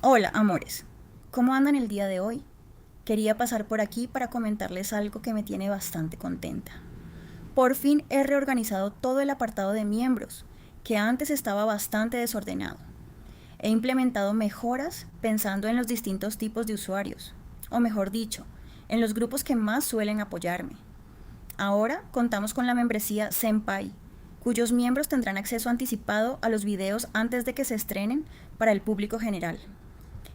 Hola, amores. ¿Cómo andan el día de hoy? Quería pasar por aquí para comentarles algo que me tiene bastante contenta. Por fin he reorganizado todo el apartado de miembros, que antes estaba bastante desordenado. He implementado mejoras pensando en los distintos tipos de usuarios, o mejor dicho, en los grupos que más suelen apoyarme. Ahora contamos con la membresía Senpai, cuyos miembros tendrán acceso anticipado a los videos antes de que se estrenen para el público general.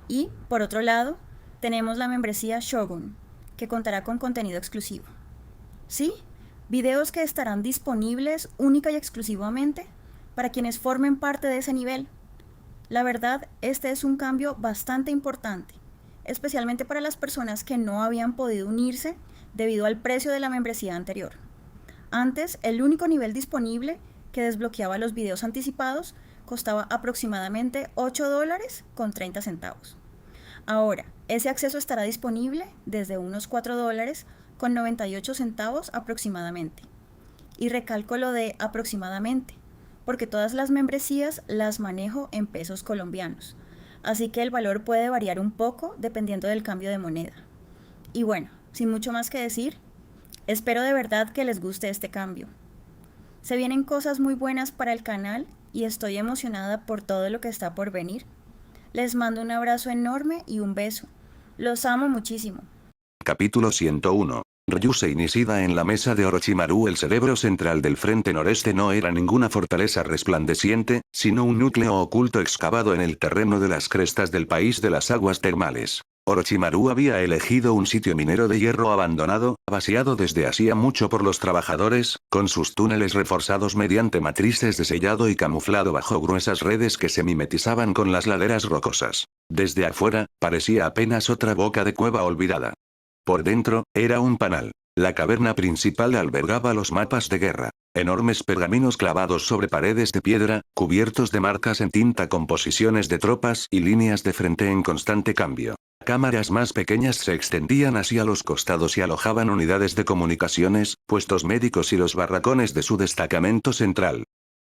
Y, por otro lado, tenemos la membresía Shogun, que contará con contenido exclusivo. ¿Sí? Videos que estarán disponibles única y exclusivamente para quienes formen parte de ese nivel. La verdad, este es un cambio bastante importante, especialmente para las personas que no habían podido unirse debido al precio de la membresía anterior. Antes, el único nivel disponible que desbloqueaba los videos anticipados costaba aproximadamente $8 con 30 centavos. Ahora, ese acceso estará disponible desde unos $4 con 98 centavos aproximadamente. Y recalco lo de aproximadamente, porque todas las membresías las manejo en pesos colombianos, así que el valor puede variar un poco dependiendo del cambio de moneda. Y bueno, sin mucho más que decir, espero de verdad que les guste este cambio. Se vienen cosas muy buenas para el canal y estoy emocionada por todo lo que está por venir. Les mando un abrazo enorme y un beso. Los amo muchísimo. Capítulo 101. Ryusei Nishida en la mesa de Orochimaru. El cerebro central del frente noreste no era ninguna fortaleza resplandeciente, sino un núcleo oculto excavado en el terreno de las crestas del país de las aguas termales. Orochimaru había elegido un sitio minero de hierro abandonado, vaciado desde hacía mucho por los trabajadores, con sus túneles reforzados mediante matrices de sellado y camuflado bajo gruesas redes que se mimetizaban con las laderas rocosas. Desde afuera, parecía apenas otra boca de cueva olvidada. Por dentro, era un panal. La caverna principal albergaba los mapas de guerra. Enormes pergaminos clavados sobre paredes de piedra, cubiertos de marcas en tinta con posiciones de tropas y líneas de frente en constante cambio. Cámaras más pequeñas se extendían hacia los costados y alojaban unidades de comunicaciones, puestos médicos y los barracones de su destacamento central.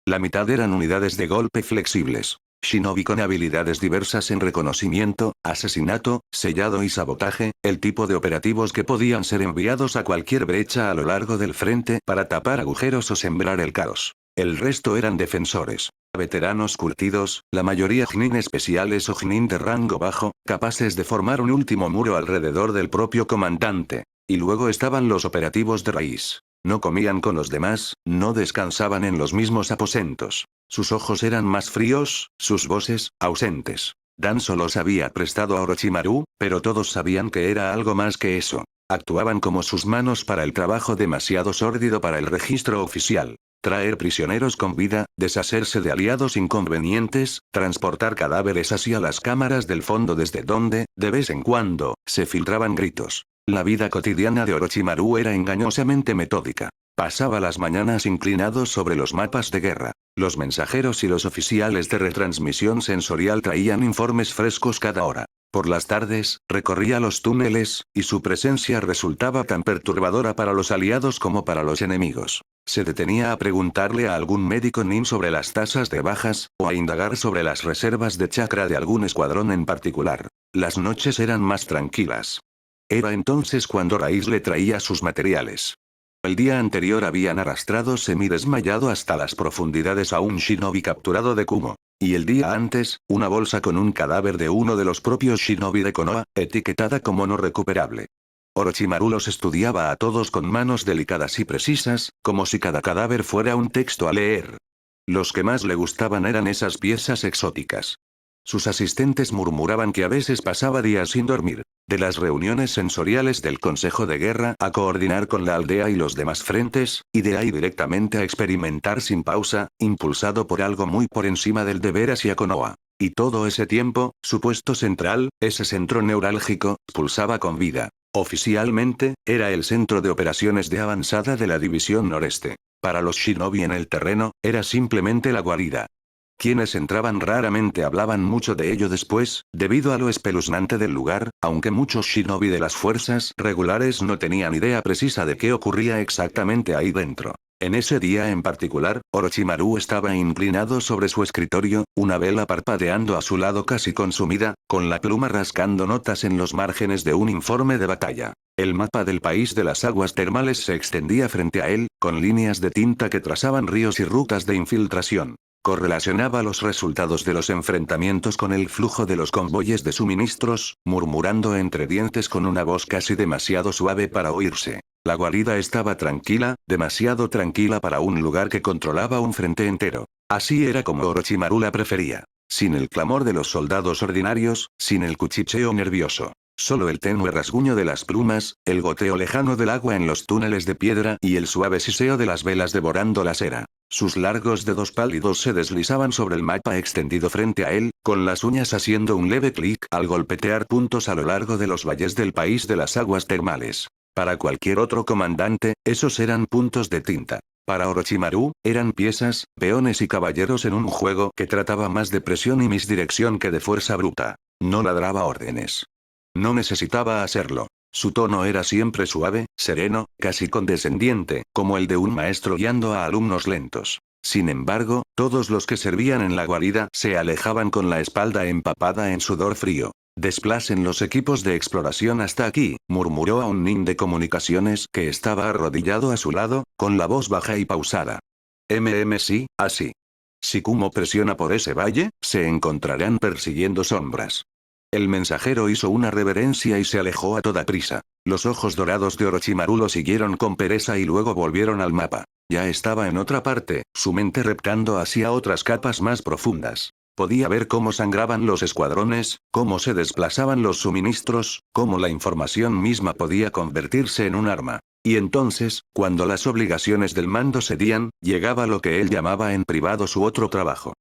La mitad eran unidades de golpe flexibles. Shinobi con habilidades diversas en reconocimiento, asesinato, sellado y sabotaje, el tipo de operativos que podían ser enviados a cualquier brecha a lo largo del frente para tapar agujeros o sembrar el caos. El resto eran defensores. Veteranos curtidos, la mayoría Jnin especiales o Jnin de rango bajo, capaces de formar un último muro alrededor del propio comandante. Y luego estaban los operativos de raíz. No comían con los demás, no descansaban en los mismos aposentos. Sus ojos eran más fríos, sus voces, ausentes. Dan solo se había prestado a Orochimaru, pero todos sabían que era algo más que eso. Actuaban como sus manos para el trabajo demasiado sórdido para el registro oficial. Traer prisioneros con vida, deshacerse de aliados inconvenientes, transportar cadáveres hacia las cámaras del fondo desde donde, de vez en cuando, se filtraban gritos. La vida cotidiana de Orochimaru era engañosamente metódica. Pasaba las mañanas inclinados sobre los mapas de guerra. Los mensajeros y los oficiales de retransmisión sensorial traían informes frescos cada hora. Por las tardes, recorría los túneles, y su presencia resultaba tan perturbadora para los aliados como para los enemigos. Se detenía a preguntarle a algún médico nin sobre las tasas de bajas, o a indagar sobre las reservas de chakra de algún escuadrón en particular. Las noches eran más tranquilas. Era entonces cuando Raiz le traía sus materiales. El día anterior habían arrastrado semidesmayado hasta las profundidades a un shinobi capturado de Kumo. Y el día antes, una bolsa con un cadáver de uno de los propios shinobi de Konoha, etiquetada como no recuperable. Orochimaru los estudiaba a todos con manos delicadas y precisas, como si cada cadáver fuera un texto a leer. Los que más le gustaban eran esas piezas exóticas. Sus asistentes murmuraban que a veces pasaba días sin dormir. De las reuniones sensoriales del Consejo de Guerra a coordinar con la aldea y los demás frentes, y de ahí directamente a experimentar sin pausa, impulsado por algo muy por encima del deber hacia Konoha. Y todo ese tiempo, su puesto central, ese centro neurálgico, pulsaba con vida. Oficialmente, era el centro de operaciones de avanzada de la División Noreste. Para los shinobi en el terreno, era simplemente la guarida. Quienes entraban raramente hablaban mucho de ello después, debido a lo espeluznante del lugar, aunque muchos shinobi de las fuerzas regulares no tenían idea precisa de qué ocurría exactamente ahí dentro. En ese día en particular, Orochimaru estaba inclinado sobre su escritorio, una vela parpadeando a su lado casi consumida, con la pluma rascando notas en los márgenes de un informe de batalla. El mapa del país de las aguas termales se extendía frente a él, con líneas de tinta que trazaban ríos y rutas de infiltración. Correlacionaba los resultados de los enfrentamientos con el flujo de los convoyes de suministros, murmurando entre dientes con una voz casi demasiado suave para oírse. La guarida estaba tranquila, demasiado tranquila para un lugar que controlaba un frente entero. Así era como Orochimaru la prefería. Sin el clamor de los soldados ordinarios, sin el cuchicheo nervioso. Solo el tenue rasguño de las plumas, el goteo lejano del agua en los túneles de piedra y el suave siseo de las velas devorando la cera. Sus largos dedos pálidos se deslizaban sobre el mapa extendido frente a él, con las uñas haciendo un leve clic al golpetear puntos a lo largo de los valles del país de las aguas termales. Para cualquier otro comandante, esos eran puntos de tinta. Para Orochimaru, eran piezas, peones y caballeros en un juego que trataba más de presión y misdirección que de fuerza bruta. No ladraba órdenes. No necesitaba hacerlo. Su tono era siempre suave, sereno, casi condescendiente, como el de un maestro guiando a alumnos lentos. Sin embargo, todos los que servían en la guarida se alejaban con la espalda empapada en sudor frío. Desplacen los equipos de exploración hasta aquí, murmuró a un nin de comunicaciones que estaba arrodillado a su lado, con la voz baja y pausada. Sí, así. Si Kumo presiona por ese valle, se encontrarán persiguiendo sombras. El mensajero hizo una reverencia y se alejó a toda prisa. Los ojos dorados de Orochimaru lo siguieron con pereza y luego volvieron al mapa. Ya estaba en otra parte, su mente reptando hacia otras capas más profundas. Podía ver cómo sangraban los escuadrones, cómo se desplazaban los suministros, cómo la información misma podía convertirse en un arma. Y entonces, cuando las obligaciones del mando cedían, llegaba lo que él llamaba en privado su otro trabajo.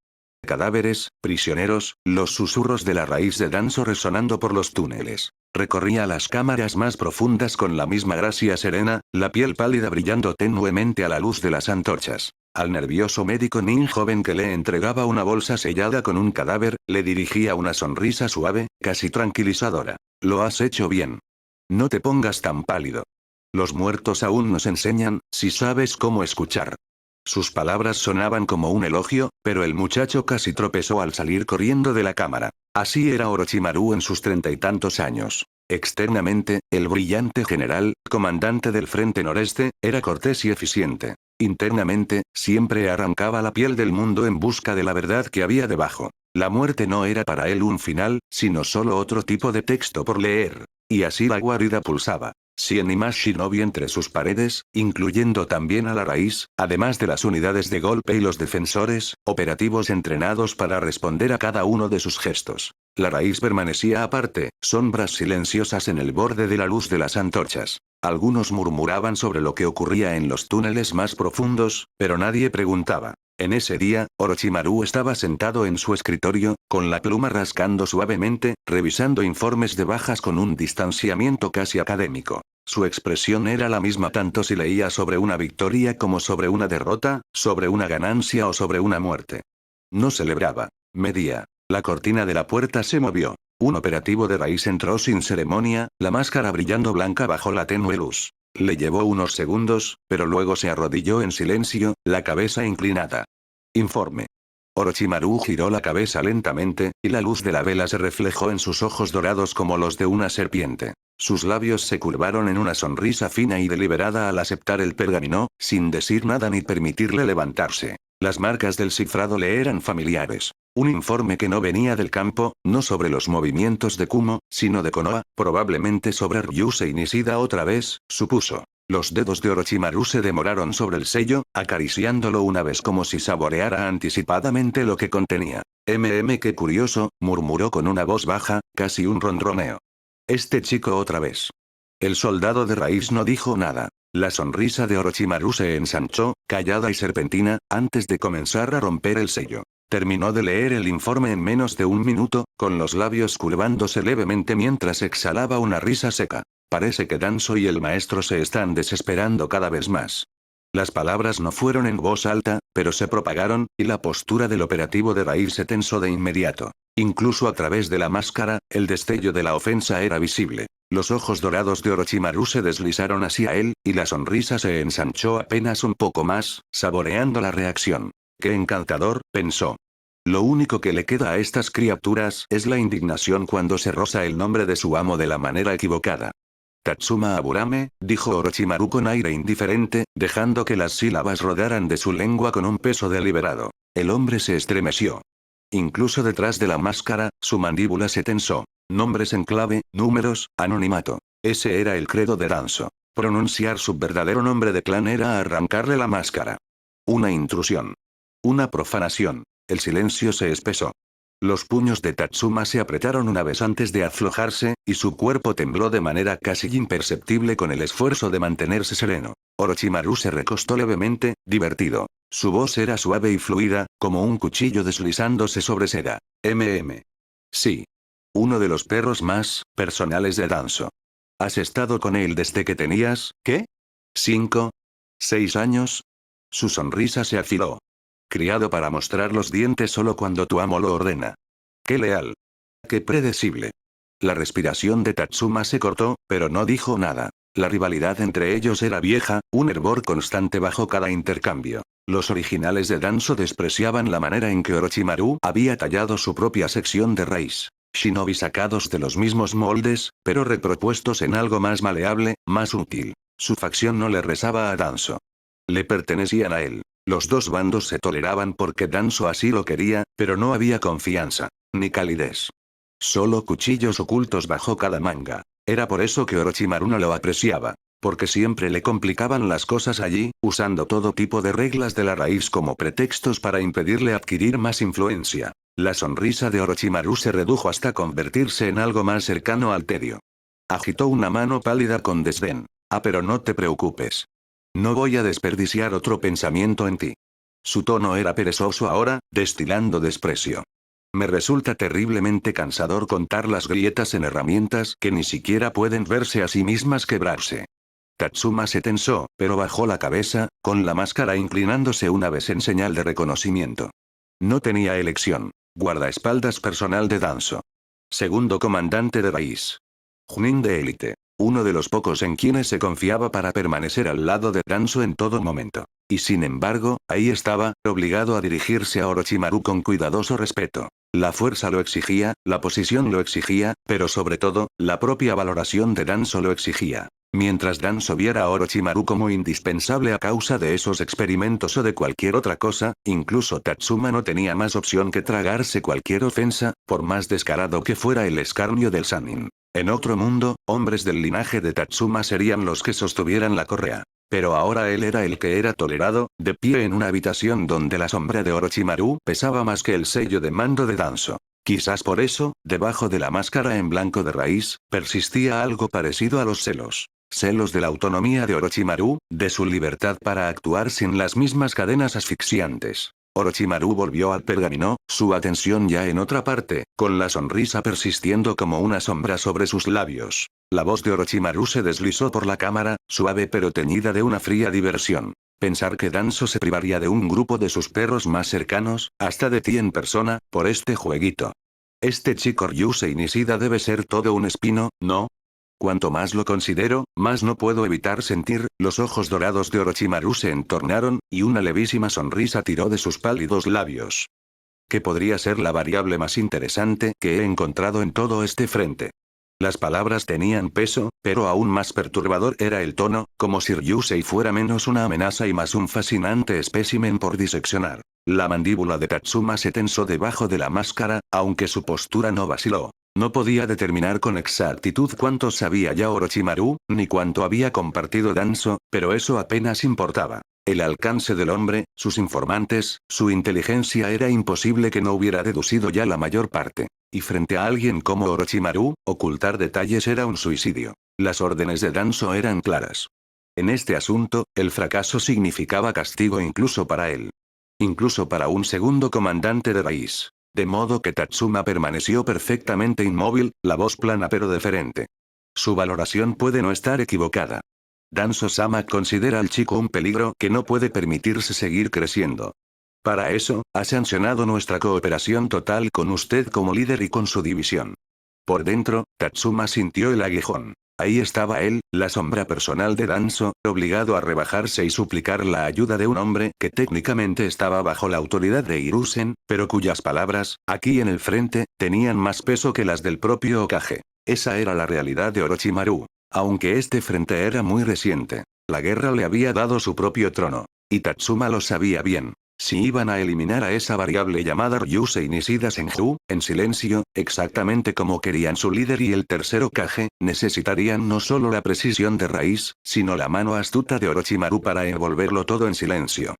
Cadáveres, prisioneros, los susurros de la raíz de Danzo resonando por los túneles. Recorría las cámaras más profundas con la misma gracia serena, la piel pálida brillando tenuemente a la luz de las antorchas. Al nervioso médico nin joven que le entregaba una bolsa sellada con un cadáver, le dirigía una sonrisa suave, casi tranquilizadora. Lo has hecho bien. No te pongas tan pálido. Los muertos aún nos enseñan, si sabes cómo escuchar. Sus palabras sonaban como un elogio, pero el muchacho casi tropezó al salir corriendo de la cámara. Así era Orochimaru en sus 30 y tantos años. Externamente, el brillante general, comandante del frente noreste, era cortés y eficiente. Internamente, siempre arrancaba la piel del mundo en busca de la verdad que había debajo. La muerte no era para él un final, sino solo otro tipo de texto por leer. Y así la guarida pulsaba. 100 y más shinobi entre sus paredes, incluyendo también a la raíz, además de las unidades de golpe y los defensores, operativos entrenados para responder a cada uno de sus gestos. La raíz permanecía aparte, sombras silenciosas en el borde de la luz de las antorchas. Algunos murmuraban sobre lo que ocurría en los túneles más profundos, pero nadie preguntaba. En ese día, Orochimaru estaba sentado en su escritorio, con la pluma rascando suavemente, revisando informes de bajas con un distanciamiento casi académico. Su expresión era la misma tanto si leía sobre una victoria como sobre una derrota, sobre una ganancia o sobre una muerte. No celebraba. Medía. La cortina de la puerta se movió. Un operativo de raíz entró sin ceremonia, la máscara brillando blanca bajo la tenue luz. Le llevó unos segundos, pero luego se arrodilló en silencio, la cabeza inclinada. Informe. Orochimaru giró la cabeza lentamente, y la luz de la vela se reflejó en sus ojos dorados como los de una serpiente. Sus labios se curvaron en una sonrisa fina y deliberada al aceptar el pergamino, sin decir nada ni permitirle levantarse. Las marcas del cifrado le eran familiares. Un informe que no venía del campo, no sobre los movimientos de Kumo, sino de Konoha, probablemente sobre Ryusei Nishida otra vez, supuso. Los dedos de Orochimaru se demoraron sobre el sello, acariciándolo una vez como si saboreara anticipadamente lo que contenía. Qué curioso, murmuró con una voz baja, casi un ronroneo. Este chico otra vez. El soldado de raíz no dijo nada. La sonrisa de Orochimaru se ensanchó, callada y serpentina, antes de comenzar a romper el sello. Terminó de leer el informe en menos de un minuto, con los labios curvándose levemente mientras exhalaba una risa seca. Parece que Danzo y el maestro se están desesperando cada vez más. Las palabras no fueron en voz alta, pero se propagaron, y la postura del operativo de raíz se tensó de inmediato. Incluso a través de la máscara, el destello de la ofensa era visible. Los ojos dorados de Orochimaru se deslizaron hacia él, y la sonrisa se ensanchó apenas un poco más, saboreando la reacción. ¡Qué encantador!, pensó. Lo único que le queda a estas criaturas es la indignación cuando se roza el nombre de su amo de la manera equivocada. Tatsuma Aburame, dijo Orochimaru con aire indiferente, dejando que las sílabas rodaran de su lengua con un peso deliberado. El hombre se estremeció. Incluso detrás de la máscara, su mandíbula se tensó. Nombres en clave, números, anonimato. Ese era el credo de Danzo. Pronunciar su verdadero nombre de clan era arrancarle la máscara. Una intrusión. Una profanación. El silencio se espesó. Los puños de Tatsuma se apretaron una vez antes de aflojarse, y su cuerpo tembló de manera casi imperceptible con el esfuerzo de mantenerse sereno. Orochimaru se recostó levemente, divertido. Su voz era suave y fluida, como un cuchillo deslizándose sobre seda. Sí. Uno de los perros más personales de Danzo. ¿Has estado con él desde que tenías, qué? 5. 6 años? Su sonrisa se afiló. Criado para mostrar los dientes solo cuando tu amo lo ordena. ¡Qué leal! ¡Qué predecible! La respiración de Tatsuma se cortó, pero no dijo nada. La rivalidad entre ellos era vieja, un hervor constante bajo cada intercambio. Los originales de Danzo despreciaban la manera en que Orochimaru había tallado su propia sección de raíz. Shinobi sacados de los mismos moldes, pero repropuestos en algo más maleable, más útil. Su facción no le rezaba a Danzo. Le pertenecían a él. Los dos bandos se toleraban porque Danzo así lo quería, pero no había confianza, ni calidez. Solo cuchillos ocultos bajo cada manga. Era por eso que Orochimaru no lo apreciaba. Porque siempre le complicaban las cosas allí, usando todo tipo de reglas de la raíz como pretextos para impedirle adquirir más influencia. La sonrisa de Orochimaru se redujo hasta convertirse en algo más cercano al tedio. Agitó una mano pálida con desdén. Pero no te preocupes. No voy a desperdiciar otro pensamiento en ti. Su tono era perezoso ahora, destilando desprecio. Me resulta terriblemente cansador contar las grietas en herramientas que ni siquiera pueden verse a sí mismas quebrarse. Tatsuma se tensó, pero bajó la cabeza, con la máscara inclinándose una vez en señal de reconocimiento. No tenía elección. Guardaespaldas personal de Danzo. Segundo comandante de raíz. Junin de élite. Uno de los pocos en quienes se confiaba para permanecer al lado de Danzo en todo momento. Y sin embargo, ahí estaba, obligado a dirigirse a Orochimaru con cuidadoso respeto. La fuerza lo exigía, la posición lo exigía, pero sobre todo, la propia valoración de Danzo lo exigía. Mientras Danzo viera a Orochimaru como indispensable a causa de esos experimentos o de cualquier otra cosa, incluso Tatsuma no tenía más opción que tragarse cualquier ofensa, por más descarado que fuera el escarnio del Sannin. En otro mundo, hombres del linaje de Tatsuma serían los que sostuvieran la correa. Pero ahora él era el que era tolerado, de pie en una habitación donde la sombra de Orochimaru pesaba más que el sello de mando de Danzo. Quizás por eso, debajo de la máscara en blanco de raíz, persistía algo parecido a los celos. Celos de la autonomía de Orochimaru, de su libertad para actuar sin las mismas cadenas asfixiantes. Orochimaru volvió al pergamino, su atención ya en otra parte, con la sonrisa persistiendo como una sombra sobre sus labios. La voz de Orochimaru se deslizó por la cámara, suave pero teñida de una fría diversión. Pensar que Danzo se privaría de un grupo de sus perros más cercanos, hasta de ti en persona, por este jueguito. Este chico Ryusei Nishida debe ser todo un espino, ¿no? Cuanto más lo considero, más no puedo evitar sentir. Los ojos dorados de Orochimaru se entornaron, y una levísima sonrisa tiró de sus pálidos labios. ¿Qué podría ser la variable más interesante que he encontrado en todo este frente? Las palabras tenían peso, pero aún más perturbador era el tono, como si Ryusei fuera menos una amenaza y más un fascinante espécimen por diseccionar. La mandíbula de Tatsuma se tensó debajo de la máscara, aunque su postura no vaciló. No podía determinar con exactitud cuánto sabía ya Orochimaru, ni cuánto había compartido Danzo, pero eso apenas importaba. El alcance del hombre, sus informantes, su inteligencia era imposible que no hubiera deducido ya la mayor parte. Y frente a alguien como Orochimaru, ocultar detalles era un suicidio. Las órdenes de Danzo eran claras. En este asunto, el fracaso significaba castigo incluso para él. Incluso para un segundo comandante de raíz. De modo que Tatsuma permaneció perfectamente inmóvil, la voz plana pero deferente. Su valoración puede no estar equivocada. Danzo-sama considera al chico un peligro que no puede permitirse seguir creciendo. Para eso, ha sancionado nuestra cooperación total con usted como líder y con su división. Por dentro, Tatsuma sintió el aguijón. Ahí estaba él, la sombra personal de Danzo, obligado a rebajarse y suplicar la ayuda de un hombre que técnicamente estaba bajo la autoridad de Hiruzen, pero cuyas palabras, aquí en el frente, tenían más peso que las del propio Hokage. Esa era la realidad de Orochimaru. Aunque este frente era muy reciente, la guerra le había dado su propio trono. Y Tatsuma lo sabía bien. Si iban a eliminar a esa variable llamada Ryusei Nishida Senju, en silencio, exactamente como querían su líder y el tercer Hokage, necesitarían no solo la precisión de raíz, sino la mano astuta de Orochimaru para envolverlo todo en silencio.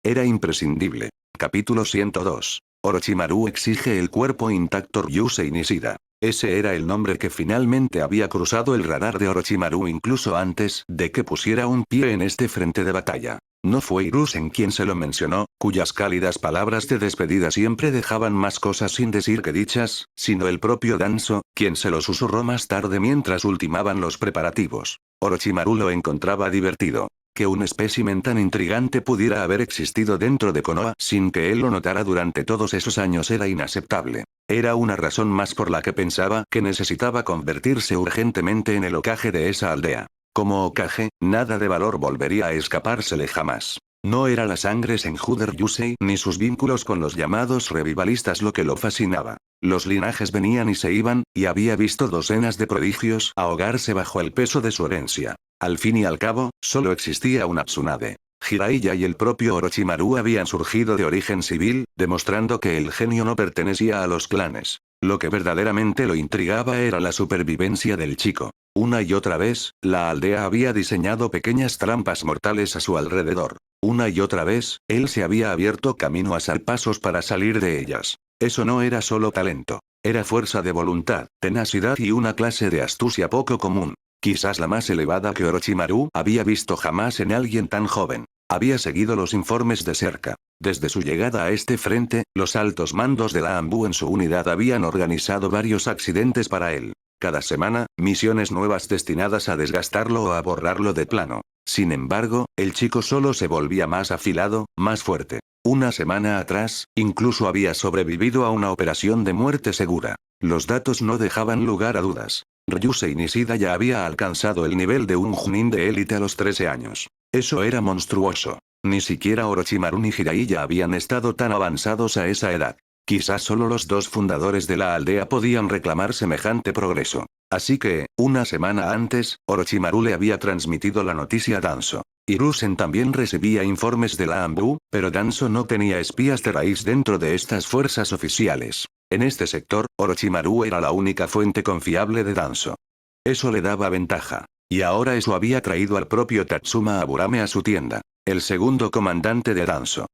Era imprescindible. Capítulo 102. Orochimaru exige el cuerpo intacto Ryusei Nishida. Ese era el nombre que finalmente había cruzado el radar de Orochimaru incluso antes de que pusiera un pie en este frente de batalla. No fue Hiruzen quien se lo mencionó, cuyas cálidas palabras de despedida siempre dejaban más cosas sin decir que dichas, sino el propio Danzo, quien se lo susurró más tarde mientras ultimaban los preparativos. Orochimaru lo encontraba divertido. Que un espécimen tan intrigante pudiera haber existido dentro de Konoha sin que él lo notara durante todos esos años era inaceptable. Era una razón más por la que pensaba que necesitaba convertirse urgentemente en el Hokage de esa aldea. Como Hokage, nada de valor volvería a escapársele jamás. No era la sangre Senju de Ryusei ni sus vínculos con los llamados revivalistas lo que lo fascinaba. Los linajes venían y se iban, y había visto docenas de prodigios ahogarse bajo el peso de su herencia. Al fin y al cabo, solo existía una Tsunade. Jiraiya y el propio Orochimaru habían surgido de origen civil, demostrando que el genio no pertenecía a los clanes. Lo que verdaderamente lo intrigaba era la supervivencia del chico. Una y otra vez, la aldea había diseñado pequeñas trampas mortales a su alrededor. Una y otra vez, él se había abierto camino a zarpazos para salir de ellas. Eso no era solo talento. Era fuerza de voluntad, tenacidad y una clase de astucia poco común. Quizás la más elevada que Orochimaru había visto jamás en alguien tan joven. Había seguido los informes de cerca. Desde su llegada a este frente, los altos mandos de la ANBU en su unidad habían organizado varios accidentes para él. Cada semana, misiones nuevas destinadas a desgastarlo o a borrarlo de plano. Sin embargo, el chico solo se volvía más afilado, más fuerte. Una semana atrás, incluso había sobrevivido a una operación de muerte segura. Los datos no dejaban lugar a dudas. Ryusei Nishida ya había alcanzado el nivel de un Chunin de élite a los 13 años. Eso era monstruoso. Ni siquiera Orochimaru ni Jiraiya habían estado tan avanzados a esa edad. Quizás solo los dos fundadores de la aldea podían reclamar semejante progreso. Así que, una semana antes, Orochimaru le había transmitido la noticia a Danzo. Hiruzen también recibía informes de la ANBU, pero Danzo no tenía espías de raíz dentro de estas fuerzas oficiales. En este sector, Orochimaru era la única fuente confiable de Danzo. Eso le daba ventaja. Y ahora eso había traído al propio Tatsuma Aburame a su tienda. El segundo comandante de Danzo.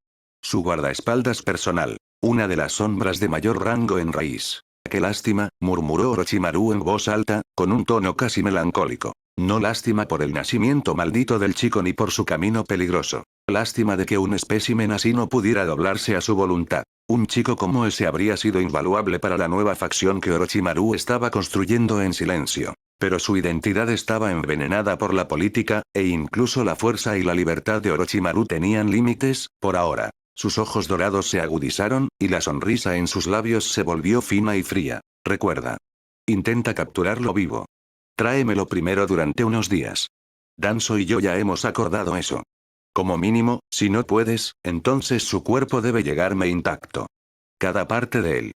Su guardaespaldas personal. Una de las sombras de mayor rango en raíz. «Qué lástima», murmuró Orochimaru en voz alta, con un tono casi melancólico. No lástima por el nacimiento maldito del chico ni por su camino peligroso. Lástima de que un espécimen así no pudiera doblarse a su voluntad. Un chico como ese habría sido invaluable para la nueva facción que Orochimaru estaba construyendo en silencio. Pero su identidad estaba envenenada por la política, e incluso la fuerza y la libertad de Orochimaru tenían límites, por ahora. Sus ojos dorados se agudizaron, y la sonrisa en sus labios se volvió fina y fría. Recuerda. Intenta capturarlo vivo. Tráemelo primero durante unos días. Danzo y yo ya hemos acordado eso. Como mínimo, si no puedes, entonces su cuerpo debe llegarme intacto. Cada parte de él.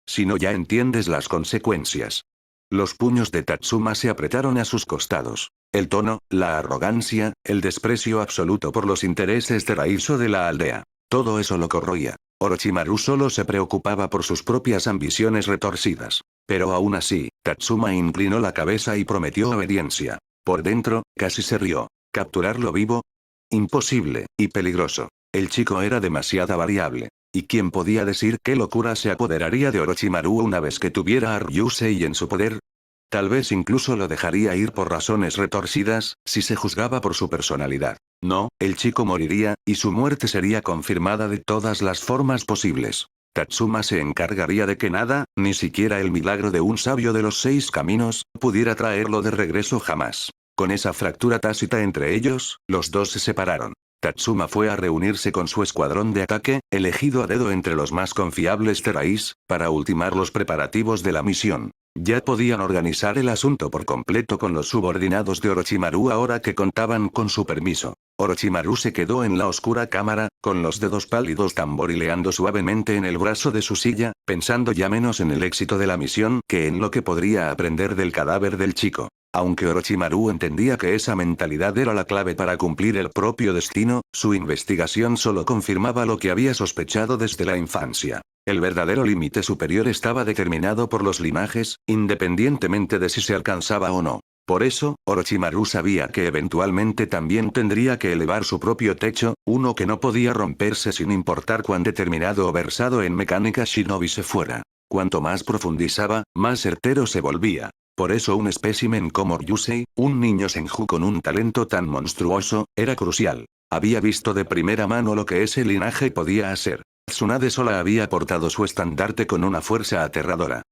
Si no ya entiendes las consecuencias. Los puños de Tatsuma se apretaron a sus costados. El tono, la arrogancia, el desprecio absoluto por los intereses de raíz o de la aldea. Todo eso lo corroía. Orochimaru solo se preocupaba por sus propias ambiciones retorcidas. Pero aún así, Tatsuma inclinó la cabeza y prometió obediencia. Por dentro, casi se rió. ¿Capturarlo vivo? Imposible, y peligroso. El chico era demasiada variable. ¿Y quién podía decir qué locura se apoderaría de Orochimaru una vez que tuviera a Ryusei en su poder? Tal vez incluso lo dejaría ir por razones retorcidas, si se juzgaba por su personalidad. No, el chico moriría, y su muerte sería confirmada de todas las formas posibles. Tatsuma se encargaría de que nada, ni siquiera el milagro de un sabio de los 6 caminos, pudiera traerlo de regreso jamás. Con esa fractura tácita entre ellos, los dos se separaron. Tatsuma fue a reunirse con su escuadrón de ataque, elegido a dedo entre los más confiables de raíz, para ultimar los preparativos de la misión. Ya podían organizar el asunto por completo con los subordinados de Orochimaru ahora que contaban con su permiso. Orochimaru se quedó en la oscura cámara, con los dedos pálidos tamborileando suavemente en el brazo de su silla, pensando ya menos en el éxito de la misión que en lo que podría aprender del cadáver del chico. Aunque Orochimaru entendía que esa mentalidad era la clave para cumplir el propio destino, su investigación solo confirmaba lo que había sospechado desde la infancia. El verdadero límite superior estaba determinado por los linajes, independientemente de si se alcanzaba o no. Por eso, Orochimaru sabía que eventualmente también tendría que elevar su propio techo, uno que no podía romperse sin importar cuán determinado o versado en mecánica shinobi se fuera. Cuanto más profundizaba, más certero se volvía. Por eso un espécimen como Ryusei, un niño Senju con un talento tan monstruoso, era crucial. Había visto de primera mano lo que ese linaje podía hacer. Tsunade sola había portado su estandarte con una fuerza aterradora.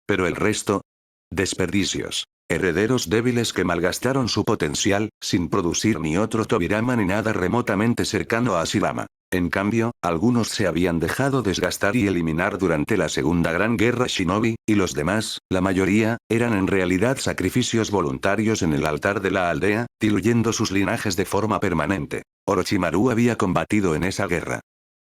Pero el resto, desperdicios. Herederos débiles que malgastaron su potencial, sin producir ni otro Tobirama ni nada remotamente cercano a Ashirama. En cambio, algunos se habían dejado desgastar y eliminar durante la Segunda Gran Guerra Shinobi, y los demás, la mayoría, eran en realidad sacrificios voluntarios en el altar de la aldea, diluyendo sus linajes de forma permanente. Orochimaru había combatido en esa guerra.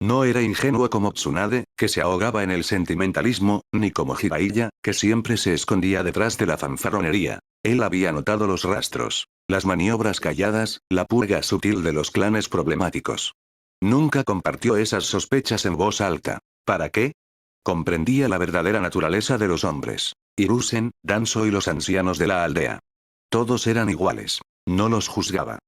No era ingenuo como Tsunade, que se ahogaba en el sentimentalismo, ni como Jiraiya, que siempre se escondía detrás de la fanfarronería. Él había notado los rastros, las maniobras calladas, la purga sutil de los clanes problemáticos. Nunca compartió esas sospechas en voz alta. ¿Para qué? Comprendía la verdadera naturaleza de los hombres. Hiruzen, Danzo y los ancianos de la aldea. Todos eran iguales. No los juzgaba.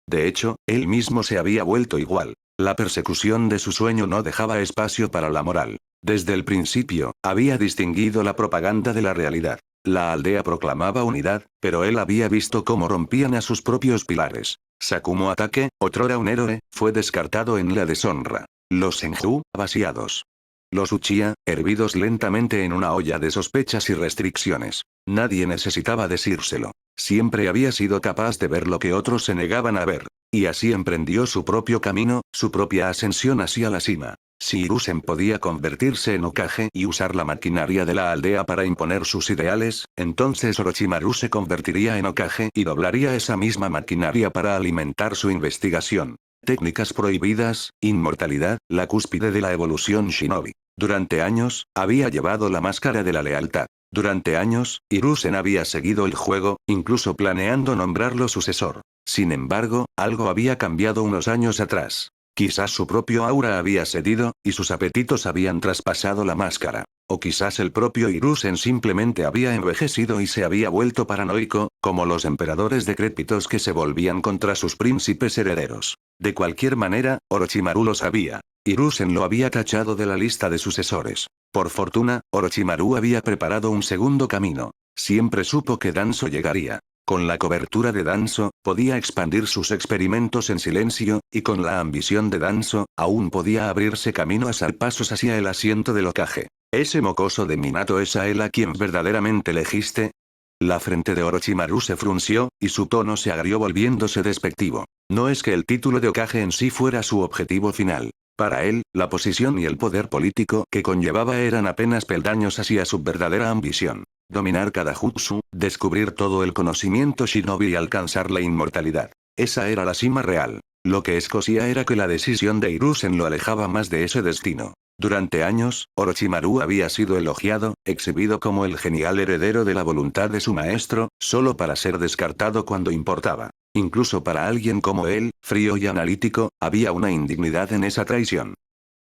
De hecho, él mismo se había vuelto igual. La persecución de su sueño no dejaba espacio para la moral. Desde el principio, había distinguido la propaganda de la realidad. La aldea proclamaba unidad, pero él había visto cómo rompían a sus propios pilares. Sakumo Atake, otrora un héroe, fue descartado en la deshonra. Los Senju, vaciados. Los Uchiha, hervidos lentamente en una olla de sospechas y restricciones. Nadie necesitaba decírselo. Siempre había sido capaz de ver lo que otros se negaban a ver. Y así emprendió su propio camino, su propia ascensión hacia la cima. Si Hiruzen podía convertirse en Hokage y usar la maquinaria de la aldea para imponer sus ideales, entonces Orochimaru se convertiría en Hokage y doblaría esa misma maquinaria para alimentar su investigación. Técnicas prohibidas, inmortalidad, la cúspide de la evolución shinobi. Durante años, había llevado la máscara de la lealtad. Durante años, Hiruzen había seguido el juego, incluso planeando nombrarlo sucesor. Sin embargo, algo había cambiado unos años atrás. Quizás su propio aura había cedido, y sus apetitos habían traspasado la máscara. O quizás el propio Hiruzen simplemente había envejecido y se había vuelto paranoico, como los emperadores decrépitos que se volvían contra sus príncipes herederos. De cualquier manera, Orochimaru lo sabía. Hiruzen lo había tachado de la lista de sucesores. Por fortuna, Orochimaru había preparado un segundo camino. Siempre supo que Danzo llegaría. Con la cobertura de Danzo, podía expandir sus experimentos en silencio, y con la ambición de Danzo, aún podía abrirse camino a salpasos hacia el asiento del Hokage. ¿Ese mocoso de Minato es a él a quien verdaderamente elegiste? La frente de Orochimaru se frunció, y su tono se agrió volviéndose despectivo. No es que el título de Hokage en sí fuera su objetivo final. Para él, la posición y el poder político que conllevaba eran apenas peldaños hacia su verdadera ambición. Dominar cada jutsu, descubrir todo el conocimiento shinobi y alcanzar la inmortalidad. Esa era la cima real. Lo que escocía era que la decisión de Hiruzen lo alejaba más de ese destino. Durante años, Orochimaru había sido elogiado, exhibido como el genial heredero de la voluntad de su maestro, solo para ser descartado cuando importaba. Incluso para alguien como él, frío y analítico, había una indignidad en esa traición.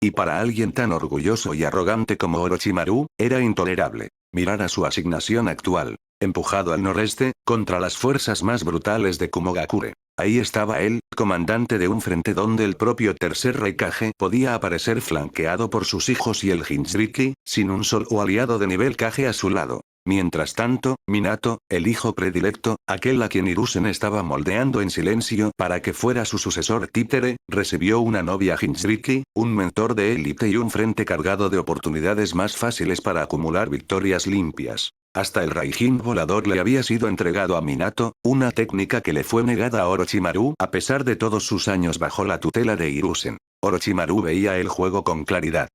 Y para alguien tan orgulloso y arrogante como Orochimaru, era intolerable. Mirar a su asignación actual. Empujado al noreste, contra las fuerzas más brutales de Kumogakure. Ahí estaba él, comandante de un frente donde el propio tercer Raikage podía aparecer flanqueado por sus hijos y el Jinchuriki, sin un solo aliado de nivel Kage a su lado. Mientras tanto, Minato, el hijo predilecto, aquel a quien Hiruzen estaba moldeando en silencio para que fuera su sucesor títere, recibió una novia Jinchuriki, un mentor de élite y un frente cargado de oportunidades más fáciles para acumular victorias limpias. Hasta el Raijin volador le había sido entregado a Minato, una técnica que le fue negada a Orochimaru a pesar de todos sus años bajo la tutela de Hiruzen. Orochimaru veía el juego con claridad.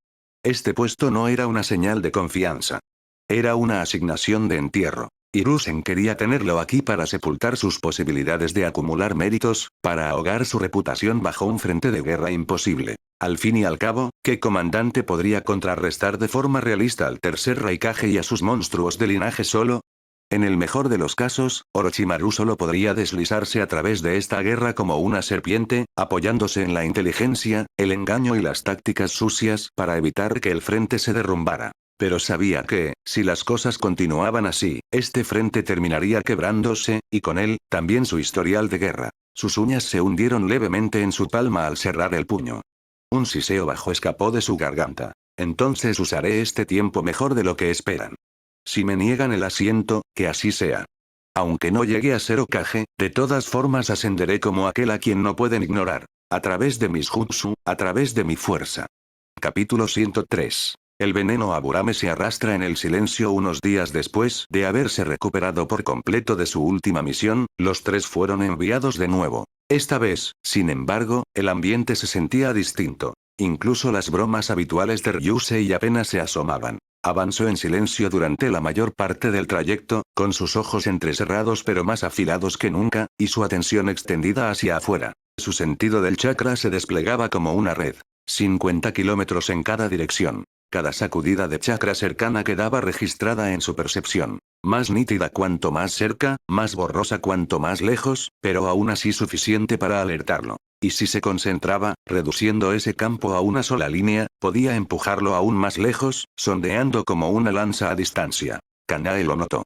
Este puesto no era una señal de confianza. Era una asignación de entierro. Hiruzen quería tenerlo aquí para sepultar sus posibilidades de acumular méritos, para ahogar su reputación bajo un frente de guerra imposible. Al fin y al cabo, ¿qué comandante podría contrarrestar de forma realista al tercer Raikage y a sus monstruos de linaje solo? En el mejor de los casos, Orochimaru solo podría deslizarse a través de esta guerra como una serpiente, apoyándose en la inteligencia, el engaño y las tácticas sucias para evitar que el frente se derrumbara. Pero sabía que, si las cosas continuaban así, este frente terminaría quebrándose, y con él, también su historial de guerra. Sus uñas se hundieron levemente en su palma al cerrar el puño. Un siseo bajo escapó de su garganta. Entonces usaré este tiempo mejor de lo que esperan. Si me niegan el asiento, que así sea. Aunque no llegue a ser Hokage, de todas formas ascenderé como aquel a quien no pueden ignorar. A través de mis jutsu, a través de mi fuerza. Capítulo 103. El veneno Aburame se arrastra en el silencio. Unos días después de haberse recuperado por completo de su última misión, los tres fueron enviados de nuevo. Esta vez, sin embargo, el ambiente se sentía distinto. Incluso las bromas habituales de Ryusei apenas se asomaban. Avanzó en silencio durante la mayor parte del trayecto, con sus ojos entrecerrados pero más afilados que nunca, y su atención extendida hacia afuera. Su sentido del chakra se desplegaba como una red. 50 kilómetros en cada dirección. Cada sacudida de chakra cercana quedaba registrada en su percepción. Más nítida cuanto más cerca, más borrosa cuanto más lejos, pero aún así suficiente para alertarlo. Y si se concentraba, reduciendo ese campo a una sola línea, podía empujarlo aún más lejos, sondeando como una lanza a distancia. Kanae lo notó.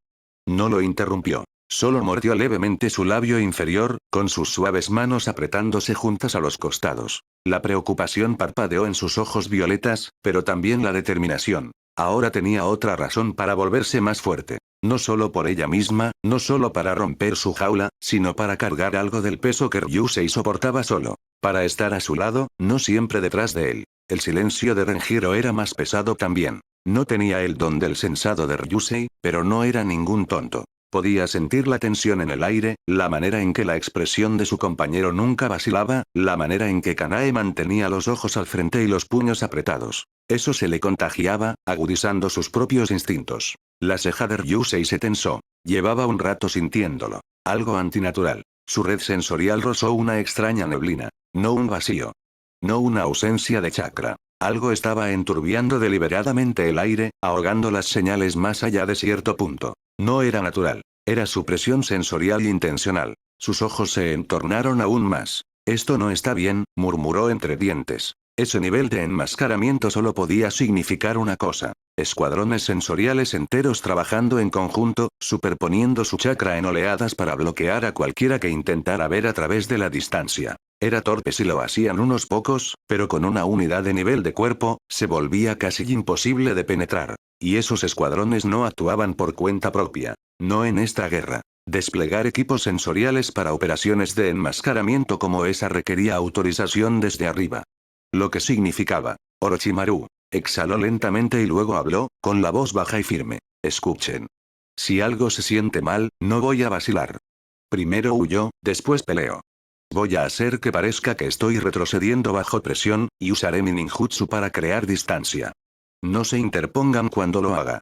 No lo interrumpió. Solo mordió levemente su labio inferior, con sus suaves manos apretándose juntas a los costados. La preocupación parpadeó en sus ojos violetas, pero también la determinación. Ahora tenía otra razón para volverse más fuerte. No solo por ella misma, no solo para romper su jaula, sino para cargar algo del peso que Ryusei soportaba solo. Para estar a su lado, no siempre detrás de él. El silencio de Renjiro era más pesado también. No tenía el don del sensado de Ryusei, pero no era ningún tonto. Podía sentir la tensión en el aire, la manera en que la expresión de su compañero nunca vacilaba, la manera en que Kanae mantenía los ojos al frente y los puños apretados. Eso se le contagiaba, agudizando sus propios instintos. La ceja de Ryusei se tensó. Llevaba un rato sintiéndolo. Algo antinatural. Su red sensorial rozó una extraña neblina. No un vacío. No una ausencia de chakra. Algo estaba enturbiando deliberadamente el aire, ahogando las señales más allá de cierto punto. No era natural. Era su presión sensorial intencional. Sus ojos se entornaron aún más. Esto no está bien, murmuró entre dientes. Ese nivel de enmascaramiento solo podía significar una cosa. Escuadrones sensoriales enteros trabajando en conjunto, superponiendo su chakra en oleadas para bloquear a cualquiera que intentara ver a través de la distancia. Era torpe si lo hacían unos pocos, pero con una unidad de nivel de cuerpo, se volvía casi imposible de penetrar. Y esos escuadrones no actuaban por cuenta propia. No en esta guerra. Desplegar equipos sensoriales para operaciones de enmascaramiento como esa requería autorización desde arriba. Lo que significaba. Orochimaru. Exhaló lentamente y luego habló, con la voz baja y firme. Escuchen. Si algo se siente mal, no voy a vacilar. Primero huyo, después peleo. Voy a hacer que parezca que estoy retrocediendo bajo presión, y usaré mi ninjutsu para crear distancia. No se interpongan cuando lo haga.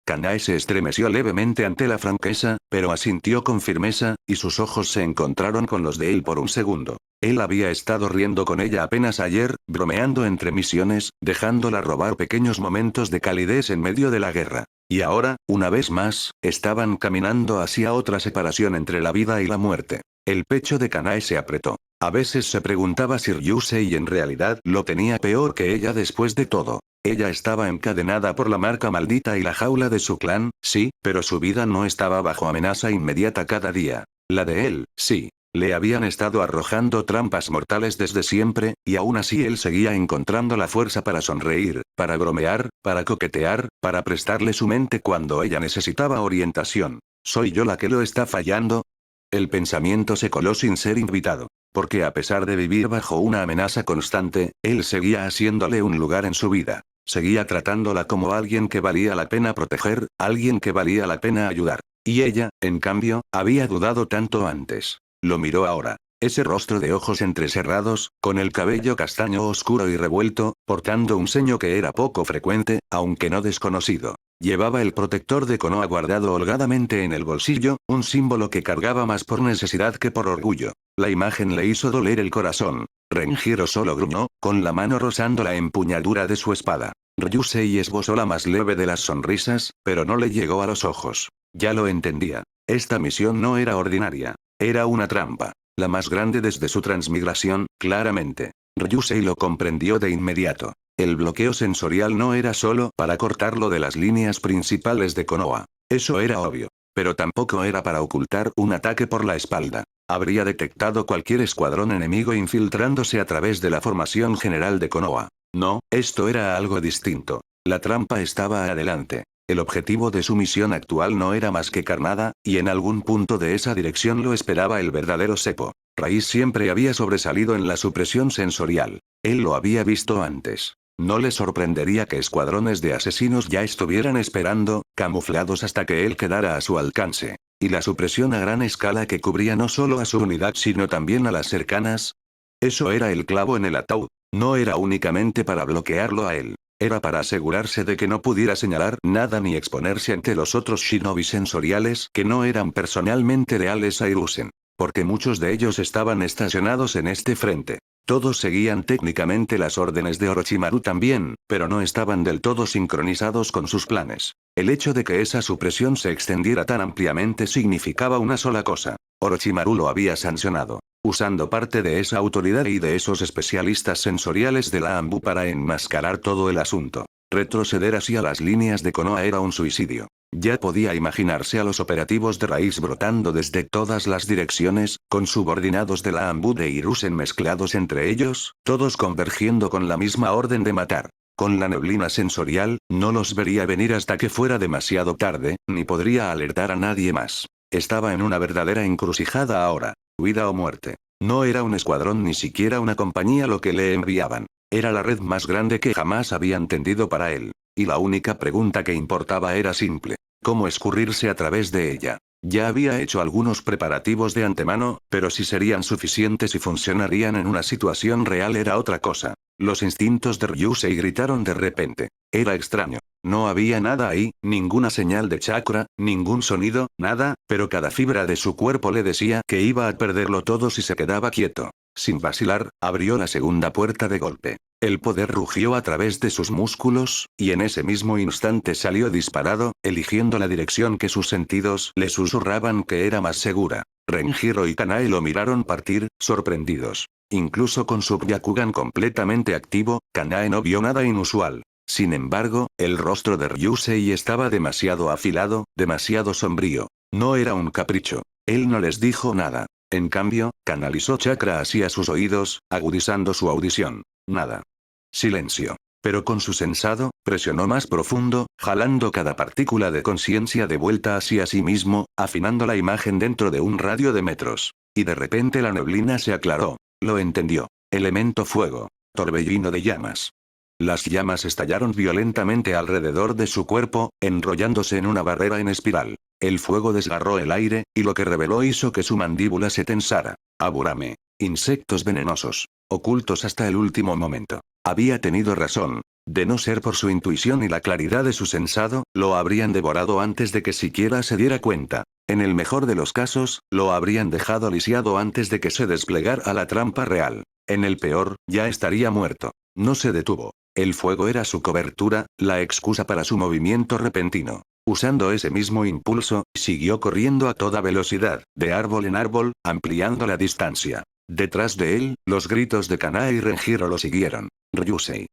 Kanae se estremeció levemente ante la franqueza, pero asintió con firmeza, y sus ojos se encontraron con los de él por un segundo. Él había estado riendo con ella apenas ayer, bromeando entre misiones, dejándola robar pequeños momentos de calidez en medio de la guerra. Y ahora, una vez más, estaban caminando hacia otra separación entre la vida y la muerte. El pecho de Kanae se apretó. A veces se preguntaba si Ryusei en realidad lo tenía peor que ella después de todo. Ella estaba encadenada por la marca maldita y la jaula de su clan, sí, pero su vida no estaba bajo amenaza inmediata cada día. La de él, sí. Le habían estado arrojando trampas mortales desde siempre, y aún así él seguía encontrando la fuerza para sonreír, para bromear, para coquetear, para prestarle su mente cuando ella necesitaba orientación. ¿Soy yo la que lo está fallando? El pensamiento se coló sin ser invitado. Porque a pesar de vivir bajo una amenaza constante, él seguía haciéndole un lugar en su vida. Seguía tratándola como alguien que valía la pena proteger, alguien que valía la pena ayudar. Y ella, en cambio, había dudado tanto antes. Lo miró ahora. Ese rostro de ojos entrecerrados, con el cabello castaño oscuro y revuelto, portando un ceño que era poco frecuente, aunque no desconocido. Llevaba el protector de Konoha guardado holgadamente en el bolsillo, un símbolo que cargaba más por necesidad que por orgullo. La imagen le hizo doler el corazón. Renjiro solo gruñó, con la mano rozando la empuñadura de su espada. Ryusei esbozó la más leve de las sonrisas, pero no le llegó a los ojos. Ya lo entendía. Esta misión no era ordinaria. Era una trampa. La más grande desde su transmigración, claramente. Ryusei lo comprendió de inmediato. El bloqueo sensorial no era solo para cortarlo de las líneas principales de Konoha. Eso era obvio. Pero tampoco era para ocultar un ataque por la espalda. Habría detectado cualquier escuadrón enemigo infiltrándose a través de la formación general de Konoha. No, esto era algo distinto. La trampa estaba adelante. El objetivo de su misión actual no era más que carnada, y en algún punto de esa dirección lo esperaba el verdadero Seppo. Raiz siempre había sobresalido en la supresión sensorial. Él lo había visto antes. No le sorprendería que escuadrones de asesinos ya estuvieran esperando, camuflados hasta que él quedara a su alcance. Y la supresión a gran escala que cubría no solo a su unidad sino también a las cercanas. Eso era el clavo en el ataúd. No era únicamente para bloquearlo a él. Era para asegurarse de que no pudiera señalar nada ni exponerse ante los otros shinobi sensoriales que no eran personalmente leales a Hiruzen. Porque muchos de ellos estaban estacionados en este frente. Todos seguían técnicamente las órdenes de Orochimaru también, pero no estaban del todo sincronizados con sus planes. El hecho de que esa supresión se extendiera tan ampliamente significaba una sola cosa. Orochimaru lo había sancionado, usando parte de esa autoridad y de esos especialistas sensoriales de la ANBU para enmascarar todo el asunto. Retroceder hacia las líneas de Konoha era un suicidio. Ya podía imaginarse a los operativos de Raiz brotando desde todas las direcciones, con subordinados de la ANBU de Hiruzen mezclados entre ellos, todos convergiendo con la misma orden de matar. Con la neblina sensorial, no los vería venir hasta que fuera demasiado tarde, ni podría alertar a nadie más. Estaba en una verdadera encrucijada ahora. Vida o muerte. No era un escuadrón ni siquiera una compañía lo que le enviaban. Era la red más grande que jamás habían tendido para él. Y la única pregunta que importaba era simple. ¿Cómo escurrirse a través de ella? Ya había hecho algunos preparativos de antemano, pero si serían suficientes y funcionarían en una situación real era otra cosa. Los instintos de Ryusei gritaron de repente. Era extraño. No había nada ahí, ninguna señal de chakra, ningún sonido, nada, pero cada fibra de su cuerpo le decía que iba a perderlo todo si se quedaba quieto. Sin vacilar, abrió la segunda puerta de golpe. El poder rugió a través de sus músculos, y en ese mismo instante salió disparado, eligiendo la dirección que sus sentidos le susurraban que era más segura. Renjiro y Kanae lo miraron partir, sorprendidos. Incluso con su Byakugan completamente activo, Kanae no vio nada inusual. Sin embargo, el rostro de Ryusei estaba demasiado afilado, demasiado sombrío. No era un capricho. Él no les dijo nada. En cambio, canalizó chakra hacia sus oídos, agudizando su audición. Nada. Silencio. Pero con su sensado, presionó más profundo, jalando cada partícula de conciencia de vuelta hacia sí mismo, afinando la imagen dentro de un radio de metros. Y de repente la neblina se aclaró. Lo entendió. Elemento fuego. Torbellino de llamas. Las llamas estallaron violentamente alrededor de su cuerpo, enrollándose en una barrera en espiral. El fuego desgarró el aire, y lo que reveló hizo que su mandíbula se tensara. Aburame. Insectos venenosos. Ocultos hasta el último momento. Había tenido razón. De no ser por su intuición y la claridad de su sensado, lo habrían devorado antes de que siquiera se diera cuenta. En el mejor de los casos, lo habrían dejado lisiado antes de que se desplegara la trampa real. En el peor, ya estaría muerto. No se detuvo. El fuego era su cobertura, la excusa para su movimiento repentino. Usando ese mismo impulso, siguió corriendo a toda velocidad, de árbol en árbol, ampliando la distancia. Detrás de él, los gritos de Kanae y Renjiro lo siguieron. Ryusei.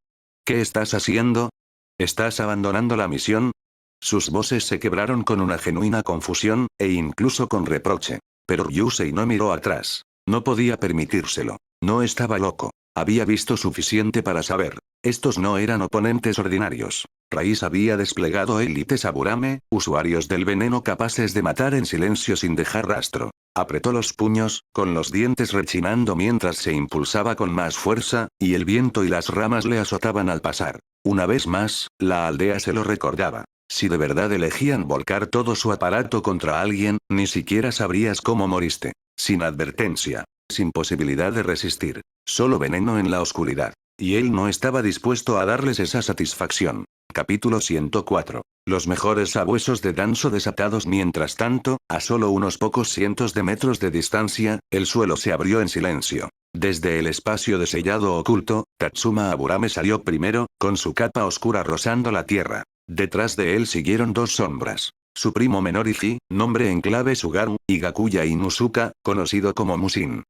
¿Qué estás haciendo? ¿Estás abandonando la misión? Sus voces se quebraron con una genuina confusión, e incluso con reproche. Pero Ryusei no miró atrás. No podía permitírselo. No estaba loco. Había visto suficiente para saber. Estos no eran oponentes ordinarios. Raiz había desplegado élites Aburame, usuarios del veneno capaces de matar en silencio sin dejar rastro. Apretó los puños, con los dientes rechinando mientras se impulsaba con más fuerza, y el viento y las ramas le azotaban al pasar. Una vez más, la aldea se lo recordaba. Si de verdad elegían volcar todo su aparato contra alguien, ni siquiera sabrías cómo moriste. Sin advertencia. Sin posibilidad de resistir. Solo veneno en la oscuridad. Y él no estaba dispuesto a darles esa satisfacción. Capítulo 104. Los mejores sabuesos de Danzo desatados. Mientras tanto, a solo unos pocos cientos de metros de distancia, el suelo se abrió en silencio. Desde el espacio de sellado oculto, Tatsuma Aburame salió primero, con su capa oscura rozando la tierra. Detrás de él siguieron dos sombras. Su primo menor Iji, nombre en clave Sugaru, y Gakuya Inuzuka, conocido como Musin.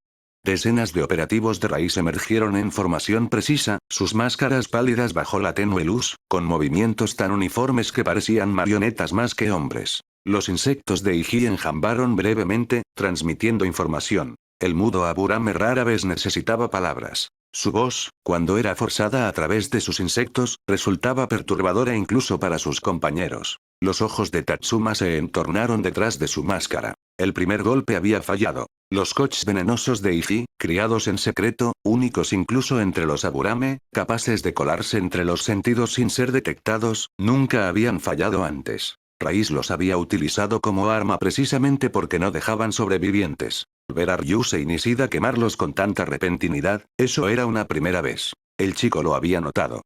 Decenas de operativos de raíz emergieron en formación precisa, sus máscaras pálidas bajo la tenue luz, con movimientos tan uniformes que parecían marionetas más que hombres. Los insectos de Iji enjambaron brevemente, transmitiendo información. El mudo Aburame rara vez necesitaba palabras. Su voz, cuando era forzada a través de sus insectos, resultaba perturbadora incluso para sus compañeros. Los ojos de Tatsuma se entornaron detrás de su máscara. El primer golpe había fallado. Los kochs venenosos de Iji, criados en secreto, únicos incluso entre los Aburame, capaces de colarse entre los sentidos sin ser detectados, nunca habían fallado antes. Raíz los había utilizado como arma precisamente porque no dejaban sobrevivientes. Ver a Ryusei Nishida quemarlos con tanta repentinidad, eso era una primera vez. El chico lo había notado.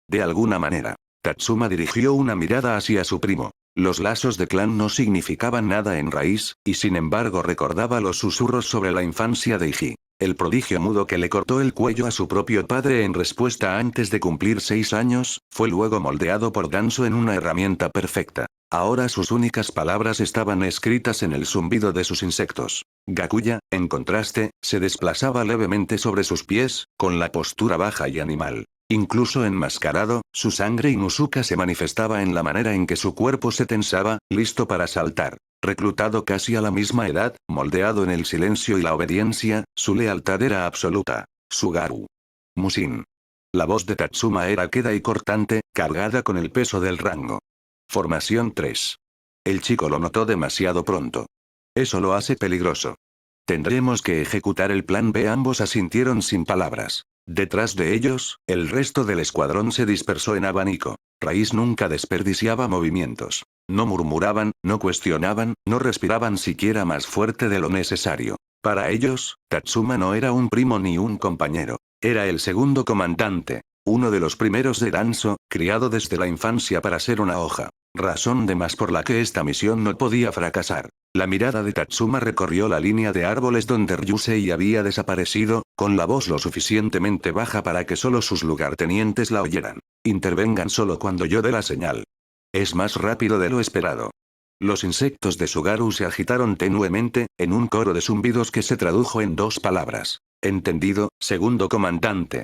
De alguna manera. Tatsuma dirigió una mirada hacia su primo. Los lazos de clan no significaban nada en Raíz, y sin embargo recordaba los susurros sobre la infancia de Iji. El prodigio mudo que le cortó el cuello a su propio padre en respuesta antes de cumplir 6 años, fue luego moldeado por Danzo en una herramienta perfecta. Ahora sus únicas palabras estaban escritas en el zumbido de sus insectos. Gakuya, en contraste, se desplazaba levemente sobre sus pies, con la postura baja y animal. Incluso enmascarado, su sangre Inuzuka se manifestaba en la manera en que su cuerpo se tensaba, listo para saltar. Reclutado casi a la misma edad, moldeado en el silencio y la obediencia, su lealtad era absoluta. Sugaru. Musin. La voz de Tatsuma era queda y cortante, cargada con el peso del rango. Formación 3. El chico lo notó demasiado pronto. Eso lo hace peligroso. Tendremos que ejecutar el plan B. Ambos asintieron sin palabras. Detrás de ellos, el resto del escuadrón se dispersó en abanico. Raíz nunca desperdiciaba movimientos. No murmuraban, no cuestionaban, no respiraban siquiera más fuerte de lo necesario. Para ellos, Tatsuma no era un primo ni un compañero. Era el segundo comandante. Uno de los primeros de Danzo, criado desde la infancia para ser una hoja. Razón de más por la que esta misión no podía fracasar. La mirada de Tatsuma recorrió la línea de árboles donde Ryusei había desaparecido, con la voz lo suficientemente baja para que solo sus lugartenientes la oyeran. Intervengan solo cuando yo dé la señal. Es más rápido de lo esperado. Los insectos de Sugaru se agitaron tenuemente, en un coro de zumbidos que se tradujo en 2 palabras. Entendido, segundo comandante.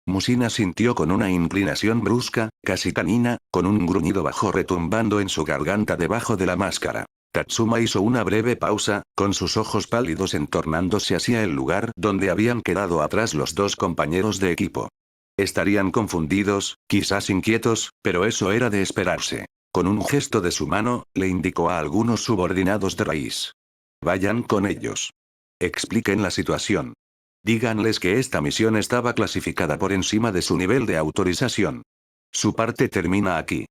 Musin sintió con una inclinación brusca, casi canina, con un gruñido bajo retumbando en su garganta debajo de la máscara. Tatsuma hizo una breve pausa, con sus ojos pálidos entornándose hacia el lugar donde habían quedado atrás los 2 compañeros de equipo. Estarían confundidos, quizás inquietos, pero eso era de esperarse. Con un gesto de su mano, le indicó a algunos subordinados de Raíz. Vayan con ellos. Expliquen la situación. Díganles que esta misión estaba clasificada por encima de su nivel de autorización. Su parte termina aquí.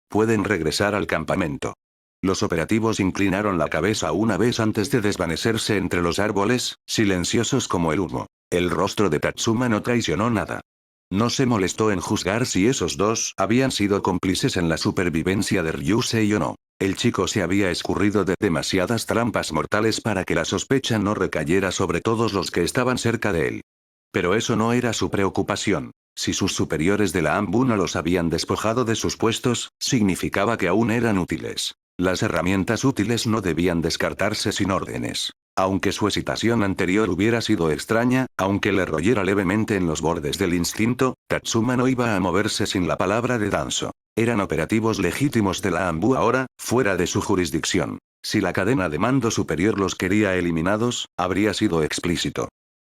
Pueden regresar al campamento. Los operativos inclinaron la cabeza una vez antes de desvanecerse entre los árboles, silenciosos como el humo. El rostro de Tatsuma no traicionó nada. No se molestó en juzgar si esos 2 habían sido cómplices en la supervivencia de Ryusei o no. El chico se había escurrido de demasiadas trampas mortales para que la sospecha no recayera sobre todos los que estaban cerca de él. Pero eso no era su preocupación. Si sus superiores de la AMBU no los habían despojado de sus puestos, significaba que aún eran útiles. Las herramientas útiles no debían descartarse sin órdenes. Aunque su excitación anterior hubiera sido extraña, aunque le royera levemente en los bordes del instinto, Tatsuma no iba a moverse sin la palabra de Danzo. Eran operativos legítimos de la AMBU ahora, fuera de su jurisdicción. Si la cadena de mando superior los quería eliminados, habría sido explícito.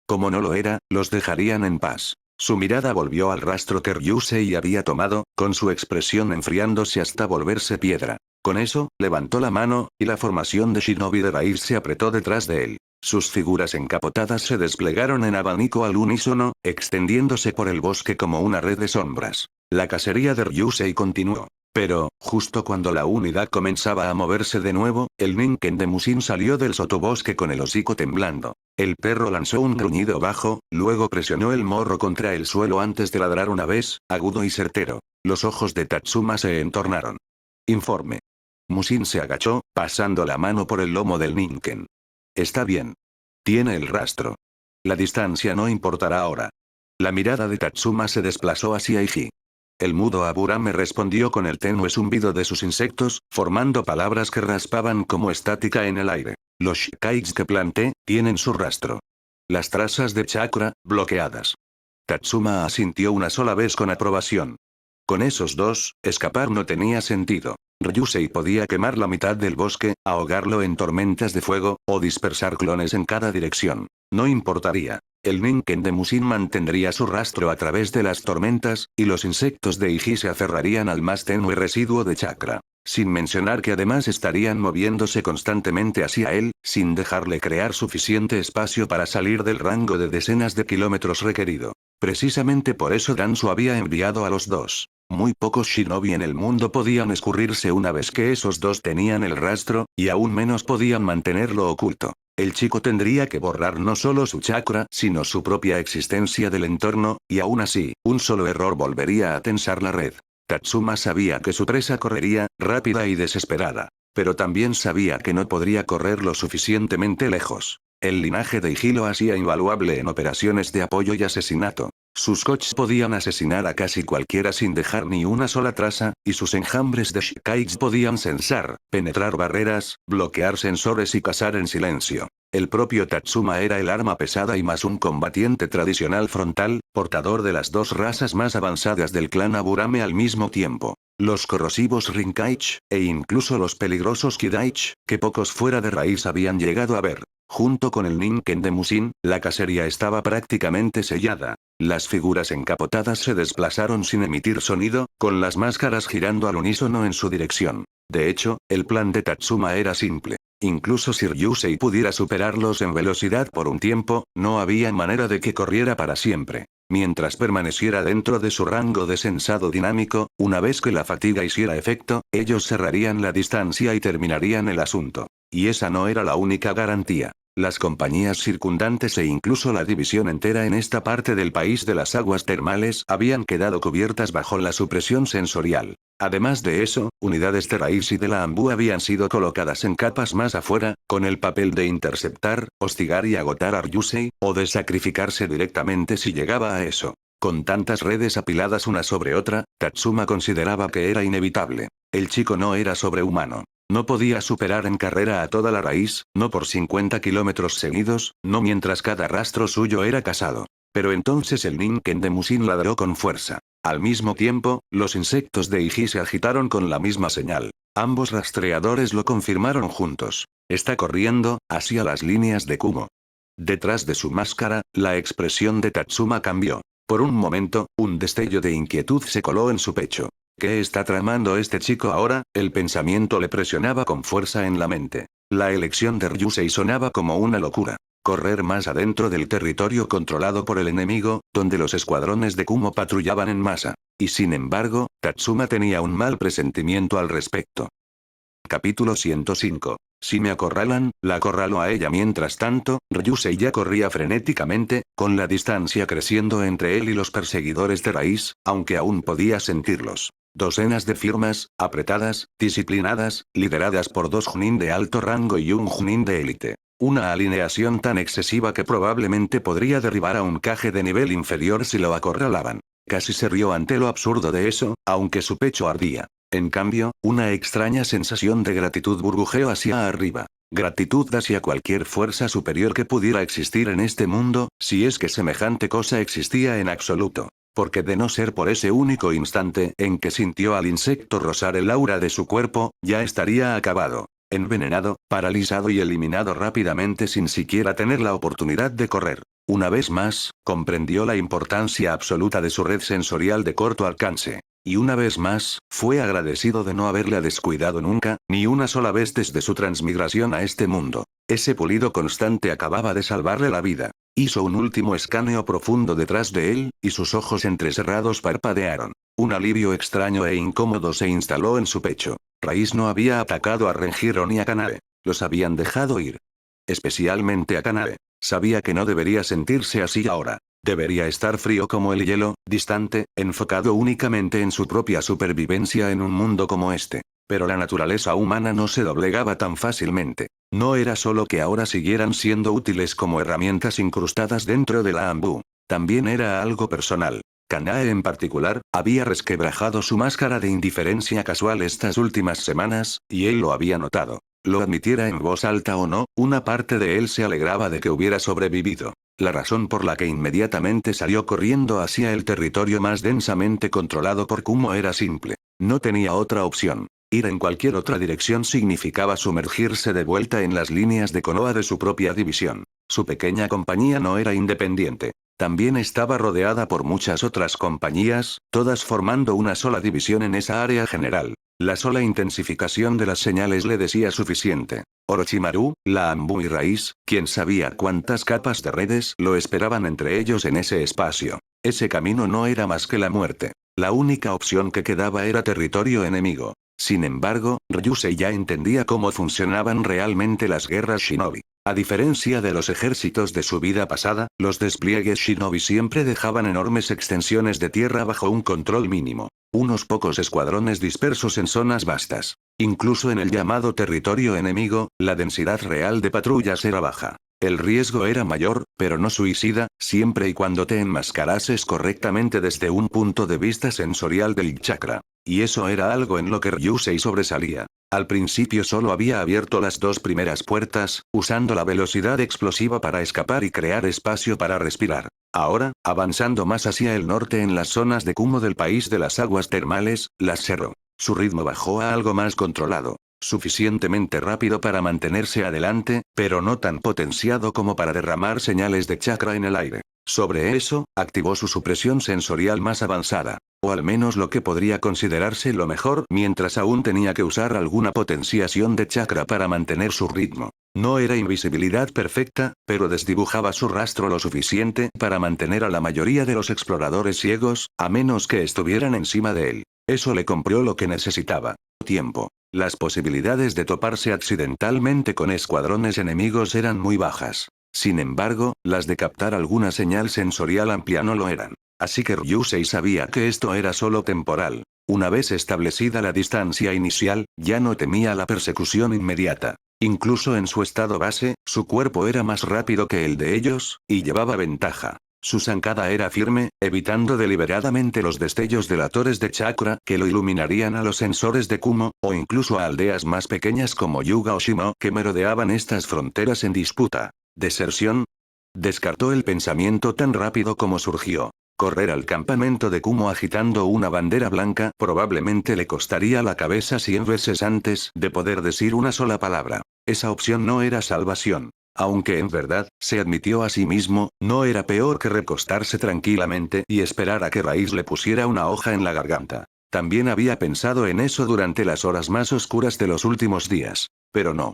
Como no lo era, los dejarían en paz. Su mirada volvió al rastro que Ryusei había tomado, con su expresión enfriándose hasta volverse piedra. Con eso, levantó la mano, y la formación de Shinobi de Raíz se apretó detrás de él. Sus figuras encapotadas se desplegaron en abanico al unísono, extendiéndose por el bosque como una red de sombras. La cacería de Ryusei continuó. Pero, justo cuando la unidad comenzaba a moverse de nuevo, el Ninken de Musin salió del sotobosque con el hocico temblando. El perro lanzó un gruñido bajo, luego presionó el morro contra el suelo antes de ladrar una vez, agudo y certero. Los ojos de Tatsuma se entornaron. Informe. Musin se agachó, pasando la mano por el lomo del Ninken. Está bien. Tiene el rastro. La distancia no importará ahora. La mirada de Tatsuma se desplazó hacia Iji. El mudo Aburame respondió con el tenue zumbido de sus insectos, formando palabras que raspaban como estática en el aire. Los Shikaids que planté, tienen su rastro. Las trazas de chakra, bloqueadas. Tatsuma asintió una sola vez con aprobación. Con esos dos, escapar no tenía sentido. Ryusei podía quemar la mitad del bosque, ahogarlo en tormentas de fuego, o dispersar clones en cada dirección. No importaría. El Ninken de Musin mantendría su rastro a través de las tormentas, y los insectos de Iji se aferrarían al más tenue residuo de chakra. Sin mencionar que además estarían moviéndose constantemente hacia él, sin dejarle crear suficiente espacio para salir del rango de decenas de kilómetros requerido. Precisamente por eso Danzo había enviado a los dos. Muy pocos shinobi en el mundo podían escurrirse una vez que esos dos tenían el rastro, y aún menos podían mantenerlo oculto. El chico tendría que borrar no solo su chakra, sino su propia existencia del entorno, y aún así, un solo error volvería a tensar la red. Tatsuma sabía que su presa correría, rápida y desesperada. Pero también sabía que no podría correr lo suficientemente lejos. El linaje de Iji lo hacía invaluable en operaciones de apoyo y asesinato. Sus kochs podían asesinar a casi cualquiera sin dejar ni una sola traza, y sus enjambres de Shikaids podían censar, penetrar barreras, bloquear sensores y cazar en silencio. El propio Tatsuma era el arma pesada y más un combatiente tradicional frontal, portador de las dos razas más avanzadas del clan Aburame al mismo tiempo. Los corrosivos Rinkaich, e incluso los peligrosos Kidaich, que pocos fuera de raíz habían llegado a ver. Junto con el Ninken de Musin, la cacería estaba prácticamente sellada. Las figuras encapotadas se desplazaron sin emitir sonido, con las máscaras girando al unísono en su dirección. De hecho, el plan de Tatsuma era simple. Incluso si Ryusei pudiera superarlos en velocidad por un tiempo, no había manera de que corriera para siempre. Mientras permaneciera dentro de su rango de sensado dinámico, una vez que la fatiga hiciera efecto, ellos cerrarían la distancia y terminarían el asunto. Y esa no era la única garantía. Las compañías circundantes e incluso la división entera en esta parte del país de las aguas termales habían quedado cubiertas bajo la supresión sensorial. Además de eso, unidades de raíz y de la Ambu habían sido colocadas en capas más afuera, con el papel de interceptar, hostigar y agotar a Ryusei, o de sacrificarse directamente si llegaba a eso. Con tantas redes apiladas una sobre otra, Tatsuma consideraba que era inevitable. El chico no era sobrehumano. No podía superar en carrera a toda la raíz, no por 50 kilómetros seguidos, no mientras cada rastro suyo era cazado. Pero entonces el Ninken de Musin ladró con fuerza. Al mismo tiempo, los insectos de Iji se agitaron con la misma señal. Ambos rastreadores lo confirmaron juntos. Está corriendo, hacia las líneas de Kumo. Detrás de su máscara, la expresión de Tatsuma cambió. Por un momento, un destello de inquietud se coló en su pecho. ¿Qué está tramando este chico ahora? El pensamiento le presionaba con fuerza en la mente. La elección de Ryusei sonaba como una locura. Correr más adentro del territorio controlado por el enemigo, donde los escuadrones de Kumo patrullaban en masa. Y sin embargo, Tatsuma tenía un mal presentimiento al respecto. Capítulo 105. Si me acorralan, la acorralo a ella. Mientras tanto, Ryusei ya corría frenéticamente, con la distancia creciendo entre él y los perseguidores de raíz, aunque aún podía sentirlos. Docenas de firmas, apretadas, disciplinadas, lideradas por dos Chunin de alto rango y un Chunin de élite. Una alineación tan excesiva que probablemente podría derribar a un Kage de nivel inferior si lo acorralaban. Casi se rió ante lo absurdo de eso, aunque su pecho ardía. En cambio, una extraña sensación de gratitud burbujeó hacia arriba. Gratitud hacia cualquier fuerza superior que pudiera existir en este mundo, si es que semejante cosa existía en absoluto. Porque de no ser por ese único instante en que sintió al insecto rozar el aura de su cuerpo, ya estaría acabado. Envenenado, paralizado y eliminado rápidamente sin siquiera tener la oportunidad de correr. Una vez más, comprendió la importancia absoluta de su red sensorial de corto alcance. Y una vez más, fue agradecido de no haberla descuidado nunca, ni una sola vez desde su transmigración a este mundo. Ese pulido constante acababa de salvarle la vida. Hizo un último escaneo profundo detrás de él, y sus ojos entrecerrados parpadearon. Un alivio extraño e incómodo se instaló en su pecho. Raiz no había atacado a Renjiro ni a Kanae. Los habían dejado ir. Especialmente a Kanae. Sabía que no debería sentirse así ahora. Debería estar frío como el hielo, distante, enfocado únicamente en su propia supervivencia en un mundo como este. Pero la naturaleza humana no se doblegaba tan fácilmente. No era solo que ahora siguieran siendo útiles como herramientas incrustadas dentro de la Anbu. También era algo personal. Kanae en particular, había resquebrajado su máscara de indiferencia casual estas últimas semanas, y él lo había notado. Lo admitiera en voz alta o no, una parte de él se alegraba de que hubiera sobrevivido. La razón por la que inmediatamente salió corriendo hacia el territorio más densamente controlado por Kumo era simple. No tenía otra opción. Ir en cualquier otra dirección significaba sumergirse de vuelta en las líneas de Konoha de su propia división. Su pequeña compañía no era independiente. También estaba rodeada por muchas otras compañías, todas formando una sola división en esa área general. La sola intensificación de las señales le decía suficiente. Orochimaru, la Anbu y Raiz, quien sabía cuántas capas de redes lo esperaban entre ellos en ese espacio. Ese camino no era más que la muerte. La única opción que quedaba era territorio enemigo. Sin embargo, Ryusei ya entendía cómo funcionaban realmente las guerras shinobi. A diferencia de los ejércitos de su vida pasada, los despliegues shinobi siempre dejaban enormes extensiones de tierra bajo un control mínimo. Unos pocos escuadrones dispersos en zonas vastas. Incluso en el llamado territorio enemigo, la densidad real de patrullas era baja. El riesgo era mayor, pero no suicida, siempre y cuando te enmascarases correctamente desde un punto de vista sensorial del chakra. Y eso era algo en lo que Ryusei sobresalía. Al principio solo había abierto las dos primeras puertas, usando la velocidad explosiva para escapar y crear espacio para respirar. Ahora, avanzando más hacia el norte en las zonas de Kumo del país de las aguas termales, las cerró. Su ritmo bajó a algo más controlado. Suficientemente rápido para mantenerse adelante, pero no tan potenciado como para derramar señales de chakra en el aire. Sobre eso, activó su supresión sensorial más avanzada. O al menos lo que podría considerarse lo mejor mientras aún tenía que usar alguna potenciación de chakra para mantener su ritmo. No era invisibilidad perfecta, pero desdibujaba su rastro lo suficiente para mantener a la mayoría de los exploradores ciegos, a menos que estuvieran encima de él. Eso le compró lo que necesitaba. Tiempo. Las posibilidades de toparse accidentalmente con escuadrones enemigos eran muy bajas. Sin embargo, las de captar alguna señal sensorial amplia no lo eran. Así que Ryusei sabía que esto era solo temporal. Una vez establecida la distancia inicial, ya no temía la persecución inmediata. Incluso en su estado base, su cuerpo era más rápido que el de ellos, y llevaba ventaja. Su zancada era firme, evitando deliberadamente los destellos delatores de chakra que lo iluminarían a los sensores de Kumo, o incluso a aldeas más pequeñas como Yuga o Shimo que merodeaban estas fronteras en disputa. ¿Deserción? Descartó el pensamiento tan rápido como surgió. Correr al campamento de Kumo agitando una bandera blanca probablemente le costaría la cabeza 100 veces antes de poder decir una sola palabra. Esa opción no era salvación. Aunque en verdad, se admitió a sí mismo, no era peor que recostarse tranquilamente y esperar a que Raiz le pusiera una hoja en la garganta. También había pensado en eso durante las horas más oscuras de los últimos días. Pero no.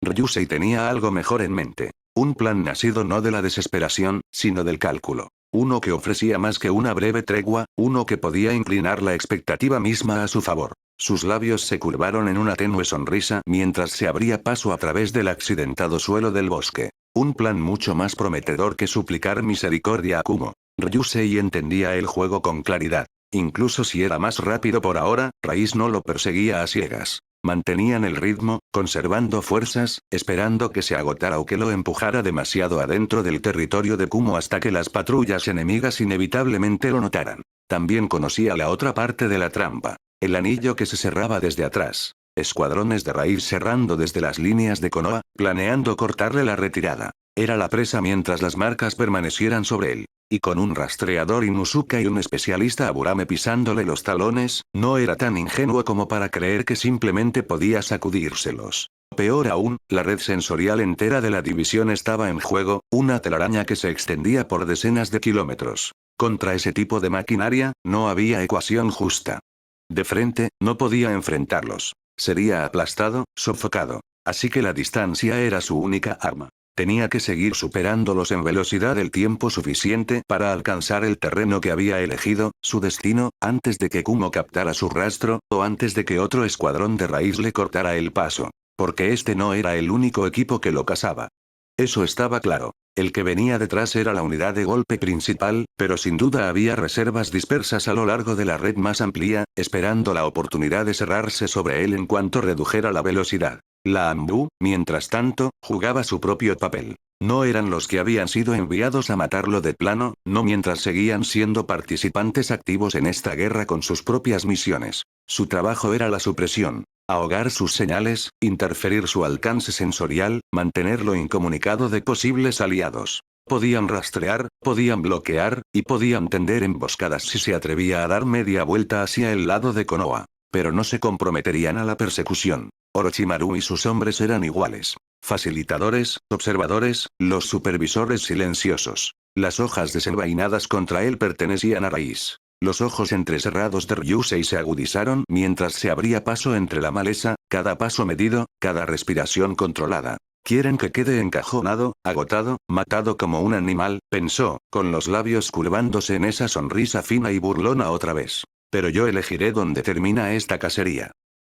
Ryusei tenía algo mejor en mente. Un plan nacido no de la desesperación, sino del cálculo. Uno que ofrecía más que una breve tregua, uno que podía inclinar la expectativa misma a su favor. Sus labios se curvaron en una tenue sonrisa mientras se abría paso a través del accidentado suelo del bosque. Un plan mucho más prometedor que suplicar misericordia a Kumo. Ryusei entendía el juego con claridad. Incluso si era más rápido por ahora, Raiz no lo perseguía a ciegas. Mantenían el ritmo, conservando fuerzas, esperando que se agotara o que lo empujara demasiado adentro del territorio de Kumo hasta que las patrullas enemigas inevitablemente lo notaran. También conocía la otra parte de la trampa. El anillo que se cerraba desde atrás. Escuadrones de Raiz cerrando desde las líneas de Konoha, planeando cortarle la retirada. Era la presa mientras las marcas permanecieran sobre él. Y con un rastreador Inuzuka y un especialista Aburame pisándole los talones, no era tan ingenuo como para creer que simplemente podía sacudírselos. Peor aún, la red sensorial entera de la división estaba en juego, una telaraña que se extendía por decenas de kilómetros. Contra ese tipo de maquinaria, no había ecuación justa. De frente, no podía enfrentarlos. Sería aplastado, sofocado. Así que la distancia era su única arma. Tenía que seguir superándolos en velocidad el tiempo suficiente para alcanzar el terreno que había elegido, su destino, antes de que Kumo captara su rastro, o antes de que otro escuadrón de raíz le cortara el paso. Porque este no era el único equipo que lo cazaba. Eso estaba claro. El que venía detrás era la unidad de golpe principal, pero sin duda había reservas dispersas a lo largo de la red más amplia, esperando la oportunidad de cerrarse sobre él en cuanto redujera la velocidad. La Ambu, mientras tanto, jugaba su propio papel. No eran los que habían sido enviados a matarlo de plano, no mientras seguían siendo participantes activos en esta guerra con sus propias misiones. Su trabajo era la supresión. Ahogar sus señales, interferir su alcance sensorial, mantenerlo incomunicado de posibles aliados. Podían rastrear, podían bloquear, y podían tender emboscadas si se atrevía a dar media vuelta hacia el lado de Konoha. Pero no se comprometerían a la persecución. Orochimaru y sus hombres eran iguales. Facilitadores, observadores, los supervisores silenciosos. Las hojas desenvainadas contra él pertenecían a Raíz. Los ojos entrecerrados de Ryusei se agudizaron mientras se abría paso entre la maleza, cada paso medido, cada respiración controlada. Quieren que quede encajonado, agotado, matado como un animal, pensó, con los labios curvándose en esa sonrisa fina y burlona otra vez. Pero yo elegiré dónde termina esta cacería.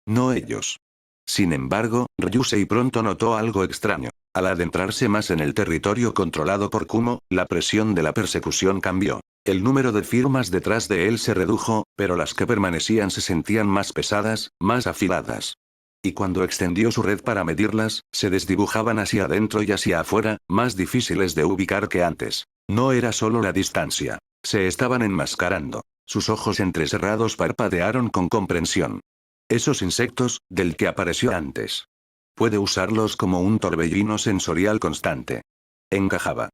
No ellos. Sin embargo, Ryusei pronto notó algo extraño. Al adentrarse más en el territorio controlado por Kumo, la presión de la persecución cambió. El número de firmas detrás de él se redujo, pero las que permanecían se sentían más pesadas, más afiladas. Y cuando extendió su red para medirlas, se desdibujaban hacia adentro y hacia afuera, más difíciles de ubicar que antes. No era solo la distancia. Se estaban enmascarando. Sus ojos entrecerrados parpadearon con comprensión. Esos insectos, del que apareció antes. Puede usarlos como un torbellino sensorial constante. Encajaba.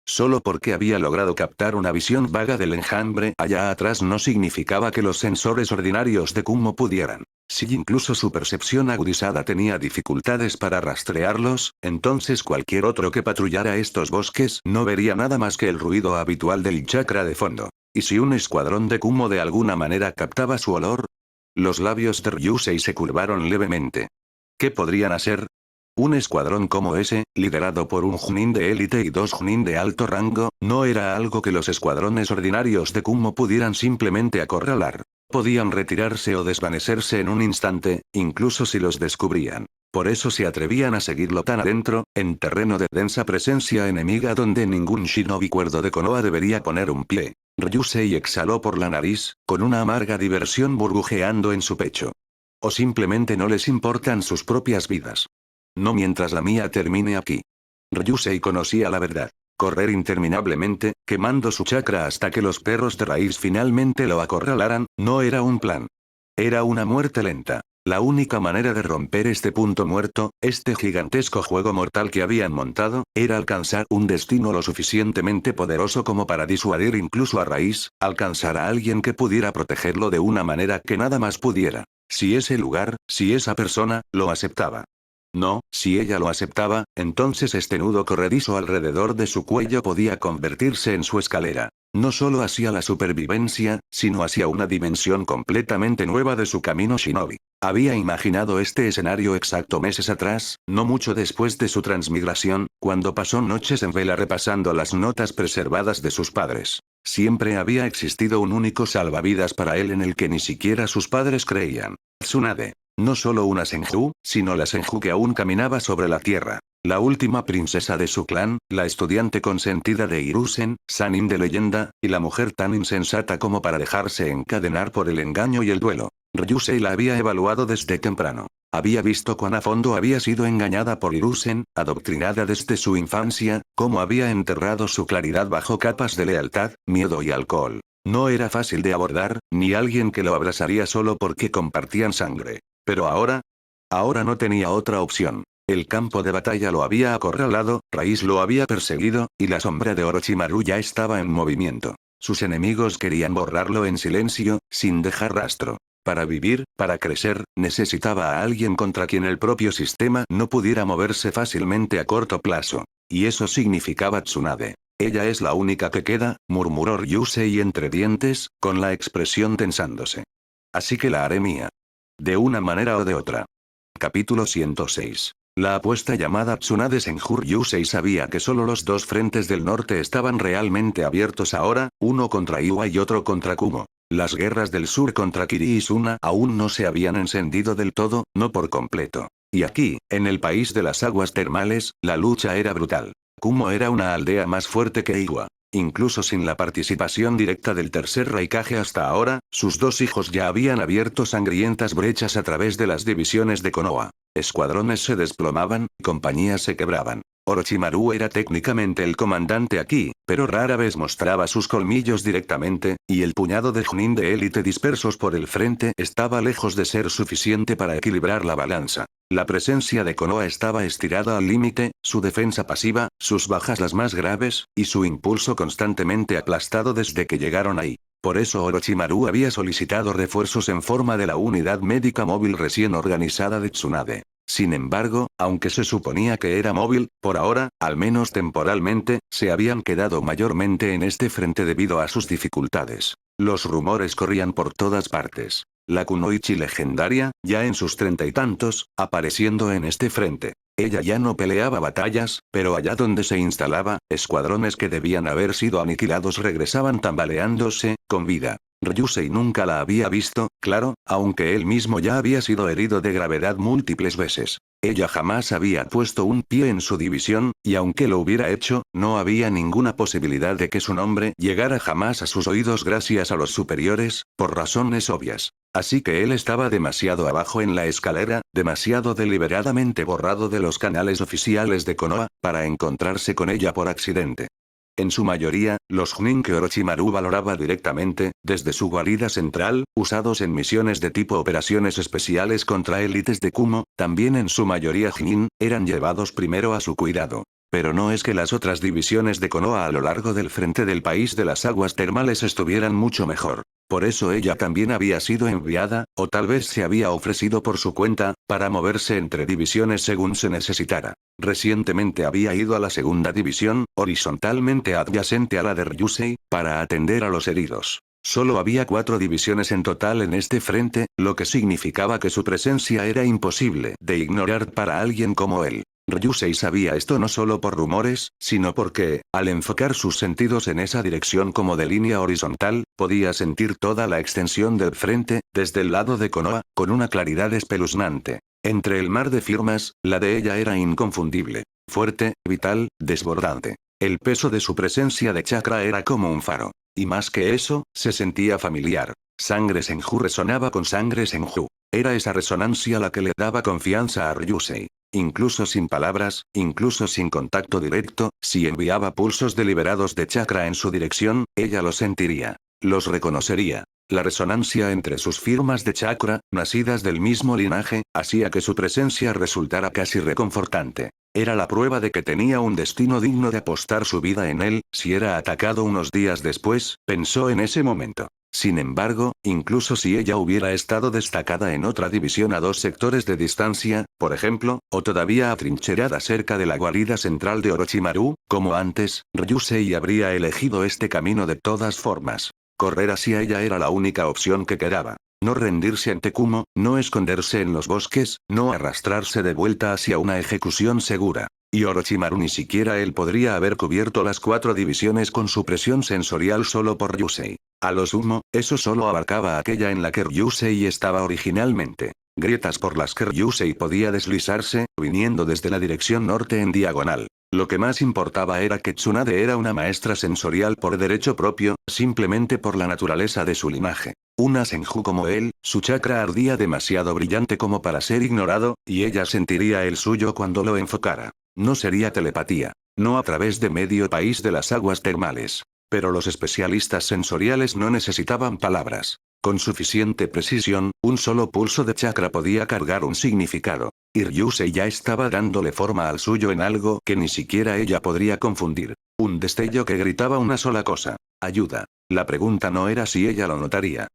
Solo porque había logrado captar una visión vaga del enjambre allá atrás no significaba que los sensores ordinarios de Kumo pudieran. Si incluso su percepción agudizada tenía dificultades para rastrearlos, entonces cualquier otro que patrullara estos bosques no vería nada más que el ruido habitual del chakra de fondo. ¿Y si un escuadrón de Kumo de alguna manera captaba su olor? Los labios de Ryusei se curvaron levemente. ¿Qué podrían hacer? Un escuadrón como ese, liderado por un Chunin de élite y dos Chunin de alto rango, no era algo que los escuadrones ordinarios de Kumo pudieran simplemente acorralar. Podían retirarse o desvanecerse en un instante, incluso si los descubrían. Por eso se atrevían a seguirlo tan adentro, en terreno de densa presencia enemiga donde ningún shinobi cuerdo de Konoha debería poner un pie. Ryusei exhaló por la nariz, con una amarga diversión burbujeando en su pecho. O simplemente no les importan sus propias vidas. No mientras la mía termine aquí. Ryusei conocía la verdad. Correr interminablemente, quemando su chakra hasta que los perros de raíz finalmente lo acorralaran, no era un plan. Era una muerte lenta. La única manera de romper este punto muerto, este gigantesco juego mortal que habían montado, era alcanzar un destino lo suficientemente poderoso como para disuadir incluso a raíz, alcanzar a alguien que pudiera protegerlo de una manera que nada más pudiera. Si ese lugar, si esa persona, lo aceptaba. No, si ella lo aceptaba, entonces este nudo corredizo alrededor de su cuello podía convertirse en su escalera. No solo hacia la supervivencia, sino hacia una dimensión completamente nueva de su camino shinobi. Había imaginado este escenario exacto meses atrás, no mucho después de su transmigración, cuando pasó noches en vela repasando las notas preservadas de sus padres. Siempre había existido un único salvavidas para él en el que ni siquiera sus padres creían. Tsunade. No solo una Senju, sino la Senju que aún caminaba sobre la tierra. La última princesa de su clan, la estudiante consentida de Hiruzen, Sannin de leyenda, y la mujer tan insensata como para dejarse encadenar por el engaño y el duelo. Ryusei la había evaluado desde temprano. Había visto cuán a fondo había sido engañada por Hiruzen, adoctrinada desde su infancia, cómo había enterrado su claridad bajo capas de lealtad, miedo y alcohol. No era fácil de abordar, ni alguien que lo abrazaría solo porque compartían sangre. Pero ahora no tenía otra opción. El campo de batalla lo había acorralado, Raíz lo había perseguido, y la sombra de Orochimaru ya estaba en movimiento. Sus enemigos querían borrarlo en silencio, sin dejar rastro. Para vivir, para crecer, necesitaba a alguien contra quien el propio sistema no pudiera moverse fácilmente a corto plazo. Y eso significaba Tsunade. Ella es la única que queda, murmuró Ryusei entre dientes, con la expresión tensándose. Así que la haré mía. De una manera o de otra. Capítulo 106. La apuesta llamada Tsunade Senju. Ryusei sabía que solo los dos frentes del norte estaban realmente abiertos ahora, uno contra Iwa y otro contra Kumo. Las guerras del sur contra Kiri y Suna aún no se habían encendido del todo, no por completo. Y aquí, en el país de las aguas termales, la lucha era brutal. Kumo era una aldea más fuerte que Iwa. Incluso sin la participación directa del tercer Raikage hasta ahora, sus dos hijos ya habían abierto sangrientas brechas a través de las divisiones de Konoha. Escuadrones se desplomaban, compañías se quebraban. Orochimaru era técnicamente el comandante aquí, pero rara vez mostraba sus colmillos directamente, y el puñado de Chunin de élite dispersos por el frente estaba lejos de ser suficiente para equilibrar la balanza. La presencia de Konoha estaba estirada al límite, su defensa pasiva, sus bajas las más graves, y su impulso constantemente aplastado desde que llegaron ahí. Por eso Orochimaru había solicitado refuerzos en forma de la unidad médica móvil recién organizada de Tsunade. Sin embargo, aunque se suponía que era móvil, por ahora, al menos temporalmente, se habían quedado mayormente en este frente debido a sus dificultades. Los rumores corrían por todas partes. La Kunoichi legendaria, ya en sus 30 y tantos, apareciendo en este frente. Ella ya no peleaba batallas, pero allá donde se instalaba, escuadrones que debían haber sido aniquilados regresaban tambaleándose, con vida. Ryusei nunca la había visto, claro, aunque él mismo ya había sido herido de gravedad múltiples veces. Ella jamás había puesto un pie en su división, y aunque lo hubiera hecho, no había ninguna posibilidad de que su nombre llegara jamás a sus oídos gracias a los superiores, por razones obvias. Así que él estaba demasiado abajo en la escalera, demasiado deliberadamente borrado de los canales oficiales de Konoha, para encontrarse con ella por accidente. En su mayoría, los Chunin que Orochimaru valoraba directamente, desde su guarida central, usados en misiones de tipo operaciones especiales contra élites de Kumo, también en su mayoría Chunin, eran llevados primero a su cuidado. Pero no es que las otras divisiones de Konoha a lo largo del frente del país de las aguas termales estuvieran mucho mejor. Por eso ella también había sido enviada, o tal vez se había ofrecido por su cuenta, para moverse entre divisiones según se necesitara. Recientemente había ido a la segunda división, horizontalmente adyacente a la de Ryusei, para atender a los heridos. Solo había 4 divisiones en total en este frente, lo que significaba que su presencia era imposible de ignorar para alguien como él. Ryusei sabía esto no solo por rumores, sino porque, al enfocar sus sentidos en esa dirección como de línea horizontal, podía sentir toda la extensión del frente, desde el lado de Konoha, con una claridad espeluznante. Entre el mar de firmas, la de ella era inconfundible. Fuerte, vital, desbordante. El peso de su presencia de chakra era como un faro. Y más que eso, se sentía familiar. Sangre Senju resonaba con sangre Senju. Era esa resonancia la que le daba confianza a Ryusei. Incluso sin palabras, incluso sin contacto directo, si enviaba pulsos deliberados de chakra en su dirección, ella los sentiría. Los reconocería. La resonancia entre sus firmas de chakra, nacidas del mismo linaje, hacía que su presencia resultara casi reconfortante. Era la prueba de que tenía un destino digno de apostar su vida en él, si era atacado unos días después, pensó en ese momento. Sin embargo, incluso si ella hubiera estado destacada en otra división a 2 sectores de distancia, por ejemplo, o todavía atrincherada cerca de la guarida central de Orochimaru, como antes, Ryusei habría elegido este camino de todas formas. Correr hacia ella era la única opción que quedaba. No rendirse ante Kumo, no esconderse en los bosques, no arrastrarse de vuelta hacia una ejecución segura. Y Orochimaru ni siquiera él podría haber cubierto las 4 divisiones con su presión sensorial solo por Ryusei. A lo sumo, eso solo abarcaba aquella en la que Ryusei estaba originalmente. Grietas por las que Ryusei podía deslizarse, viniendo desde la dirección norte en diagonal. Lo que más importaba era que Tsunade era una maestra sensorial por derecho propio, simplemente por la naturaleza de su linaje. Una Senju como él, su chakra ardía demasiado brillante como para ser ignorado, y ella sentiría el suyo cuando lo enfocara. No sería telepatía. No a través de medio país de las aguas termales. Pero los especialistas sensoriales no necesitaban palabras. Con suficiente precisión, un solo pulso de chakra podía cargar un significado. Y Ryusei ya estaba dándole forma al suyo en algo que ni siquiera ella podría confundir. Un destello que gritaba una sola cosa. Ayuda. La pregunta no era si ella lo notaría.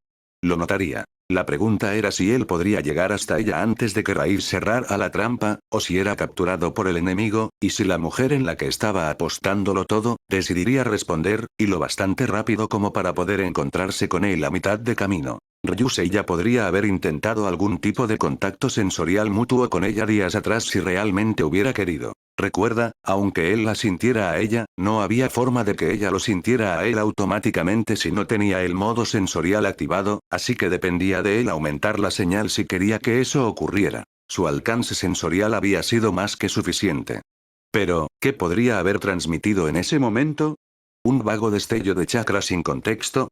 Lo notaría. La pregunta era si él podría llegar hasta ella antes de que Raíz cerrara la trampa, o si era capturado por el enemigo, y si la mujer en la que estaba apostándolo todo, decidiría responder, y lo bastante rápido como para poder encontrarse con él a mitad de camino. Ryusei ya podría haber intentado algún tipo de contacto sensorial mutuo con ella días atrás si realmente hubiera querido. Recuerda, aunque él la sintiera a ella, no había forma de que ella lo sintiera a él automáticamente si no tenía el modo sensorial activado, así que dependía de él aumentar la señal si quería que eso ocurriera. Su alcance sensorial había sido más que suficiente. Pero, ¿qué podría haber transmitido en ese momento? ¿Un vago destello de chakra sin contexto?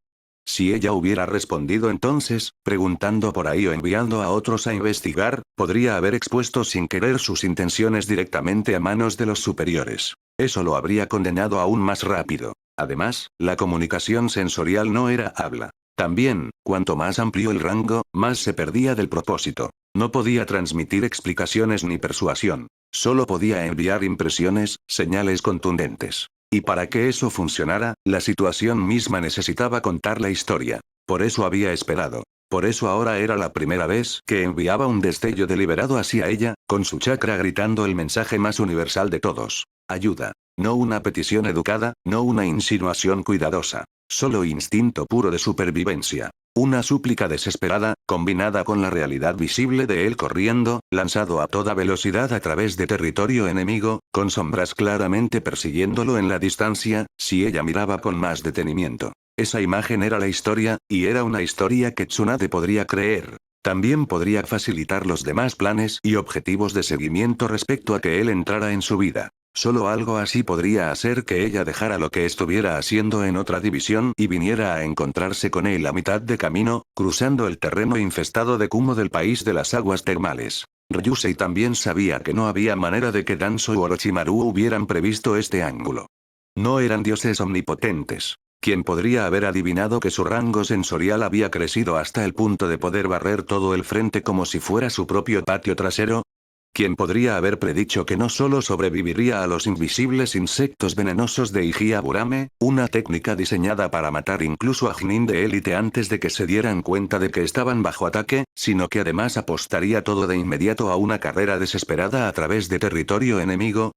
Si ella hubiera respondido entonces, preguntando por ahí o enviando a otros a investigar, podría haber expuesto sin querer sus intenciones directamente a manos de los superiores. Eso lo habría condenado aún más rápido. Además, la comunicación sensorial no era habla. También, cuanto más amplió el rango, más se perdía del propósito. No podía transmitir explicaciones ni persuasión. Solo podía enviar impresiones, señales contundentes. Y para que eso funcionara, la situación misma necesitaba contar la historia. Por eso había esperado. Por eso ahora era la primera vez que enviaba un destello deliberado hacia ella, con su chakra gritando el mensaje más universal de todos. Ayuda. No una petición educada, no una insinuación cuidadosa. Solo instinto puro de supervivencia. Una súplica desesperada, combinada con la realidad visible de él corriendo, lanzado a toda velocidad a través de territorio enemigo, con sombras claramente persiguiéndolo en la distancia, si ella miraba con más detenimiento. Esa imagen era la historia, y era una historia que Tsunade podría creer. También podría facilitar los demás planes y objetivos de seguimiento respecto a que él entrara en su vida. Solo algo así podría hacer que ella dejara lo que estuviera haciendo en otra división y viniera a encontrarse con él a mitad de camino, cruzando el terreno infestado de Kumo del país de las aguas termales. Ryusei también sabía que no había manera de que Danzo u Orochimaru hubieran previsto este ángulo. No eran dioses omnipotentes. ¿Quién podría haber adivinado que su rango sensorial había crecido hasta el punto de poder barrer todo el frente como si fuera su propio patio trasero? ¿Quién podría haber predicho que no solo sobreviviría a los invisibles insectos venenosos de Higiaburame, una técnica diseñada para matar incluso a Genin de élite antes de que se dieran cuenta de que estaban bajo ataque, sino que además apostaría todo de inmediato a una carrera desesperada a través de territorio enemigo?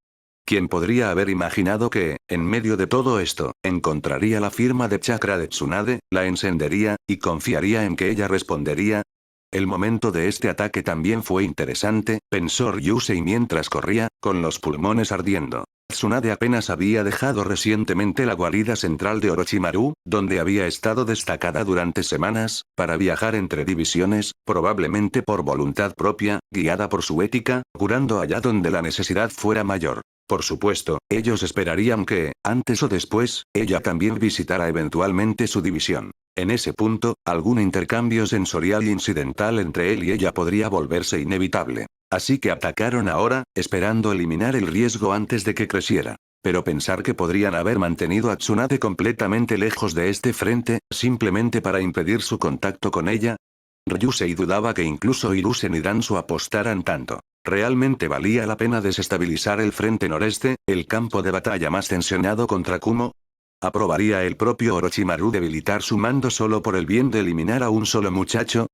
¿Quién podría haber imaginado que, en medio de todo esto, encontraría la firma de chakra de Tsunade, la encendería, y confiaría en que ella respondería? El momento de este ataque también fue interesante, pensó Ryusei mientras corría, con los pulmones ardiendo. Tsunade apenas había dejado recientemente la guarida central de Orochimaru, donde había estado destacada durante semanas, para viajar entre divisiones, probablemente por voluntad propia, guiada por su ética, curando allá donde la necesidad fuera mayor. Por supuesto, ellos esperarían que, antes o después, ella también visitara eventualmente su división. En ese punto, algún intercambio sensorial incidental entre él y ella podría volverse inevitable. Así que atacaron ahora, esperando eliminar el riesgo antes de que creciera. Pero pensar que podrían haber mantenido a Tsunade completamente lejos de este frente, simplemente para impedir su contacto con ella. Ryusei dudaba que incluso Hiruzen y Danzo apostaran tanto. ¿Realmente valía la pena desestabilizar el frente noreste, el campo de batalla más tensionado contra Kumo? ¿Aprobaría el propio Orochimaru debilitar su mando solo por el bien de eliminar a un solo muchacho?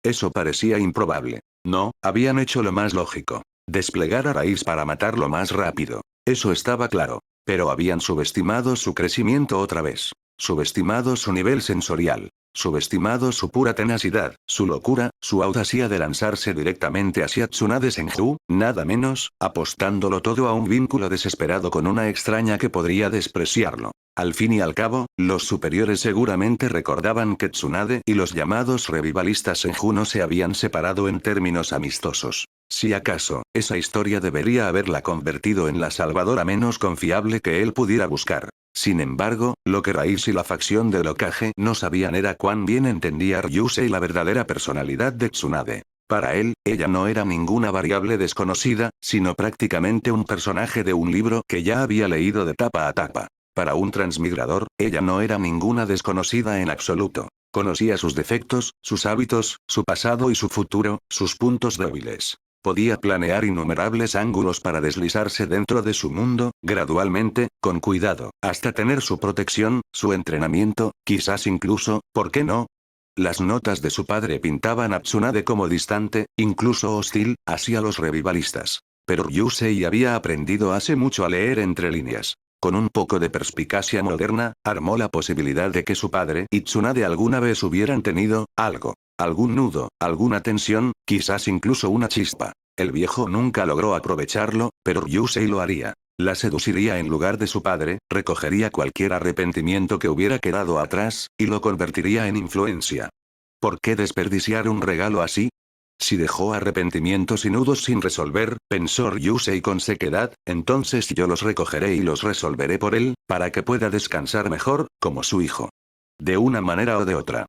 Eso parecía improbable. No, habían hecho lo más lógico. Desplegar a raíz para matarlo más rápido. Eso estaba claro. Pero habían subestimado su crecimiento otra vez. Subestimado su nivel sensorial. Subestimado su pura tenacidad, su locura, su audacia de lanzarse directamente hacia Tsunade Senju, nada menos, apostándolo todo a un vínculo desesperado con una extraña que podría despreciarlo. Al fin y al cabo, los superiores seguramente recordaban que Tsunade y los llamados revivalistas Senju no se habían separado en términos amistosos. Si acaso, esa historia debería haberla convertido en la salvadora menos confiable que él pudiera buscar. Sin embargo, lo que Raíz y la facción del Hokage no sabían era cuán bien entendía Ryusei la verdadera personalidad de Tsunade. Para él, ella no era ninguna variable desconocida, sino prácticamente un personaje de un libro que ya había leído de tapa a tapa. Para un transmigrador, ella no era ninguna desconocida en absoluto. Conocía sus defectos, sus hábitos, su pasado y su futuro, sus puntos débiles. Podía planear innumerables ángulos para deslizarse dentro de su mundo, gradualmente, con cuidado, hasta tener su protección, su entrenamiento, quizás incluso, ¿por qué no? Las notas de su padre pintaban a Tsunade como distante, incluso hostil, hacia los revivalistas. Pero Ryusei había aprendido hace mucho a leer entre líneas. Con un poco de perspicacia moderna, armó la posibilidad de que su padre y Tsunade alguna vez hubieran tenido algo. Algún nudo, alguna tensión, quizás incluso una chispa. El viejo nunca logró aprovecharlo, pero Ryusei lo haría. La seduciría en lugar de su padre, recogería cualquier arrepentimiento que hubiera quedado atrás, y lo convertiría en influencia. ¿Por qué desperdiciar un regalo así? Si dejó arrepentimientos y nudos sin resolver, pensó Ryusei con sequedad, entonces yo los recogeré y los resolveré por él, para que pueda descansar mejor, como su hijo. De una manera o de otra.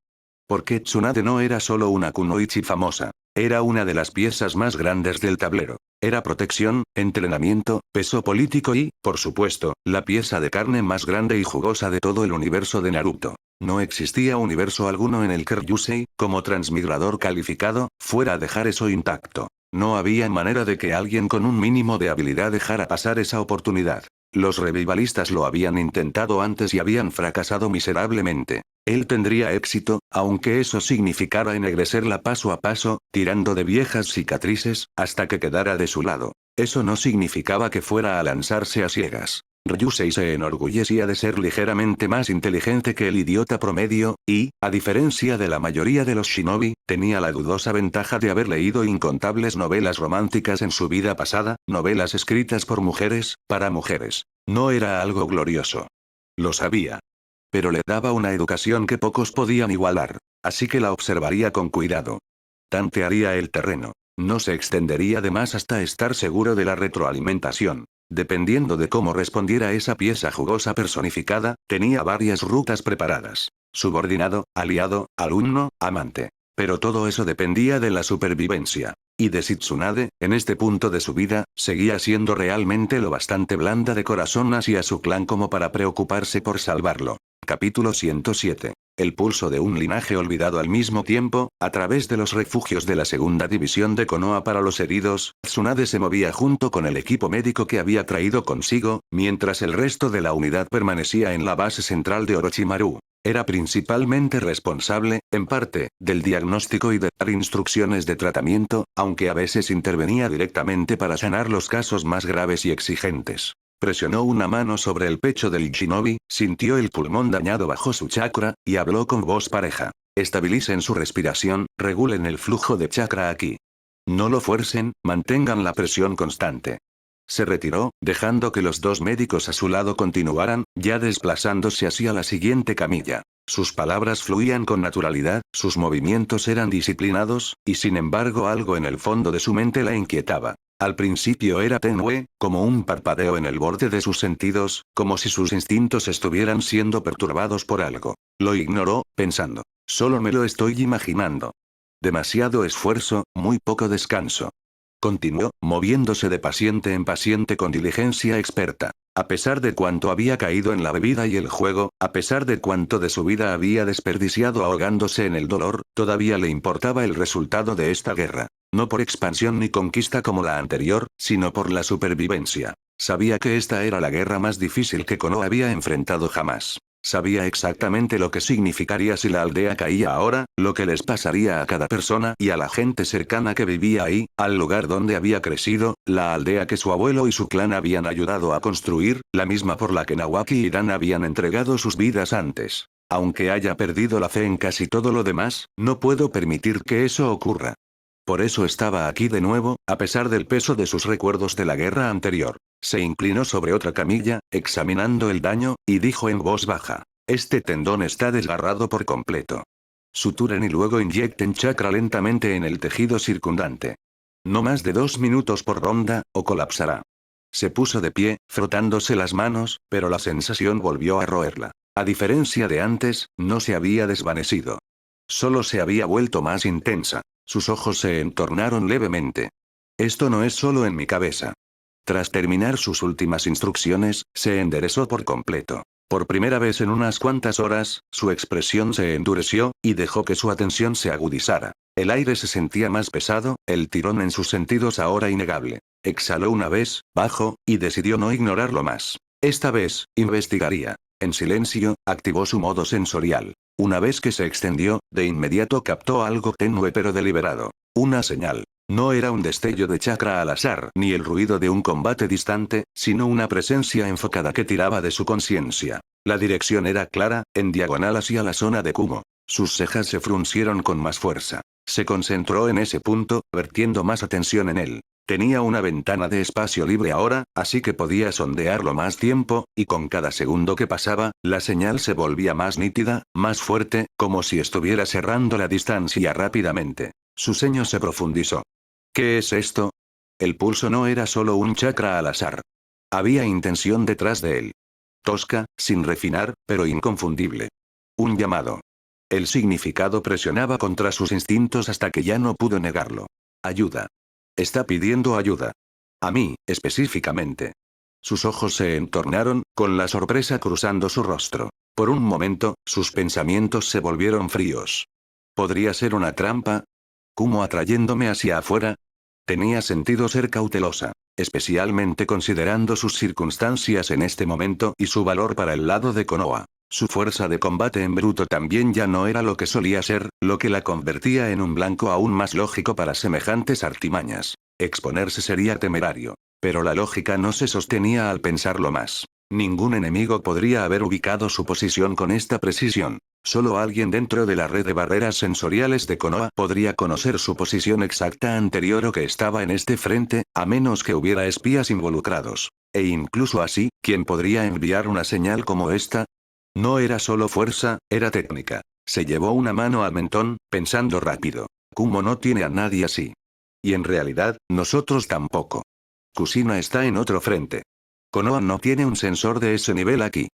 Porque Tsunade no era solo una kunoichi famosa. Era una de las piezas más grandes del tablero. Era protección, entrenamiento, peso político y, por supuesto, la pieza de carne más grande y jugosa de todo el universo de Naruto. No existía universo alguno en el que Ryusei, como transmigrador calificado, fuera a dejar eso intacto. No había manera de que alguien con un mínimo de habilidad dejara pasar esa oportunidad. Los revivalistas lo habían intentado antes y habían fracasado miserablemente. Él tendría éxito, aunque eso significara ennegrecerla paso a paso, tirando de viejas cicatrices, hasta que quedara de su lado. Eso no significaba que fuera a lanzarse a ciegas. Ryusei se enorgullecía de ser ligeramente más inteligente que el idiota promedio, y, a diferencia de la mayoría de los shinobi, tenía la dudosa ventaja de haber leído incontables novelas románticas en su vida pasada, novelas escritas por mujeres, para mujeres. No era algo glorioso. Lo sabía. Pero le daba una educación que pocos podían igualar. Así que la observaría con cuidado. Tantearía el terreno. No se extendería de más hasta estar seguro de la retroalimentación. Dependiendo de cómo respondiera esa pieza jugosa personificada, tenía varias rutas preparadas. Subordinado, aliado, alumno, amante. Pero todo eso dependía de la supervivencia. Y de si Tsunade, en este punto de su vida, seguía siendo realmente lo bastante blanda de corazón hacia su clan como para preocuparse por salvarlo. Capítulo 107. El pulso de un linaje olvidado al mismo tiempo, a través de los refugios de la segunda división de Konoha para los heridos, Tsunade se movía junto con el equipo médico que había traído consigo, mientras el resto de la unidad permanecía en la base central de Orochimaru. Era principalmente responsable, en parte, del diagnóstico y de dar instrucciones de tratamiento, aunque a veces intervenía directamente para sanar los casos más graves y exigentes. Presionó una mano sobre el pecho del shinobi, sintió el pulmón dañado bajo su chakra, y habló con voz pareja. Estabilicen su respiración, regulen el flujo de chakra aquí. No lo fuercen, mantengan la presión constante. Se retiró, dejando que los dos médicos a su lado continuaran, ya desplazándose hacia la siguiente camilla. Sus palabras fluían con naturalidad, sus movimientos eran disciplinados, y sin embargo algo en el fondo de su mente la inquietaba. Al principio era tenue, como un parpadeo en el borde de sus sentidos, como si sus instintos estuvieran siendo perturbados por algo. Lo ignoró, pensando. Solo me lo estoy imaginando. Demasiado esfuerzo, muy poco descanso. Continuó, moviéndose de paciente en paciente con diligencia experta. A pesar de cuánto había caído en la bebida y el juego, a pesar de cuánto de su vida había desperdiciado ahogándose en el dolor, todavía le importaba el resultado de esta guerra. No por expansión ni conquista como la anterior, sino por la supervivencia. Sabía que esta era la guerra más difícil que Konoha había enfrentado jamás. Sabía exactamente lo que significaría si la aldea caía ahora, lo que les pasaría a cada persona y a la gente cercana que vivía ahí, al lugar donde había crecido, la aldea que su abuelo y su clan habían ayudado a construir, la misma por la que Nawaki y Dan habían entregado sus vidas antes. Aunque haya perdido la fe en casi todo lo demás, no puedo permitir que eso ocurra. Por eso estaba aquí de nuevo, a pesar del peso de sus recuerdos de la guerra anterior. Se inclinó sobre otra camilla, examinando el daño, y dijo en voz baja. Este tendón está desgarrado por completo. Suturen y luego inyecten chakra lentamente en el tejido circundante. No más de 2 minutos por ronda, o colapsará. Se puso de pie, frotándose las manos, pero la sensación volvió a roerla. A diferencia de antes, no se había desvanecido. Solo se había vuelto más intensa. Sus ojos se entornaron levemente. Esto no es solo en mi cabeza. Tras terminar sus últimas instrucciones, se enderezó por completo. Por primera vez en unas cuantas horas, su expresión se endureció, y dejó que su atención se agudizara. El aire se sentía más pesado, el tirón en sus sentidos ahora innegable. Exhaló una vez, bajo, y decidió no ignorarlo más. Esta vez, investigaría. En silencio, activó su modo sensorial. Una vez que se extendió, de inmediato captó algo tenue pero deliberado. Una señal. No era un destello de chakra al azar ni el ruido de un combate distante, sino una presencia enfocada que tiraba de su conciencia. La dirección era clara, en diagonal hacia la zona de Kumo. Sus cejas se fruncieron con más fuerza. Se concentró en ese punto, vertiendo más atención en él. Tenía una ventana de espacio libre ahora, así que podía sondearlo más tiempo, y con cada segundo que pasaba, la señal se volvía más nítida, más fuerte, como si estuviera cerrando la distancia rápidamente. Su ceño se profundizó. ¿Qué es esto? El pulso no era solo un chakra al azar. Había intención detrás de él. Tosca, sin refinar, pero inconfundible. Un llamado. El significado presionaba contra sus instintos hasta que ya no pudo negarlo. Ayuda. Está pidiendo ayuda. A mí, específicamente. Sus ojos se entornaron, con la sorpresa cruzando su rostro. Por un momento, sus pensamientos se volvieron fríos. ¿Podría ser una trampa? ¿Cómo atrayéndome hacia afuera? Tenía sentido ser cautelosa, especialmente considerando sus circunstancias en este momento y su valor para el lado de Konoha. Su fuerza de combate en bruto también ya no era lo que solía ser, lo que la convertía en un blanco aún más lógico para semejantes artimañas. Exponerse sería temerario. Pero la lógica no se sostenía al pensarlo más. Ningún enemigo podría haber ubicado su posición con esta precisión. Solo alguien dentro de la red de barreras sensoriales de Konoha podría conocer su posición exacta anterior o que estaba en este frente, a menos que hubiera espías involucrados. E incluso así, ¿quién podría enviar una señal como esta? No era solo fuerza, era técnica. Se llevó una mano al mentón, pensando rápido. Kumo no tiene a nadie así. Y en realidad, nosotros tampoco. Kushina está en otro frente. Konoha no tiene un sensor de ese nivel aquí.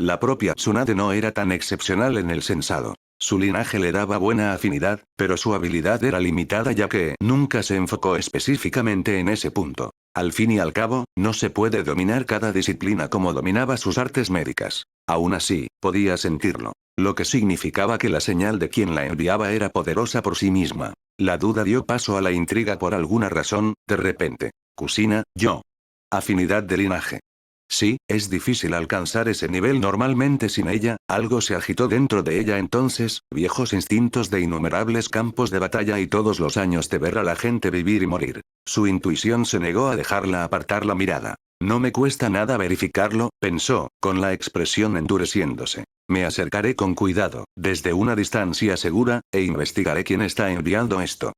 La propia Tsunade no era tan excepcional en el sensado. Su linaje le daba buena afinidad, pero su habilidad era limitada ya que nunca se enfocó específicamente en ese punto. Al fin y al cabo, no se puede dominar cada disciplina como dominaba sus artes médicas. Aún así, podía sentirlo. Lo que significaba que la señal de quien la enviaba era poderosa por sí misma. La duda dio paso a la intriga por alguna razón, de repente. Kushina, yo. Afinidad de linaje. Sí, es difícil alcanzar ese nivel normalmente sin ella, algo se agitó dentro de ella entonces, viejos instintos de innumerables campos de batalla y todos los años de ver a la gente vivir y morir. Su intuición se negó a dejarla apartar la mirada. No me cuesta nada verificarlo, pensó, con la expresión endureciéndose. Me acercaré con cuidado, desde una distancia segura, e investigaré quién está enviando esto.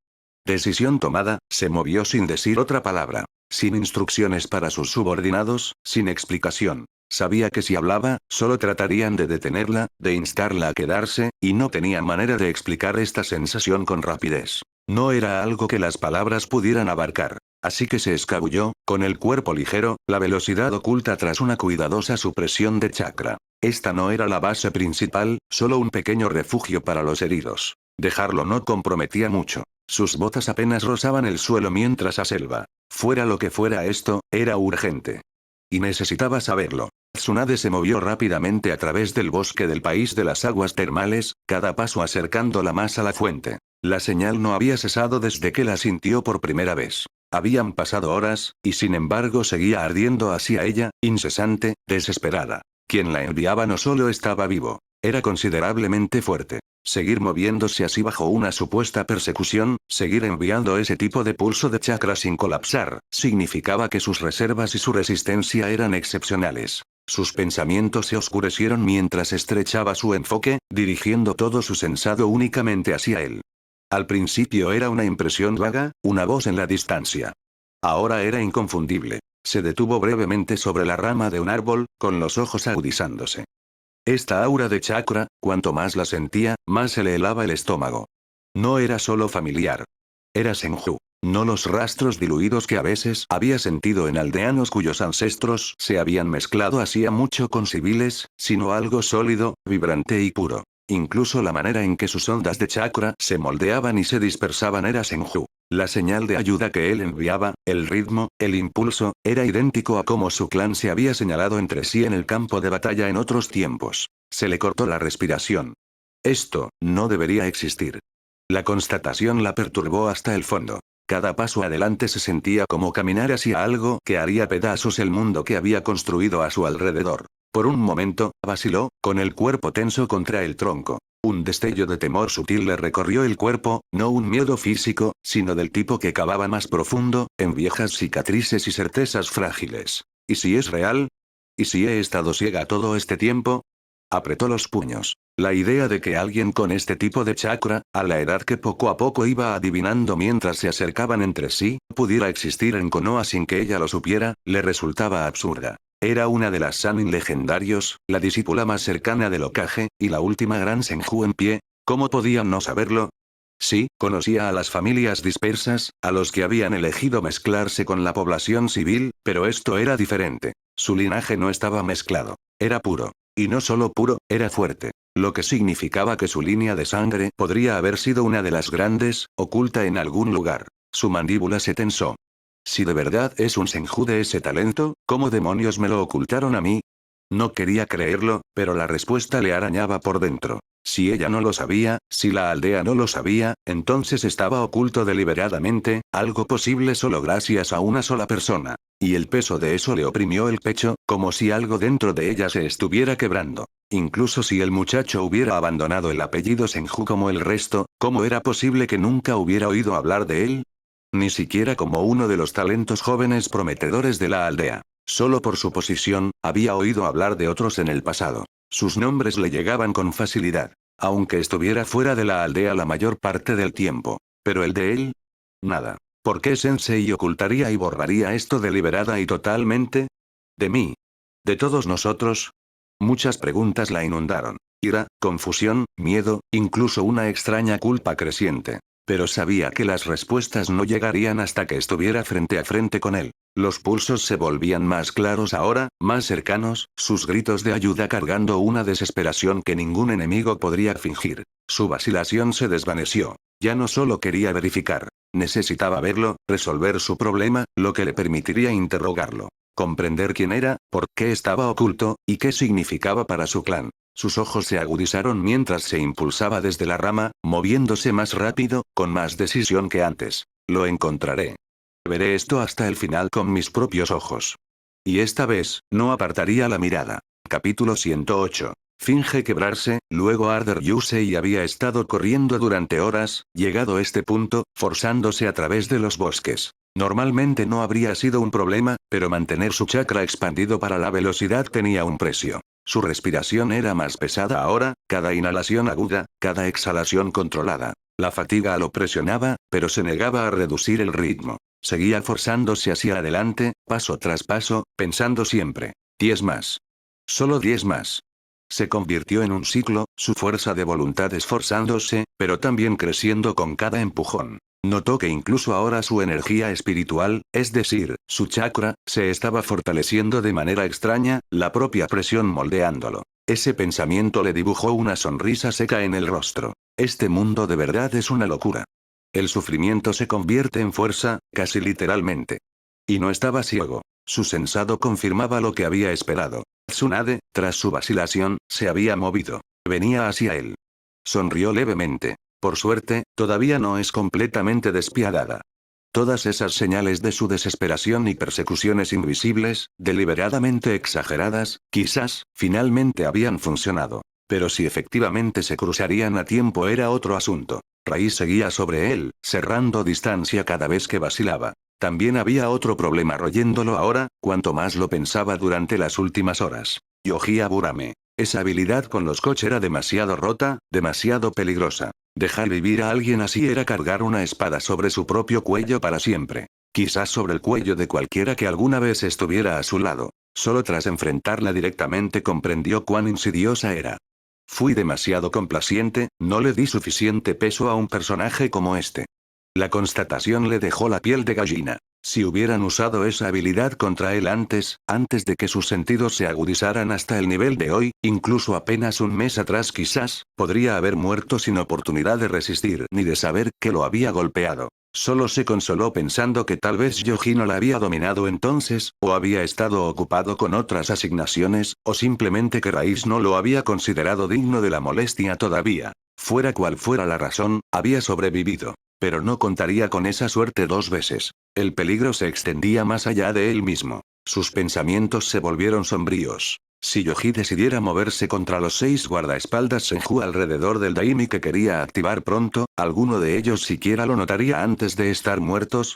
Decisión tomada, se movió sin decir otra palabra. Sin instrucciones para sus subordinados, sin explicación. Sabía que si hablaba, solo tratarían de detenerla, de instarla a quedarse, y no tenía manera de explicar esta sensación con rapidez. No era algo que las palabras pudieran abarcar. Así que se escabulló, con el cuerpo ligero, la velocidad oculta tras una cuidadosa supresión de chakra. Esta no era la base principal, solo un pequeño refugio para los heridos. Dejarlo no comprometía mucho. Sus botas apenas rozaban el suelo mientras a selva. Fuera lo que fuera esto, era urgente. Y necesitaba saberlo. Tsunade se movió rápidamente a través del bosque del país de las aguas termales, cada paso acercándola más a la fuente. La señal no había cesado desde que la sintió por primera vez. Habían pasado horas, y sin embargo seguía ardiendo hacia ella, incesante, desesperada. Quien la enviaba no solo estaba vivo, era considerablemente fuerte. Seguir moviéndose así bajo una supuesta persecución, seguir enviando ese tipo de pulso de chakra sin colapsar, significaba que sus reservas y su resistencia eran excepcionales. Sus pensamientos se oscurecieron mientras estrechaba su enfoque, dirigiendo todo su sensado únicamente hacia él. Al principio era una impresión vaga, una voz en la distancia. Ahora era inconfundible. Se detuvo brevemente sobre la rama de un árbol, con los ojos agudizándose. Esta aura de chakra, cuanto más la sentía, más se le helaba el estómago. No era solo familiar. Era Senju. No los rastros diluidos que a veces había sentido en aldeanos cuyos ancestros se habían mezclado hacía mucho con civiles, sino algo sólido, vibrante y puro. Incluso la manera en que sus ondas de chakra se moldeaban y se dispersaban era Senju. La señal de ayuda que él enviaba, el ritmo, el impulso, era idéntico a cómo su clan se había señalado entre sí en el campo de batalla en otros tiempos. Se le cortó la respiración. Esto, no debería existir. La constatación la perturbó hasta el fondo. Cada paso adelante se sentía como caminar hacia algo que haría pedazos el mundo que había construido a su alrededor. Por un momento, vaciló, con el cuerpo tenso contra el tronco. Un destello de temor sutil le recorrió el cuerpo, no un miedo físico, sino del tipo que cavaba más profundo, en viejas cicatrices y certezas frágiles. ¿Y si es real? ¿Y si he estado ciega todo este tiempo? Apretó los puños. La idea de que alguien con este tipo de chakra, a la edad que poco a poco iba adivinando mientras se acercaban entre sí, pudiera existir en Konoha sin que ella lo supiera, le resultaba absurda. Era una de las Sannin legendarios, la discípula más cercana del Hokage, y la última gran Senju en pie. ¿Cómo podían no saberlo? Sí, conocía a las familias dispersas, a los que habían elegido mezclarse con la población civil, pero esto era diferente. Su linaje no estaba mezclado. Era puro. Y no solo puro, era fuerte. Lo que significaba que su línea de sangre podría haber sido una de las grandes, oculta en algún lugar. Su mandíbula se tensó. Si de verdad es un Senju de ese talento, ¿cómo demonios me lo ocultaron a mí? No quería creerlo, pero la respuesta le arañaba por dentro. Si ella no lo sabía, si la aldea no lo sabía, entonces estaba oculto deliberadamente, algo posible solo gracias a una sola persona. Y el peso de eso le oprimió el pecho, como si algo dentro de ella se estuviera quebrando. Incluso si el muchacho hubiera abandonado el apellido Senju como el resto, ¿cómo era posible que nunca hubiera oído hablar de él? Ni siquiera como uno de los talentos jóvenes prometedores de la aldea. Solo por su posición, había oído hablar de otros en el pasado. Sus nombres le llegaban con facilidad, aunque estuviera fuera de la aldea la mayor parte del tiempo. Pero el de él, nada. ¿Por qué Sensei ocultaría y borraría esto deliberada y totalmente? ¿De mí? ¿De todos nosotros? Muchas preguntas la inundaron. Ira, confusión, miedo, incluso una extraña culpa creciente. Pero sabía que las respuestas no llegarían hasta que estuviera frente a frente con él. Los pulsos se volvían más claros ahora, más cercanos, sus gritos de ayuda cargando una desesperación que ningún enemigo podría fingir. Su vacilación se desvaneció. Ya no solo quería verificar. Necesitaba verlo, resolver su problema, lo que le permitiría interrogarlo. Comprender quién era, por qué estaba oculto, y qué significaba para su clan. Sus ojos se agudizaron mientras se impulsaba desde la rama, moviéndose más rápido, con más decisión que antes. Lo encontraré. Veré esto hasta el final con mis propios ojos. Y esta vez, no apartaría la mirada. Capítulo 108. Finge quebrarse, luego Arder Yusei había estado corriendo durante horas, llegado a este punto, forzándose a través de los bosques. Normalmente no habría sido un problema, pero mantener su chakra expandido para la velocidad tenía un precio. Su respiración era más pesada ahora, cada inhalación aguda, cada exhalación controlada. La fatiga lo presionaba, pero se negaba a reducir el ritmo. Seguía forzándose hacia adelante, paso tras paso, pensando siempre. 10 más. Solo 10 más. Se convirtió en un ciclo, su fuerza de voluntad esforzándose, pero también creciendo con cada empujón. Notó que incluso ahora su energía espiritual, es decir, su chakra, se estaba fortaleciendo de manera extraña, la propia presión moldeándolo. Ese pensamiento le dibujó una sonrisa seca en el rostro. Este mundo de verdad es una locura. El sufrimiento se convierte en fuerza, casi literalmente. Y no estaba ciego. Su sensado confirmaba lo que había esperado. Tsunade, tras su vacilación, se había movido. Venía hacia él. Sonrió levemente. Por suerte, todavía no es completamente despiadada. Todas esas señales de su desesperación y persecuciones invisibles, deliberadamente exageradas, quizás, finalmente habían funcionado. Pero si efectivamente se cruzarían a tiempo era otro asunto. Raíz seguía sobre él, cerrando distancia cada vez que vacilaba. También había otro problema royéndolo ahora, cuanto más lo pensaba durante las últimas horas. Yohia Burame. Esa habilidad con los Koch era demasiado rota, demasiado peligrosa. Dejar vivir a alguien así era cargar una espada sobre su propio cuello para siempre. Quizás sobre el cuello de cualquiera que alguna vez estuviera a su lado. Solo tras enfrentarla directamente comprendió cuán insidiosa era. Fui demasiado complaciente, no le di suficiente peso a un personaje como este. La constatación le dejó la piel de gallina. Si hubieran usado esa habilidad contra él antes de que sus sentidos se agudizaran hasta el nivel de hoy, incluso apenas un mes atrás quizás, podría haber muerto sin oportunidad de resistir ni de saber que lo había golpeado. Solo se consoló pensando que tal vez Yoji no la había dominado entonces, o había estado ocupado con otras asignaciones, o simplemente que Raíz no lo había considerado digno de la molestia todavía. Fuera cual fuera la razón, había sobrevivido. Pero no contaría con esa suerte 2 veces. El peligro se extendía más allá de él mismo. Sus pensamientos se volvieron sombríos. Si Yoji decidiera moverse contra los 6 guardaespaldas Senju alrededor del Daimi que quería activar pronto, ¿alguno de ellos siquiera lo notaría antes de estar muertos?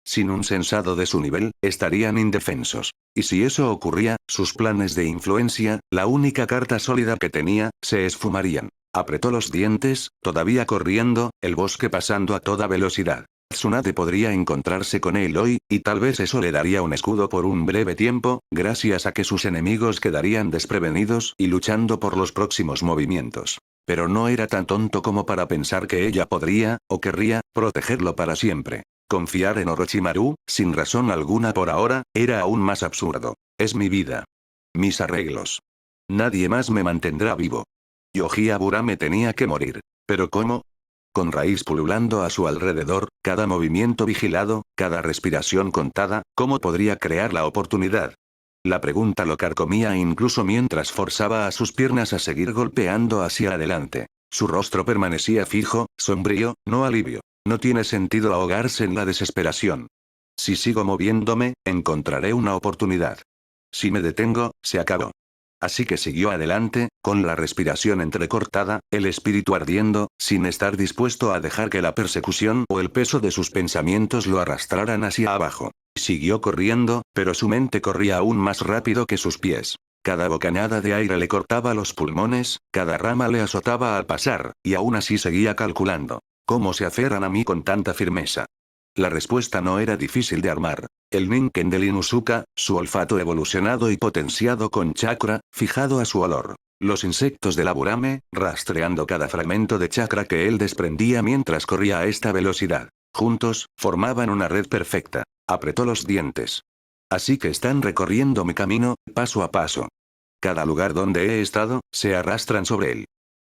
Sin un sensado de su nivel, estarían indefensos. Y si eso ocurría, sus planes de influencia, la única carta sólida que tenía, se esfumarían. Apretó los dientes, todavía corriendo, el bosque pasando a toda velocidad. Tsunade podría encontrarse con él hoy, y tal vez eso le daría un escudo por un breve tiempo, gracias a que sus enemigos quedarían desprevenidos y luchando por los próximos movimientos. Pero no era tan tonto como para pensar que ella podría, o querría, protegerlo para siempre. Confiar en Orochimaru, sin razón alguna por ahora, era aún más absurdo. Es mi vida. Mis arreglos. Nadie más me mantendrá vivo. Yoji Aburame tenía que morir. ¿Pero cómo? Con raíz pululando a su alrededor, cada movimiento vigilado, cada respiración contada, ¿cómo podría crear la oportunidad? La pregunta lo carcomía incluso mientras forzaba a sus piernas a seguir golpeando hacia adelante. Su rostro permanecía fijo, sombrío, no alivio. No tiene sentido ahogarse en la desesperación. Si sigo moviéndome, encontraré una oportunidad. Si me detengo, se acabó. Así que siguió adelante, con la respiración entrecortada, el espíritu ardiendo, sin estar dispuesto a dejar que la persecución o el peso de sus pensamientos lo arrastraran hacia abajo. Siguió corriendo, pero su mente corría aún más rápido que sus pies. Cada bocanada de aire le cortaba los pulmones, cada rama le azotaba al pasar, y aún así seguía calculando. ¿Cómo se aferran a mí con tanta firmeza? La respuesta no era difícil de armar. El Ninken del Inuzuka, su olfato evolucionado y potenciado con chakra, fijado a su olor. Los insectos del Aburame, rastreando cada fragmento de chakra que él desprendía mientras corría a esta velocidad. Juntos, formaban una red perfecta. Apretó los dientes. Así que están recorriendo mi camino, paso a paso. Cada lugar donde he estado, se arrastran sobre él.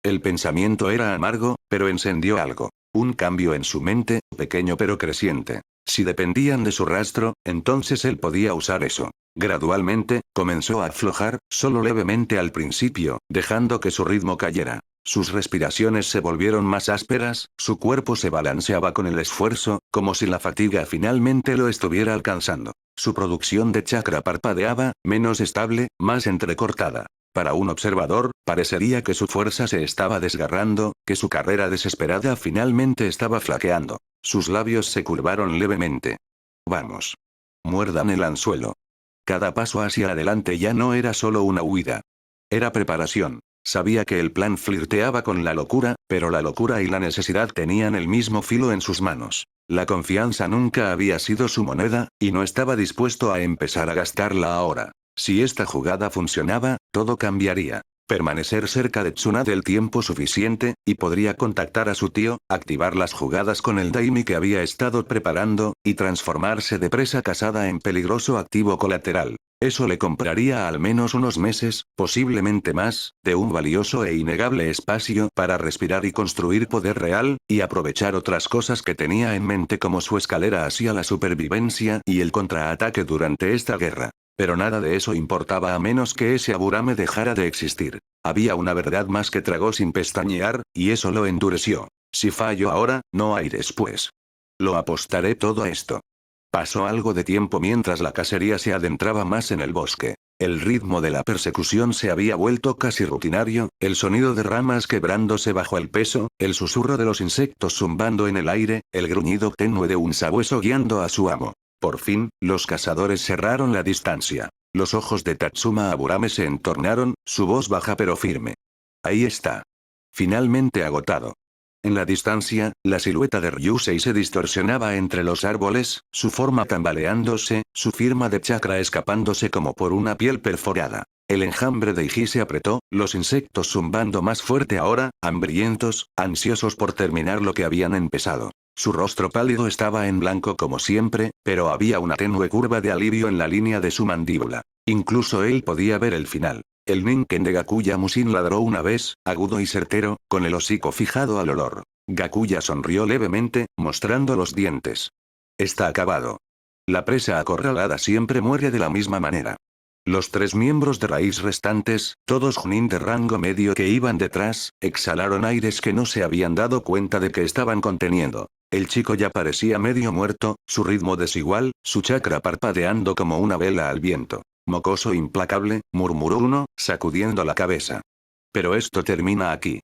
El pensamiento era amargo, pero encendió algo. Un cambio en su mente, pequeño pero creciente. Si dependían de su rastro, entonces él podía usar eso. Gradualmente, comenzó a aflojar, solo levemente al principio, dejando que su ritmo cayera. Sus respiraciones se volvieron más ásperas, su cuerpo se balanceaba con el esfuerzo, como si la fatiga finalmente lo estuviera alcanzando. Su producción de chakra parpadeaba, menos estable, más entrecortada. Para un observador, parecería que su fuerza se estaba desgarrando, que su carrera desesperada finalmente estaba flaqueando. Sus labios se curvaron levemente. Vamos. Muerdan el anzuelo. Cada paso hacia adelante ya no era solo una huida. Era preparación. Sabía que el plan flirteaba con la locura, pero la locura y la necesidad tenían el mismo filo en sus manos. La confianza nunca había sido su moneda, y no estaba dispuesto a empezar a gastarla ahora. Si esta jugada funcionaba, todo cambiaría. Permanecer cerca de Tsunade el tiempo suficiente, y podría contactar a su tío, activar las jugadas con el Daimi que había estado preparando, y transformarse de presa cazada en peligroso activo colateral. Eso le compraría al menos unos meses, posiblemente más, de un valioso e innegable espacio para respirar y construir poder real, y aprovechar otras cosas que tenía en mente como su escalera hacia la supervivencia y el contraataque durante esta guerra. Pero nada de eso importaba a menos que ese Aburame dejara de existir. Había una verdad más que tragó sin pestañear, y eso lo endureció. Si fallo ahora, no hay después. Lo apostaré todo a esto. Pasó algo de tiempo mientras la cacería se adentraba más en el bosque. El ritmo de la persecución se había vuelto casi rutinario, el sonido de ramas quebrándose bajo el peso, el susurro de los insectos zumbando en el aire, el gruñido tenue de un sabueso guiando a su amo. Por fin, los cazadores cerraron la distancia. Los ojos de Tatsuma Aburame se entornaron, su voz baja pero firme. Ahí está. Finalmente agotado. En la distancia, la silueta de Ryusei se distorsionaba entre los árboles, su forma tambaleándose, su firma de chakra escapándose como por una piel perforada. El enjambre de Iji se apretó, los insectos zumbando más fuerte ahora, hambrientos, ansiosos por terminar lo que habían empezado. Su rostro pálido estaba en blanco como siempre, pero había una tenue curva de alivio en la línea de su mandíbula. Incluso él podía ver el final. El Ninken de Gakuya Musin ladró una vez, agudo y certero, con el hocico fijado al olor. Gakuya sonrió levemente, mostrando los dientes. Está acabado. La presa acorralada siempre muere de la misma manera. Los 3 miembros de raíz restantes, todos Junin de rango medio que iban detrás, exhalaron aires que no se habían dado cuenta de que estaban conteniendo. El chico ya parecía medio muerto, su ritmo desigual, su chakra parpadeando como una vela al viento. Mocoso implacable, murmuró uno, sacudiendo la cabeza. Pero esto termina aquí.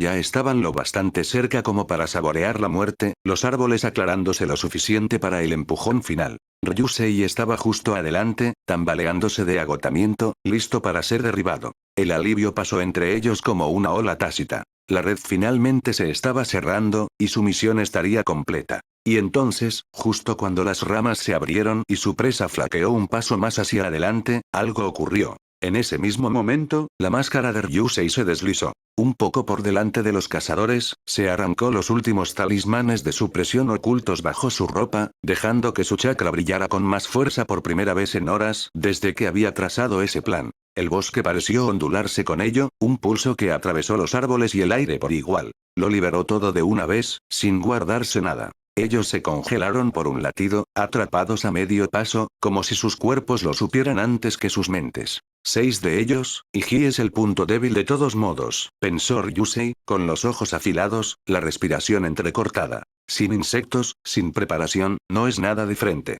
Ya estaban lo bastante cerca como para saborear la muerte, los árboles aclarándose lo suficiente para el empujón final. Ryusei estaba justo adelante, tambaleándose de agotamiento, listo para ser derribado. El alivio pasó entre ellos como una ola tácita. La red finalmente se estaba cerrando, y su misión estaría completa. Y entonces, justo cuando las ramas se abrieron y su presa flaqueó un paso más hacia adelante, algo ocurrió. En ese mismo momento, la máscara de Ryusei se deslizó. Un poco por delante de los cazadores, se arrancó los últimos talismanes de supresión ocultos bajo su ropa, dejando que su chakra brillara con más fuerza por primera vez en horas desde que había trazado ese plan. El bosque pareció ondularse con ello, un pulso que atravesó los árboles y el aire por igual. Lo liberó todo de una vez, sin guardarse nada. Ellos se congelaron por un latido, atrapados a medio paso, como si sus cuerpos lo supieran antes que sus mentes. 6 de ellos, y Ji es el punto débil de todos modos, pensó Ryusei, con los ojos afilados, la respiración entrecortada. Sin insectos, sin preparación, no es nada diferente.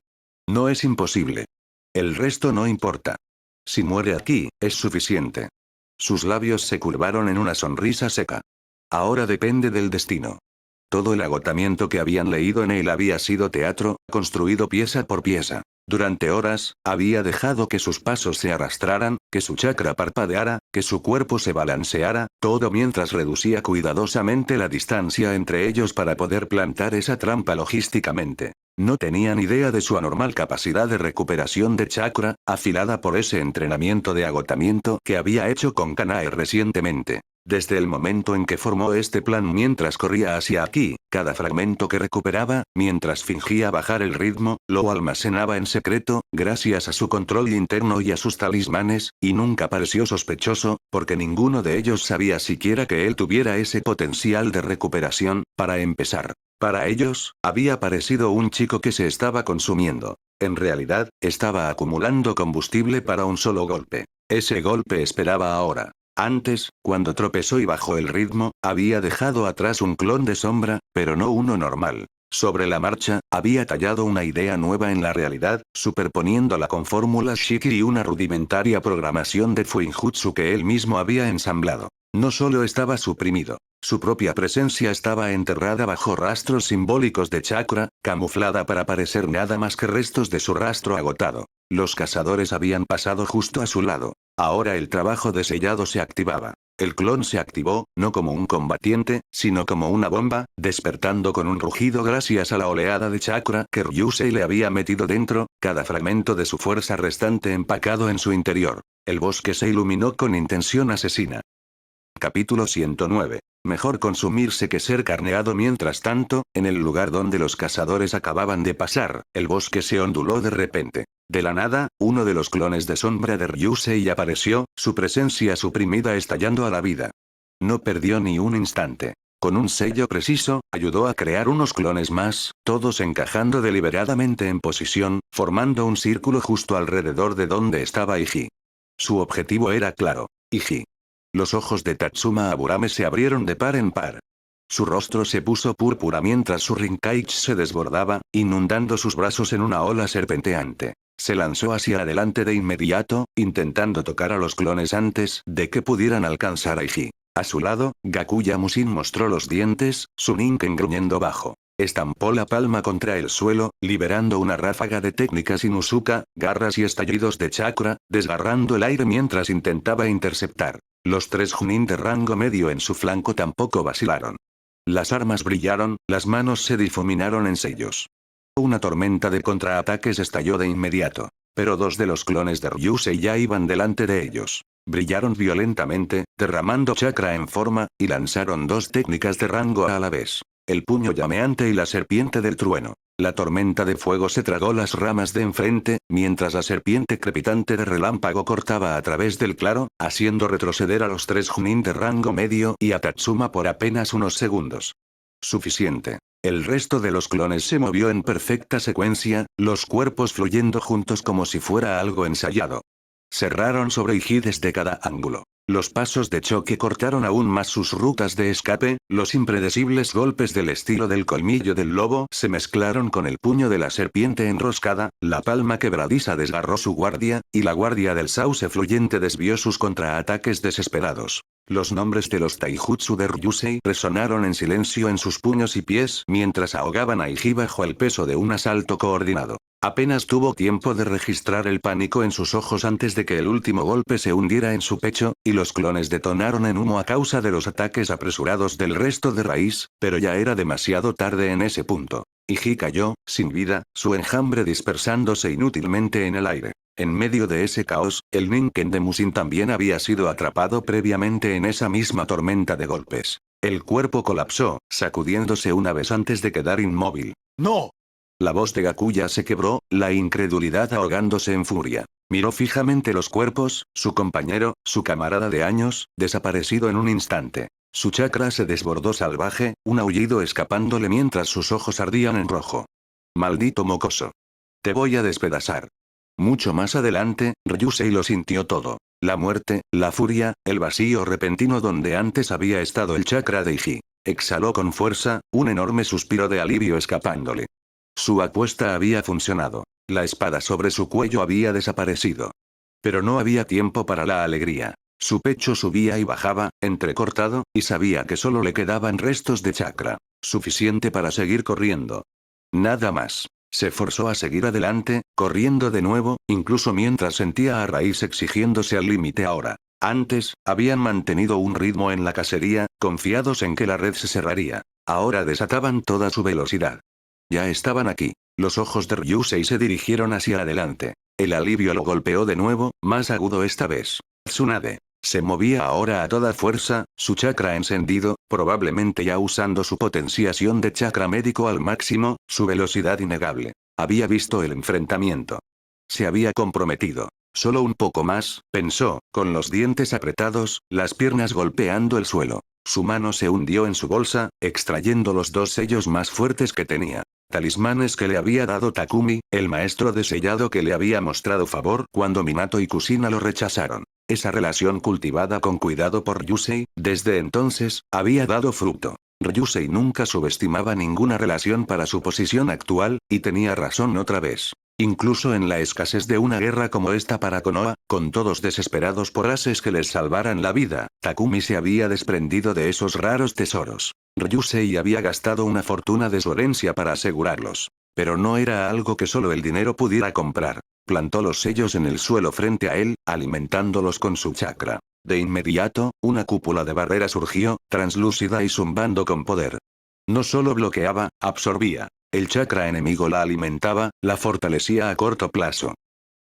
No es imposible. El resto no importa. Si muere aquí, es suficiente. Sus labios se curvaron en una sonrisa seca. Ahora depende del destino. Todo el agotamiento que habían leído en él había sido teatro, construido pieza por pieza. Durante horas, había dejado que sus pasos se arrastraran, que su chakra parpadeara, que su cuerpo se balanceara, todo mientras reducía cuidadosamente la distancia entre ellos para poder plantar esa trampa logísticamente. No tenían idea de su anormal capacidad de recuperación de chakra, afilada por ese entrenamiento de agotamiento que había hecho con Kanae recientemente. Desde el momento en que formó este plan mientras corría hacia aquí, cada fragmento que recuperaba, mientras fingía bajar el ritmo, lo almacenaba en secreto, gracias a su control interno y a sus talismanes, y nunca pareció sospechoso, porque ninguno de ellos sabía siquiera que él tuviera ese potencial de recuperación, para empezar. Para ellos, había parecido un chico que se estaba consumiendo. En realidad, estaba acumulando combustible para un solo golpe. Ese golpe esperaba ahora. Antes, cuando tropezó y bajó el ritmo, había dejado atrás un clon de sombra, pero no uno normal. Sobre la marcha, había tallado una idea nueva en la realidad, superponiéndola con fórmulas Shiki y una rudimentaria programación de Fuinjutsu que él mismo había ensamblado. No solo estaba suprimido. Su propia presencia estaba enterrada bajo rastros simbólicos de chakra, camuflada para parecer nada más que restos de su rastro agotado. Los cazadores habían pasado justo a su lado. Ahora el trabajo de sellado se activaba. El clon se activó, no como un combatiente, sino como una bomba, despertando con un rugido gracias a la oleada de chakra que Ryusei le había metido dentro, cada fragmento de su fuerza restante empacado en su interior. El bosque se iluminó con intención asesina. Capítulo 109. Mejor consumirse que ser carneado. Mientras tanto, en el lugar donde los cazadores acababan de pasar, el bosque se onduló de repente. De la nada, uno de los clones de sombra de Ryusei apareció, su presencia suprimida estallando a la vida. No perdió ni un instante. Con un sello preciso, ayudó a crear unos clones más, todos encajando deliberadamente en posición, formando un círculo justo alrededor de donde estaba Iji. Su objetivo era claro. Iji. Los ojos de Tatsuma Aburame se abrieron de par en par. Su rostro se puso púrpura mientras su Rinkaichi se desbordaba, inundando sus brazos en una ola serpenteante. Se lanzó hacia adelante de inmediato, intentando tocar a los clones antes de que pudieran alcanzar a Iji. A su lado, Gakuya Musin mostró los dientes, su Ninken gruñendo bajo. Estampó la palma contra el suelo, liberando una ráfaga de técnicas Inuzuka, garras y estallidos de chakra, desgarrando el aire mientras intentaba interceptar. Los 3 Junin de rango medio en su flanco tampoco vacilaron. Las armas brillaron, las manos se difuminaron en sellos. Una tormenta de contraataques estalló de inmediato. Pero 2 de los clones de Ryusei ya iban delante de ellos. Brillaron violentamente, derramando chakra en forma, y lanzaron 2 técnicas de rango a la vez. El puño llameante y la serpiente del trueno. La tormenta de fuego se tragó las ramas de enfrente, mientras la serpiente crepitante de relámpago cortaba a través del claro, haciendo retroceder a los 3 Junin de rango medio y a Tatsuma por apenas unos segundos. Suficiente. El resto de los clones se movió en perfecta secuencia, los cuerpos fluyendo juntos como si fuera algo ensayado. Cerraron sobre Iji desde cada ángulo. Los pasos de choque cortaron aún más sus rutas de escape, los impredecibles golpes del estilo del colmillo del lobo se mezclaron con el puño de la serpiente enroscada, la palma quebradiza desgarró su guardia, y la guardia del sauce fluyente desvió sus contraataques desesperados. Los nombres de los taijutsu de Ryusei resonaron en silencio en sus puños y pies mientras ahogaban a Iji bajo el peso de un asalto coordinado. Apenas tuvo tiempo de registrar el pánico en sus ojos antes de que el último golpe se hundiera en su pecho, y los clones detonaron en humo a causa de los ataques apresurados del resto de raíz, pero ya era demasiado tarde en ese punto. Iji cayó, sin vida, su enjambre dispersándose inútilmente en el aire. En medio de ese caos, el Ninken de Musin también había sido atrapado previamente en esa misma tormenta de golpes. El cuerpo colapsó, sacudiéndose una vez antes de quedar inmóvil. ¡No! La voz de Gakuya se quebró, la incredulidad ahogándose en furia. Miró fijamente los cuerpos, su compañero, su camarada de años, desaparecido en un instante. Su chakra se desbordó salvaje, un aullido escapándole mientras sus ojos ardían en rojo. Maldito mocoso. Te voy a despedazar. Mucho más adelante, Ryusei lo sintió todo. La muerte, la furia, el vacío repentino donde antes había estado el chakra de Iji. Exhaló con fuerza, un enorme suspiro de alivio escapándole. Su apuesta había funcionado. La espada sobre su cuello había desaparecido. Pero no había tiempo para la alegría. Su pecho subía y bajaba, entrecortado, y sabía que solo le quedaban restos de chakra. Suficiente para seguir corriendo. Nada más. Se forzó a seguir adelante, corriendo de nuevo, incluso mientras sentía a Raíz exigiéndose al límite ahora. Antes, habían mantenido un ritmo en la cacería, confiados en que la red se cerraría. Ahora desataban toda su velocidad. Ya estaban aquí. Los ojos de Ryusei se dirigieron hacia adelante. El alivio lo golpeó de nuevo, más agudo esta vez. Tsunade. Se movía ahora a toda fuerza, su chakra encendido, probablemente ya usando su potenciación de chakra médico al máximo, su velocidad innegable. Había visto el enfrentamiento. Se había comprometido. Solo un poco más, pensó, con los dientes apretados, las piernas golpeando el suelo. Su mano se hundió en su bolsa, extrayendo los dos sellos más fuertes que tenía. Talismanes que le había dado Takumi, el maestro de sellado que le había mostrado favor cuando Minato y Kusina lo rechazaron. Esa relación cultivada con cuidado por Ryusei, desde entonces, había dado fruto. Ryusei nunca subestimaba ninguna relación para su posición actual, y tenía razón otra vez. Incluso en la escasez de una guerra como esta para Konoha, con todos desesperados por ases que les salvaran la vida, Takumi se había desprendido de esos raros tesoros. Ryusei había gastado una fortuna de su herencia para asegurarlos. Pero no era algo que solo el dinero pudiera comprar. Plantó los sellos en el suelo frente a él, alimentándolos con su chakra. De inmediato, una cúpula de barrera surgió, translúcida y zumbando con poder. No solo bloqueaba, absorbía. El chakra enemigo la alimentaba, la fortalecía a corto plazo.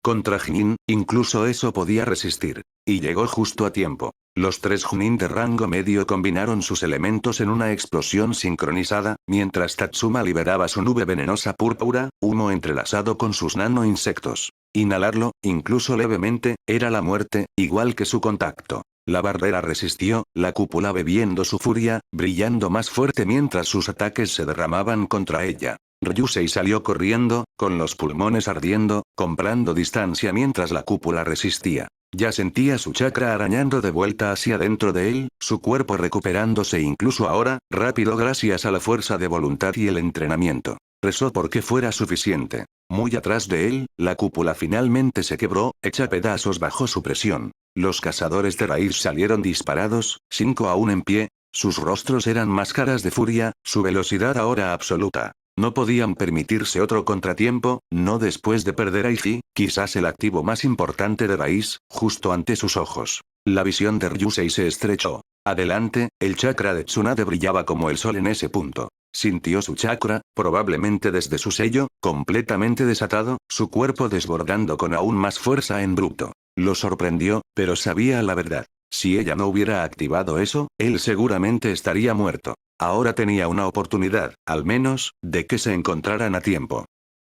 Contra Jnin, incluso eso podía resistir. Y llegó justo a tiempo. Los tres Junin de rango medio combinaron sus elementos en una explosión sincronizada, mientras Tatsuma liberaba su nube venenosa púrpura, humo entrelazado con sus nanoinsectos. Inhalarlo, incluso levemente, era la muerte, igual que su contacto. La barrera resistió, la cúpula bebiendo su furia, brillando más fuerte mientras sus ataques se derramaban contra ella. Ryusei salió corriendo, con los pulmones ardiendo, comprando distancia mientras la cúpula resistía. Ya sentía su chakra arañando de vuelta hacia dentro de él, su cuerpo recuperándose incluso ahora, rápido gracias a la fuerza de voluntad y el entrenamiento. Rezó porque fuera suficiente. Muy atrás de él, la cúpula finalmente se quebró, hecha pedazos bajo su presión. Los cazadores de raíz salieron disparados, 5 aún en pie. Sus rostros eran máscaras de furia, su velocidad ahora absoluta. No podían permitirse otro contratiempo, no después de perder a Iji, quizás el activo más importante de raíz, justo ante sus ojos. La visión de Ryusei se estrechó. Adelante, el chakra de Tsunade brillaba como el sol en ese punto. Sintió su chakra, probablemente desde su sello, completamente desatado, su cuerpo desbordando con aún más fuerza en bruto. Lo sorprendió, pero sabía la verdad. Si ella no hubiera activado eso, él seguramente estaría muerto. Ahora tenía una oportunidad, al menos, de que se encontraran a tiempo.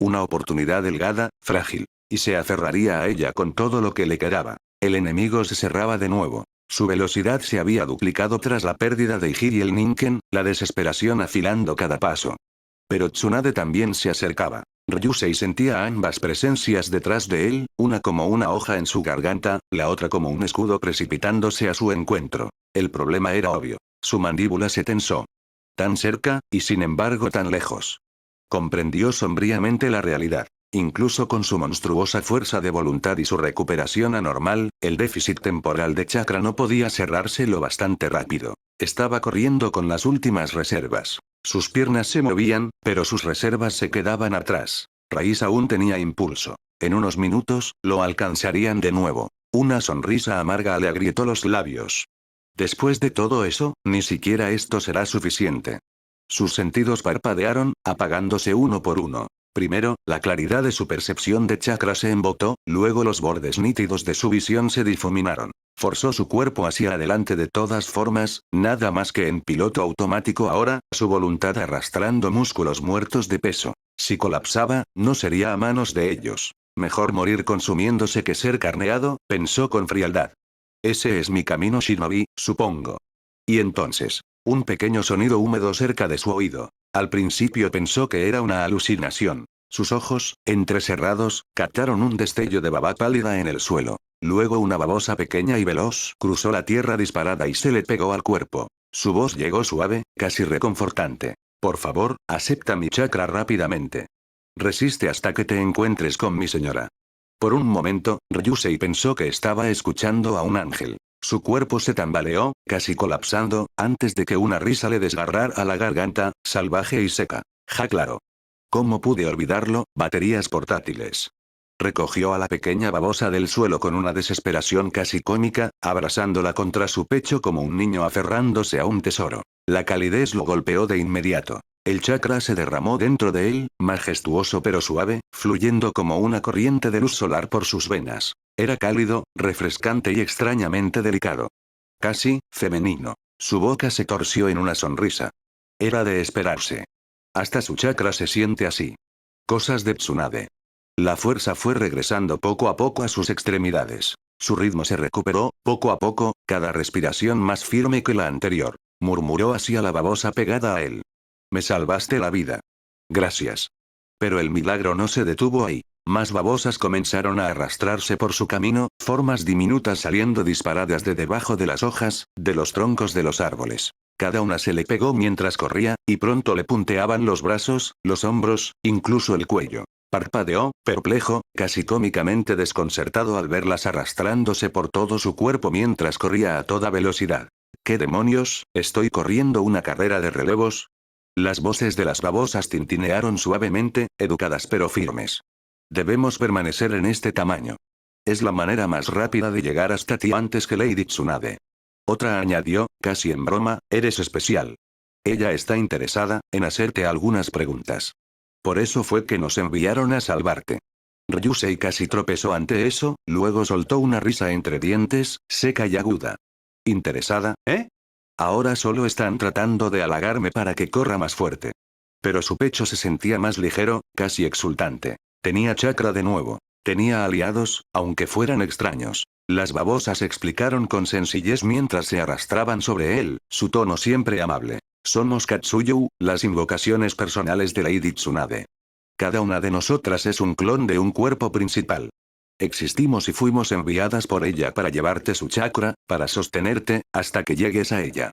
Una oportunidad delgada, frágil. Y se aferraría a ella con todo lo que le quedaba. El enemigo se cerraba de nuevo. Su velocidad se había duplicado tras la pérdida de Iji y el Ninken, la desesperación afilando cada paso. Pero Tsunade también se acercaba. Ryusei sentía ambas presencias detrás de él, una como una hoja en su garganta, la otra como un escudo precipitándose a su encuentro. El problema era obvio. Su mandíbula se tensó. Tan cerca, y sin embargo tan lejos. Comprendió sombríamente la realidad. Incluso con su monstruosa fuerza de voluntad y su recuperación anormal, el déficit temporal de chakra no podía cerrarse lo bastante rápido. Estaba corriendo con las últimas reservas. Sus piernas se movían, pero sus reservas se quedaban atrás. Raíz aún tenía impulso. En unos minutos, lo alcanzarían de nuevo. Una sonrisa amarga le agrietó los labios. Después de todo eso, ni siquiera esto será suficiente. Sus sentidos parpadearon, apagándose uno por uno. Primero, la claridad de su percepción de chakra se embotó, luego los bordes nítidos de su visión se difuminaron. Forzó su cuerpo hacia adelante de todas formas, nada más que en piloto automático ahora, su voluntad arrastrando músculos muertos de peso. Si colapsaba, no sería a manos de ellos. Mejor morir consumiéndose que ser carneado, pensó con frialdad. Ese es mi camino shinobi, supongo. Y entonces, un pequeño sonido húmedo cerca de su oído. Al principio pensó que era una alucinación. Sus ojos, entrecerrados, captaron un destello de baba pálida en el suelo. Luego una babosa pequeña y veloz cruzó la tierra disparada y se le pegó al cuerpo. Su voz llegó suave, casi reconfortante. Por favor, acepta mi chakra rápidamente. Resiste hasta que te encuentres con mi señora. Por un momento, Ryusei pensó que estaba escuchando a un ángel. Su cuerpo se tambaleó, casi colapsando, antes de que una risa le desgarrara la garganta, salvaje y seca. Ja, claro. ¿Cómo pude olvidarlo? Baterías portátiles. Recogió a la pequeña babosa del suelo con una desesperación casi cómica, abrazándola contra su pecho como un niño aferrándose a un tesoro. La calidez lo golpeó de inmediato. El chakra se derramó dentro de él, majestuoso pero suave, fluyendo como una corriente de luz solar por sus venas. Era cálido, refrescante y extrañamente delicado. Casi, femenino. Su boca se torció en una sonrisa. Era de esperarse. Hasta su chakra se siente así. Cosas de Tsunade. La fuerza fue regresando poco a poco a sus extremidades. Su ritmo se recuperó, poco a poco, cada respiración más firme que la anterior. Murmuró hacia la babosa pegada a él. Me salvaste la vida. Gracias. Pero el milagro no se detuvo ahí. Más babosas comenzaron a arrastrarse por su camino, formas diminutas saliendo disparadas de debajo de las hojas, de los troncos de los árboles. Cada una se le pegó mientras corría, y pronto le punteaban los brazos, los hombros, incluso el cuello. Parpadeó, perplejo, casi cómicamente desconcertado al verlas arrastrándose por todo su cuerpo mientras corría a toda velocidad. ¿Qué demonios? ¿Estoy corriendo una carrera de relevos? Las voces de las babosas tintinearon suavemente, educadas pero firmes. Debemos permanecer en este tamaño. Es la manera más rápida de llegar hasta ti antes que Lady Tsunade. Otra añadió, casi en broma, eres especial. Ella está interesada en hacerte algunas preguntas. Por eso fue que nos enviaron a salvarte. Ryusei casi tropezó ante eso, luego soltó una risa entre dientes, seca y aguda. ¿Interesada, eh? Ahora solo están tratando de halagarme para que corra más fuerte. Pero su pecho se sentía más ligero, casi exultante. Tenía chakra de nuevo. Tenía aliados, aunque fueran extraños. Las babosas explicaron con sencillez mientras se arrastraban sobre él, su tono siempre amable. Somos Katsuyu, las invocaciones personales de Lady Tsunade. Cada una de nosotras es un clon de un cuerpo principal. Existimos y fuimos enviadas por ella para llevarte su chakra, para sostenerte, hasta que llegues a ella.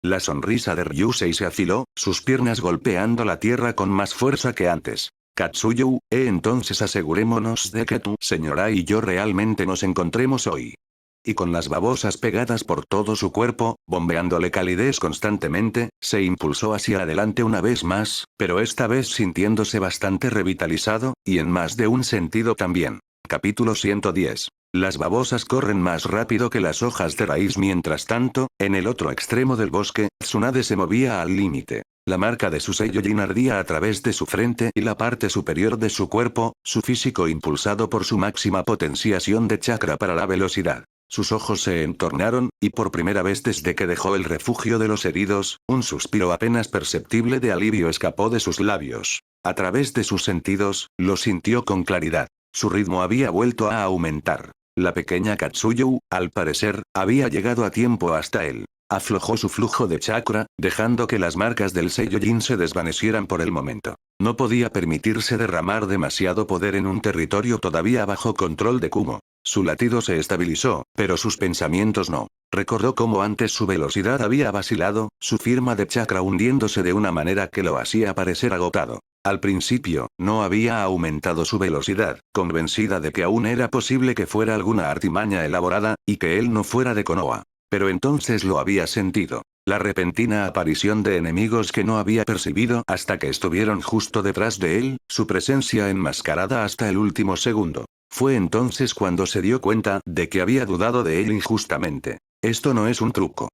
La sonrisa de Ryusei se afiló, sus piernas golpeando la tierra con más fuerza que antes. Katsuyu, entonces asegurémonos de que tú, señora y yo realmente nos encontremos hoy. Y con las babosas pegadas por todo su cuerpo, bombeándole calidez constantemente, se impulsó hacia adelante una vez más, pero esta vez sintiéndose bastante revitalizado, y en más de un sentido también. Capítulo 110. Las babosas corren más rápido que las hojas de raíz mientras tanto, en el otro extremo del bosque, Tsunade se movía al límite. La marca de su Seiyojin ardía a través de su frente y la parte superior de su cuerpo, su físico impulsado por su máxima potenciación de chakra para la velocidad. Sus ojos se entornaron, y por primera vez desde que dejó el refugio de los heridos, un suspiro apenas perceptible de alivio escapó de sus labios. A través de sus sentidos, lo sintió con claridad. Su ritmo había vuelto a aumentar. La pequeña Katsuyu, al parecer, había llegado a tiempo hasta él. Aflojó su flujo de chakra, dejando que las marcas del Seiyojin se desvanecieran por el momento. No podía permitirse derramar demasiado poder en un territorio todavía bajo control de Kumo. Su latido se estabilizó, pero sus pensamientos no. Recordó cómo antes su velocidad había vacilado, su firma de chakra hundiéndose de una manera que lo hacía parecer agotado. Al principio, no había aumentado su velocidad, convencida de que aún era posible que fuera alguna artimaña elaborada, y que él no fuera de Konoha. Pero entonces lo había sentido. La repentina aparición de enemigos que no había percibido hasta que estuvieron justo detrás de él, su presencia enmascarada hasta el último segundo. Fue entonces cuando se dio cuenta de que había dudado de él injustamente. Esto no es un truco.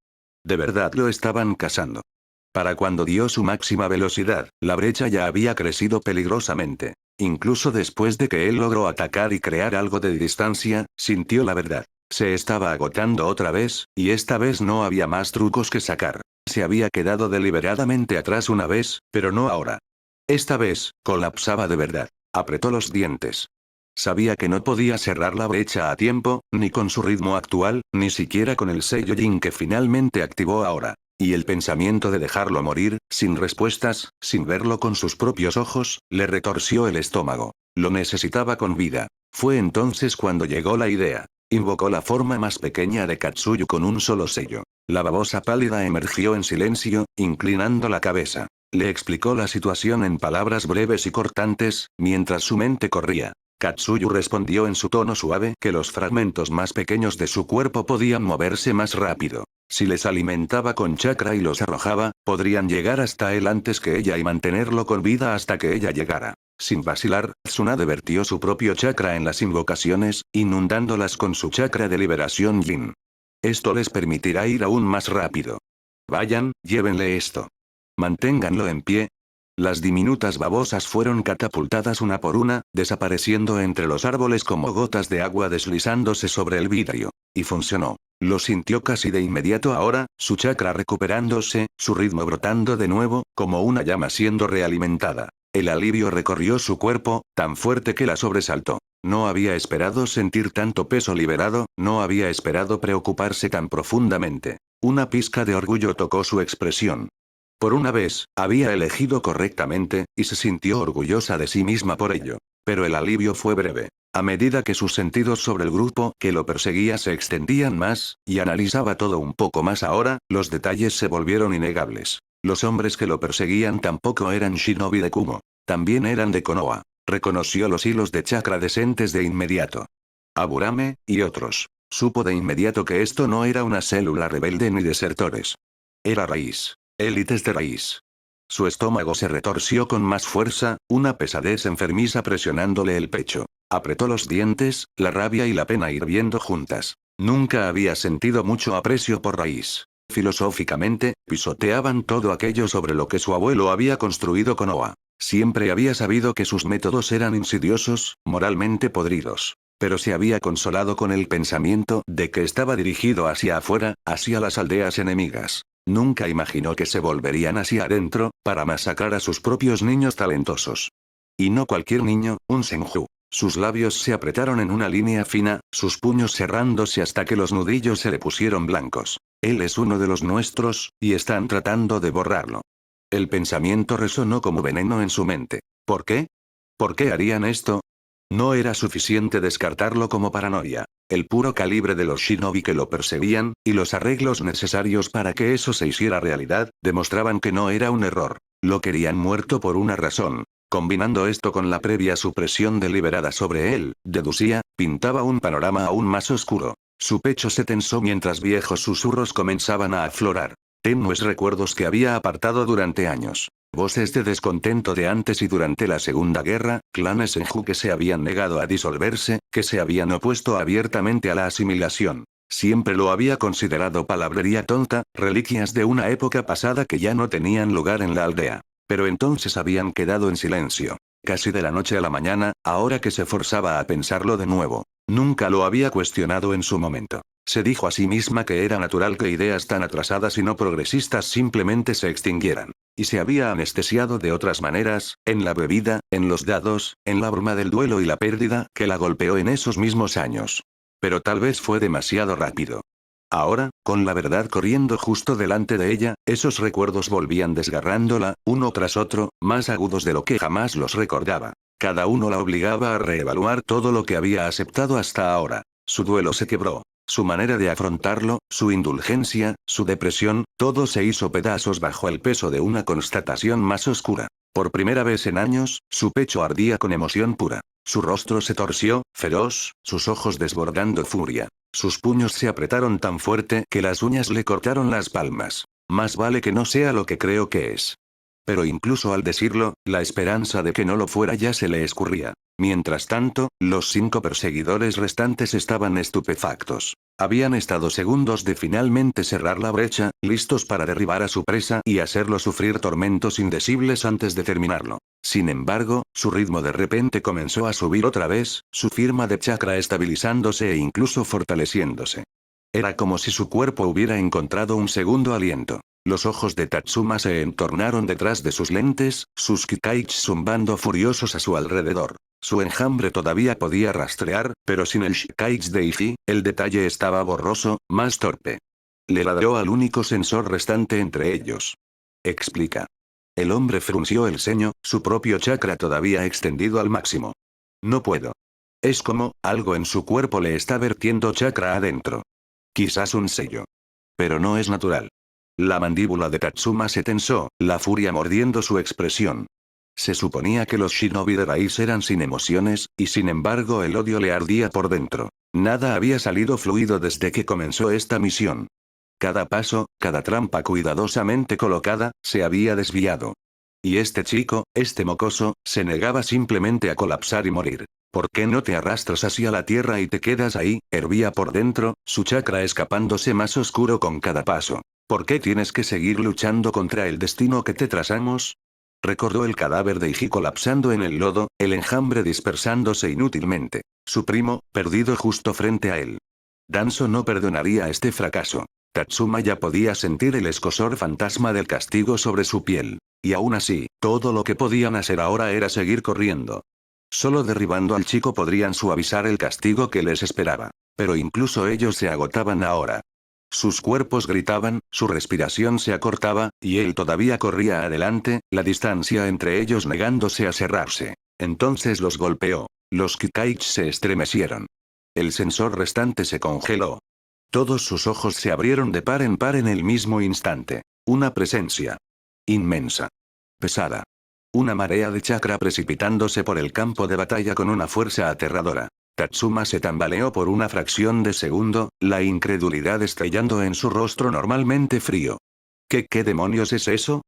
De verdad lo estaban cazando. Para cuando dio su máxima velocidad, la brecha ya había crecido peligrosamente. Incluso después de que él logró atacar y crear algo de distancia, sintió la verdad. Se estaba agotando otra vez, y esta vez no había más trucos que sacar. Se había quedado deliberadamente atrás una vez, pero no ahora. Esta vez, colapsaba de verdad. Apretó los dientes. Sabía que no podía cerrar la brecha a tiempo, ni con su ritmo actual, ni siquiera con el sello Jin que finalmente activó ahora. Y el pensamiento de dejarlo morir, sin respuestas, sin verlo con sus propios ojos, le retorció el estómago. Lo necesitaba con vida. Fue entonces cuando llegó la idea. Invocó la forma más pequeña de Katsuyu con un solo sello. La babosa pálida emergió en silencio, inclinando la cabeza. Le explicó la situación en palabras breves y cortantes, mientras su mente corría. Katsuyu respondió en su tono suave que los fragmentos más pequeños de su cuerpo podían moverse más rápido. Si les alimentaba con chakra y los arrojaba, podrían llegar hasta él antes que ella y mantenerlo con vida hasta que ella llegara. Sin vacilar, Tsunade vertió su propio chakra en las invocaciones, inundándolas con su chakra de liberación Yin. Esto les permitirá ir aún más rápido. Vayan, llévenle esto. Manténganlo en pie. Las diminutas babosas fueron catapultadas una por una, desapareciendo entre los árboles como gotas de agua deslizándose sobre el vidrio. Y funcionó. Lo sintió casi de inmediato ahora, su chakra recuperándose, su ritmo brotando de nuevo, como una llama siendo realimentada. El alivio recorrió su cuerpo, tan fuerte que la sobresaltó. No había esperado sentir tanto peso liberado, no había esperado preocuparse tan profundamente. Una pizca de orgullo tocó su expresión. Por una vez, había elegido correctamente, y se sintió orgullosa de sí misma por ello. Pero el alivio fue breve. A medida que sus sentidos sobre el grupo que lo perseguía se extendían más, y analizaba todo un poco más ahora, los detalles se volvieron innegables. Los hombres que lo perseguían tampoco eran shinobi de Kumo. También eran de Konoha. Reconoció los hilos de chakra decentes de inmediato. Aburame, y otros. Supo de inmediato que esto no era una célula rebelde ni desertores. Era raíz. Élites de raíz. Su estómago se retorció con más fuerza, una pesadez enfermiza presionándole el pecho. Apretó los dientes, la rabia y la pena hirviendo juntas. Nunca había sentido mucho aprecio por raíz. Filosóficamente, pisoteaban todo aquello sobre lo que su abuelo había construido Konoha. Siempre había sabido que sus métodos eran insidiosos, moralmente podridos. Pero se había consolado con el pensamiento de que estaba dirigido hacia afuera, hacia las aldeas enemigas. Nunca imaginó que se volverían hacia adentro, para masacrar a sus propios niños talentosos. Y no cualquier niño, un senju. Sus labios se apretaron en una línea fina, sus puños cerrándose hasta que los nudillos se le pusieron blancos. Él es uno de los nuestros, y están tratando de borrarlo. El pensamiento resonó como veneno en su mente. ¿Por qué? ¿Por qué harían esto? No era suficiente descartarlo como paranoia. El puro calibre de los shinobi que lo perseguían, y los arreglos necesarios para que eso se hiciera realidad, demostraban que no era un error. Lo querían muerto por una razón. Combinando esto con la previa supresión deliberada sobre él, deducía, pintaba un panorama aún más oscuro. Su pecho se tensó mientras viejos susurros comenzaban a aflorar. Tenues recuerdos que había apartado durante años. Voces de descontento de antes y durante la Segunda Guerra, clanes Senju que se habían negado a disolverse, que se habían opuesto abiertamente a la asimilación. Siempre lo había considerado palabrería tonta, reliquias de una época pasada que ya no tenían lugar en la aldea. Pero entonces habían quedado en silencio. Casi de la noche a la mañana, ahora que se forzaba a pensarlo de nuevo. Nunca lo había cuestionado en su momento. Se dijo a sí misma que era natural que ideas tan atrasadas y no progresistas simplemente se extinguieran. Y se había anestesiado de otras maneras, en la bebida, en los dados, en la bruma del duelo y la pérdida que la golpeó en esos mismos años. Pero tal vez fue demasiado rápido. Ahora, con la verdad corriendo justo delante de ella, esos recuerdos volvían desgarrándola, uno tras otro, más agudos de lo que jamás los recordaba. Cada uno la obligaba a reevaluar todo lo que había aceptado hasta ahora. Su duelo se quebró. Su manera de afrontarlo, su indulgencia, su depresión, todo se hizo pedazos bajo el peso de una constatación más oscura. Por primera vez en años, su pecho ardía con emoción pura. Su rostro se torció, feroz, sus ojos desbordando furia. Sus puños se apretaron tan fuerte que las uñas le cortaron las palmas. Más vale que no sea lo que creo que es. Pero incluso al decirlo, la esperanza de que no lo fuera ya se le escurría. Mientras tanto, los 5 perseguidores restantes estaban estupefactos. Habían estado segundos de finalmente cerrar la brecha, listos para derribar a su presa y hacerlo sufrir tormentos indecibles antes de terminarlo. Sin embargo, su ritmo de repente comenzó a subir otra vez, su firma de chakra estabilizándose e incluso fortaleciéndose. Era como si su cuerpo hubiera encontrado un segundo aliento. Los ojos de Tatsuma se entornaron detrás de sus lentes, sus kikaichi zumbando furiosos a su alrededor. Su enjambre todavía podía rastrear, pero sin el shikaichi de Iji, el detalle estaba borroso, más torpe. Le ladró al único sensor restante entre ellos. Explica. El hombre frunció el ceño, su propio chakra todavía extendido al máximo. No puedo. Es como, algo en su cuerpo le está vertiendo chakra adentro. Quizás un sello. Pero no es natural. La mandíbula de Tatsuma se tensó, la furia mordiendo su expresión. Se suponía que los shinobi de raíz eran sin emociones, y sin embargo el odio le ardía por dentro. Nada había salido fluido desde que comenzó esta misión. Cada paso, cada trampa cuidadosamente colocada, se había desviado. Y este chico, este mocoso, se negaba simplemente a colapsar y morir. ¿Por qué no te arrastras hacia la tierra y te quedas ahí? Hervía por dentro, su chakra escapándose más oscuro con cada paso. ¿Por qué tienes que seguir luchando contra el destino que te trazamos? Recordó el cadáver de Iji colapsando en el lodo, el enjambre dispersándose inútilmente. Su primo, perdido justo frente a él. Danzo no perdonaría este fracaso. Tatsuma ya podía sentir el escozor fantasma del castigo sobre su piel. Y aún así, todo lo que podían hacer ahora era seguir corriendo. Solo derribando al chico podrían suavizar el castigo que les esperaba. Pero incluso ellos se agotaban ahora. Sus cuerpos gritaban, su respiración se acortaba, y él todavía corría adelante, la distancia entre ellos negándose a cerrarse. Entonces los golpeó. Los kikaichi se estremecieron. El sensor restante se congeló. Todos sus ojos se abrieron de par en par en el mismo instante. Una presencia. Inmensa. Pesada. Una marea de chakra precipitándose por el campo de batalla con una fuerza aterradora. Tatsuma se tambaleó por una fracción de segundo, la incredulidad estallando en su rostro normalmente frío. ¿Qué demonios es eso?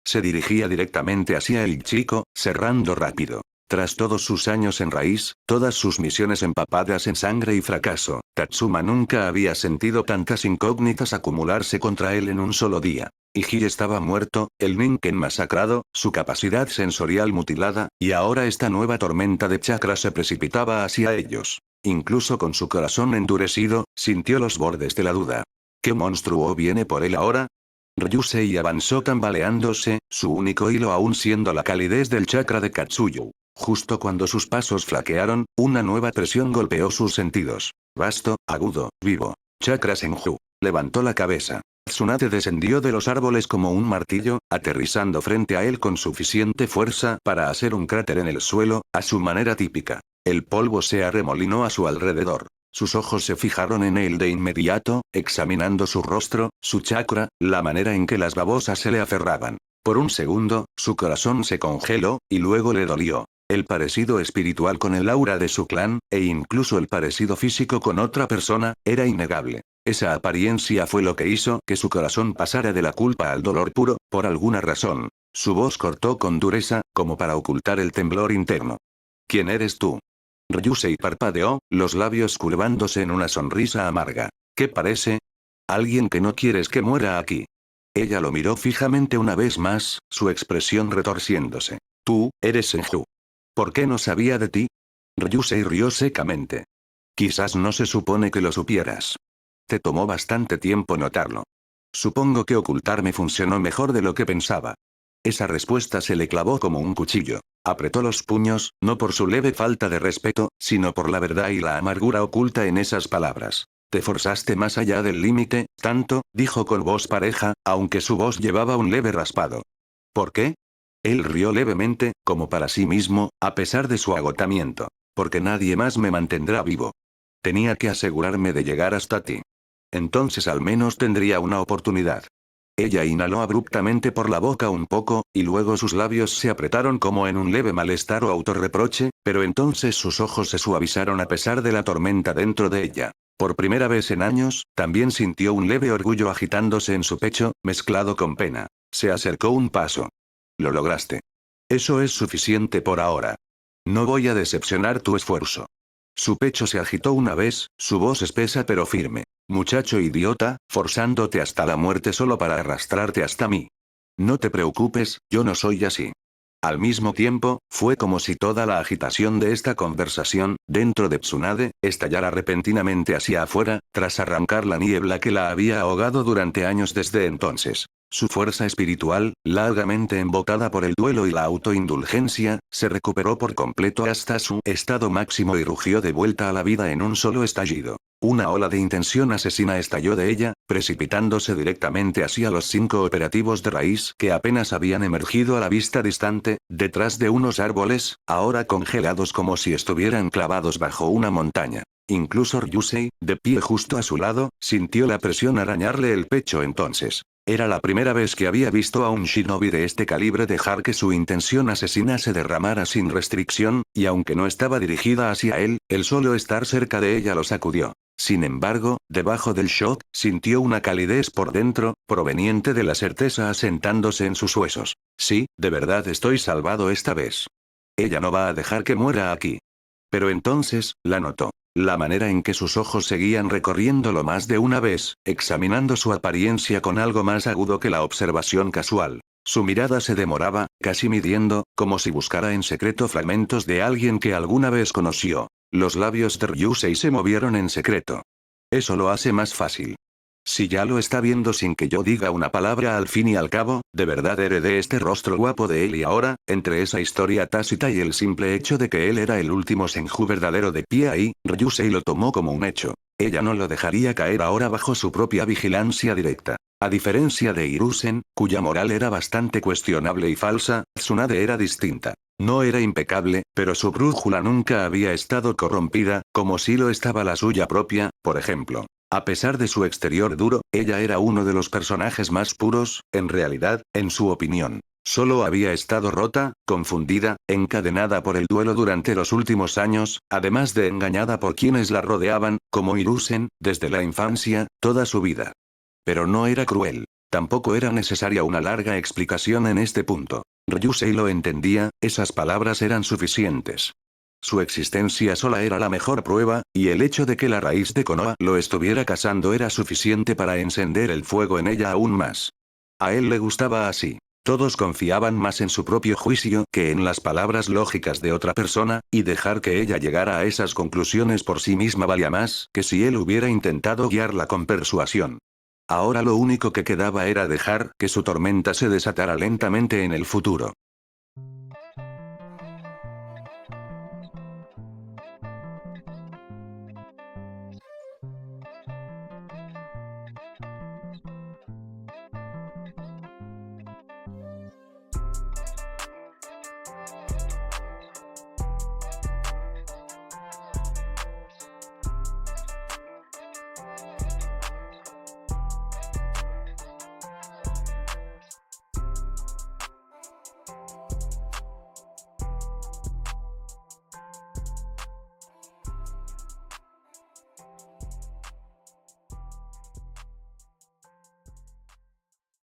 Se dirigía directamente hacia el chico, cerrando rápido. Tras todos sus años en raíz, todas sus misiones empapadas en sangre y fracaso, Tatsuma nunca había sentido tantas incógnitas acumularse contra él en un solo día. Iji estaba muerto, el Ninken masacrado, su capacidad sensorial mutilada, y ahora esta nueva tormenta de chakra se precipitaba hacia ellos. Incluso con su corazón endurecido, sintió los bordes de la duda. ¿Qué monstruo viene por él ahora? Ryusei avanzó tambaleándose, su único hilo aún siendo la calidez del chakra de Katsuyu. Justo cuando sus pasos flaquearon, una nueva presión golpeó sus sentidos. Vasto, agudo, vivo. Chakra Senju. Levantó la cabeza. Tsunade descendió de los árboles como un martillo, aterrizando frente a él con suficiente fuerza para hacer un cráter en el suelo, a su manera típica. El polvo se arremolinó a su alrededor. Sus ojos se fijaron en él de inmediato, examinando su rostro, su chakra, la manera en que las babosas se le aferraban. Por un segundo, su corazón se congeló, y luego le dolió. El parecido espiritual con el aura de su clan, e incluso el parecido físico con otra persona, era innegable. Esa apariencia fue lo que hizo que su corazón pasara de la culpa al dolor puro, por alguna razón. Su voz cortó con dureza, como para ocultar el temblor interno. ¿Quién eres tú? Ryusei parpadeó, los labios curvándose en una sonrisa amarga. ¿Qué parece? Alguien que no quieres que muera aquí. Ella lo miró fijamente una vez más, su expresión retorciéndose. Tú, eres Senju. ¿Por qué no sabía de ti? Ryusei rió secamente. Quizás no se supone que lo supieras. Te tomó bastante tiempo notarlo. Supongo que ocultarme funcionó mejor de lo que pensaba. Esa respuesta se le clavó como un cuchillo. Apretó los puños, no por su leve falta de respeto, sino por la verdad y la amargura oculta en esas palabras. Te forzaste más allá del límite, tanto, dijo con voz pareja, aunque su voz llevaba un leve raspado. ¿Por qué? Él rió levemente, como para sí mismo, a pesar de su agotamiento. Porque nadie más me mantendrá vivo. Tenía que asegurarme de llegar hasta ti. Entonces al menos tendría una oportunidad. Ella inhaló abruptamente por la boca un poco, y luego sus labios se apretaron como en un leve malestar o autorreproche, pero entonces sus ojos se suavizaron a pesar de la tormenta dentro de ella. Por primera vez en años, también sintió un leve orgullo agitándose en su pecho, mezclado con pena. Se acercó un paso. Lo lograste. Eso es suficiente por ahora. No voy a decepcionar tu esfuerzo. Su pecho se agitó una vez, su voz espesa pero firme. Muchacho idiota, forzándote hasta la muerte solo para arrastrarte hasta mí. No te preocupes, yo no soy así. Al mismo tiempo, fue como si toda la agitación de esta conversación, dentro de Tsunade, estallara repentinamente hacia afuera, tras arrancar la niebla que la había ahogado durante años desde entonces. Su fuerza espiritual, largamente embocada por el duelo y la autoindulgencia, se recuperó por completo hasta su estado máximo y rugió de vuelta a la vida en un solo estallido. Una ola de intención asesina estalló de ella, precipitándose directamente hacia los 5 operativos de raíz que apenas habían emergido a la vista distante, detrás de unos árboles, ahora congelados como si estuvieran clavados bajo una montaña. Incluso Ryusei, de pie justo a su lado, sintió la presión arañarle el pecho entonces. Era la primera vez que había visto a un shinobi de este calibre dejar que su intención asesina se derramara sin restricción, y aunque no estaba dirigida hacia él, el solo estar cerca de ella lo sacudió. Sin embargo, debajo del shock, sintió una calidez por dentro, proveniente de la certeza asentándose en sus huesos. Sí, de verdad estoy salvado esta vez. Ella no va a dejar que muera aquí. Pero entonces, la notó. La manera en que sus ojos seguían recorriéndolo más de una vez, examinando su apariencia con algo más agudo que la observación casual. Su mirada se demoraba, casi midiendo, como si buscara en secreto fragmentos de alguien que alguna vez conoció. Los labios de Ryusei se movieron en secreto. Eso lo hace más fácil. Si ya lo está viendo sin que yo diga una palabra al fin y al cabo, de verdad heredé este rostro guapo de él y ahora, entre esa historia tácita y el simple hecho de que él era el último Senju verdadero de pie ahí, Ryusei lo tomó como un hecho. Ella no lo dejaría caer ahora bajo su propia vigilancia directa. A diferencia de Hiruzen, cuya moral era bastante cuestionable y falsa, Tsunade era distinta. No era impecable, pero su brújula nunca había estado corrompida, como si lo estaba la suya propia, por ejemplo. A pesar de su exterior duro, ella era uno de los personajes más puros, en realidad, en su opinión. Solo había estado rota, confundida, encadenada por el duelo durante los últimos años, además de engañada por quienes la rodeaban, como Hiruzen, desde la infancia, toda su vida. Pero no era cruel. Tampoco era necesaria una larga explicación en este punto. Ryusei lo entendía, esas palabras eran suficientes. Su existencia sola era la mejor prueba, y el hecho de que la raíz de Konoha lo estuviera cazando era suficiente para encender el fuego en ella aún más. A él le gustaba así. Todos confiaban más en su propio juicio que en las palabras lógicas de otra persona, y dejar que ella llegara a esas conclusiones por sí misma valía más que si él hubiera intentado guiarla con persuasión. Ahora lo único que quedaba era dejar que su tormenta se desatara lentamente en el futuro.